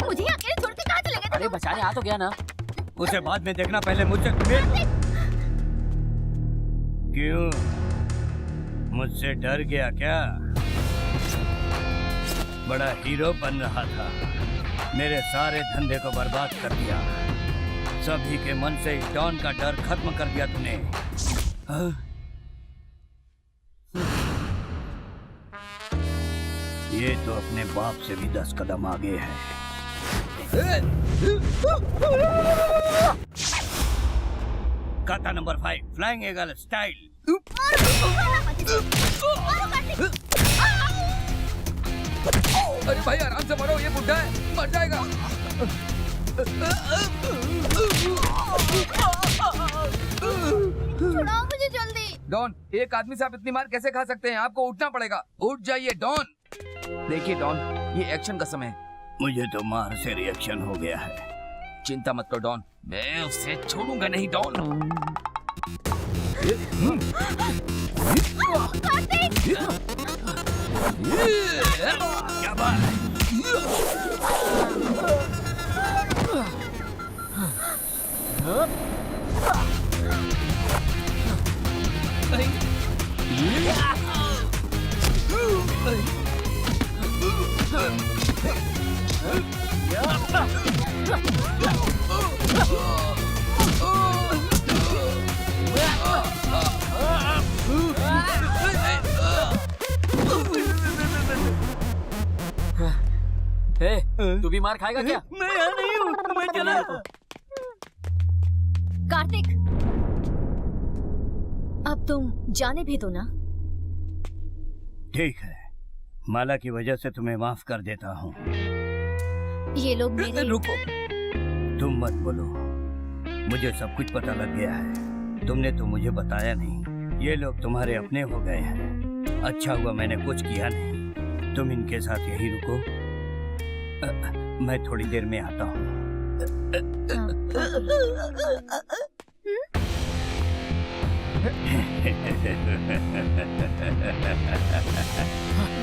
S3: मुझे अकेले छोड़ के कहाँ चले गए?
S2: अरे बचाने आ तो गया ना।
S12: उसे बाद में देखना, पहले मुझसे क्यों? मुझसे डर गया क्या? बड़ा हीरो बन रहा था, मेरे सारे धंधे को बर्बाद कर दिया। सभी के मन से इस डॉन का डर खत्म कर दिया तूने। ये तो अपने बाप से भी 10 कदम आगे है। काता नंबर 5, फ्लाइंग ईगल स्टाइल।
S9: अरे भाई आराम से मरो, ये बुढ़ा है, मर जाएगा।
S3: छुड़ाओ मुझे जल्दी।
S9: डॉन, एक आदमी से आप इतनी मार कैसे खा सकते हैं? आपको उठना पड़ेगा। उठ जाइए डॉन। देखिए डॉन, ये एक्शन का समय है।
S12: मुझे तो मार से रिएक्शन हो गया है।
S9: चिंता मत करो डॉन, मैं उसे छोड़ूंगा नहीं डॉन।
S12: क्या बात है?
S2: तू भी मार खाएगा क्या?
S12: मैं यहाँ नहीं हूँ, मैं चला।
S7: कार्तिक, अब तुम जाने भी दो ना।
S12: ठीक है, माला की वजह से तुम्हें माफ कर देता हूँ।
S7: ये लोग मेरे...
S12: रुको, तुम मत बोलो, मुझे सब कुछ पता लग गया है। तुमने तो मुझे बताया नहीं। ये लोग तुम्हारे अपने हो गए हैं। अच्छा हुआ मैंने कुछ किया नहीं। तुम इनके साथ यहीं रुको, मैं थोड़ी देर में आता हूँ।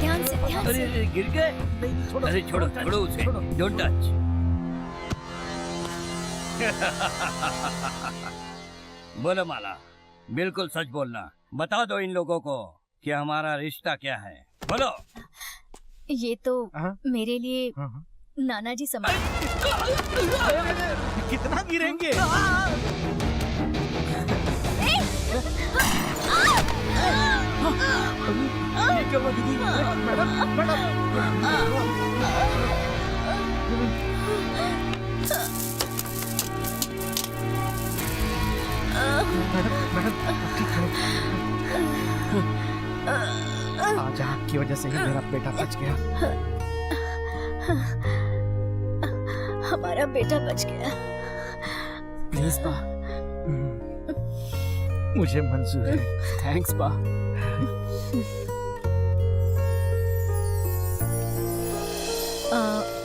S7: ध्यान से, ध्यान से।
S12: अरे गिर गए। अरे छोड़ो छोड़ो उसे, डोंट टच। बोलो माला, बिल्कुल सच बोलना। बता दो इन लोगों को कि हमारा रिश्ता क्या है। बोलो।
S7: ये तो मेरे लिए नाना जी समान।
S4: कितना गिरेंगे? आज आपकी वजह से ही मेरा बेटा बच गया।
S7: हमारा बेटा बच गया।
S2: प्लीज पा,
S4: मुझे मंजूर है।
S2: थैंक्स पा।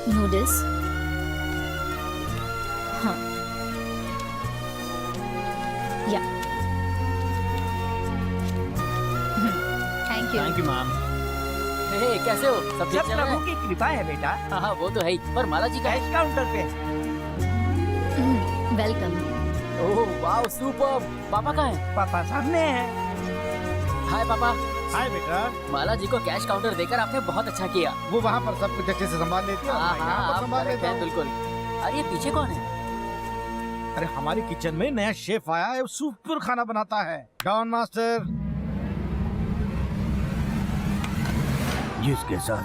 S7: नूडल्स। हाँ, या
S5: थैंक यू मैम।
S2: हे, कैसे हो? सब ठीक चल रहा है?
S9: की कृपा है बेटा।
S2: हाँ वो तो है ही, पर माला जी का
S9: कैश काउंटर पे।
S7: वेलकम।
S2: Oh wow super. पापा कहाँ हैं?
S9: पापा सामने हैं।
S2: हाय पापा।
S4: हाय बेटा।
S2: माला जी को कैश काउंटर देकर आपने बहुत अच्छा किया।
S4: वो वहाँ पर सब कुछ अच्छे से संभाल लेती है और
S2: हाँ
S4: मैं यहाँ पर
S2: हाँ,
S4: संभाल
S2: आप
S4: लेता
S2: हैं
S4: हूँ।
S2: बिल्कुल। अरे ये पीछे कौन है?
S4: अरे हमारी किचन में नया शेफ आया है, वो सुपर खाना बनाता है। Don master.
S12: जिसके साथ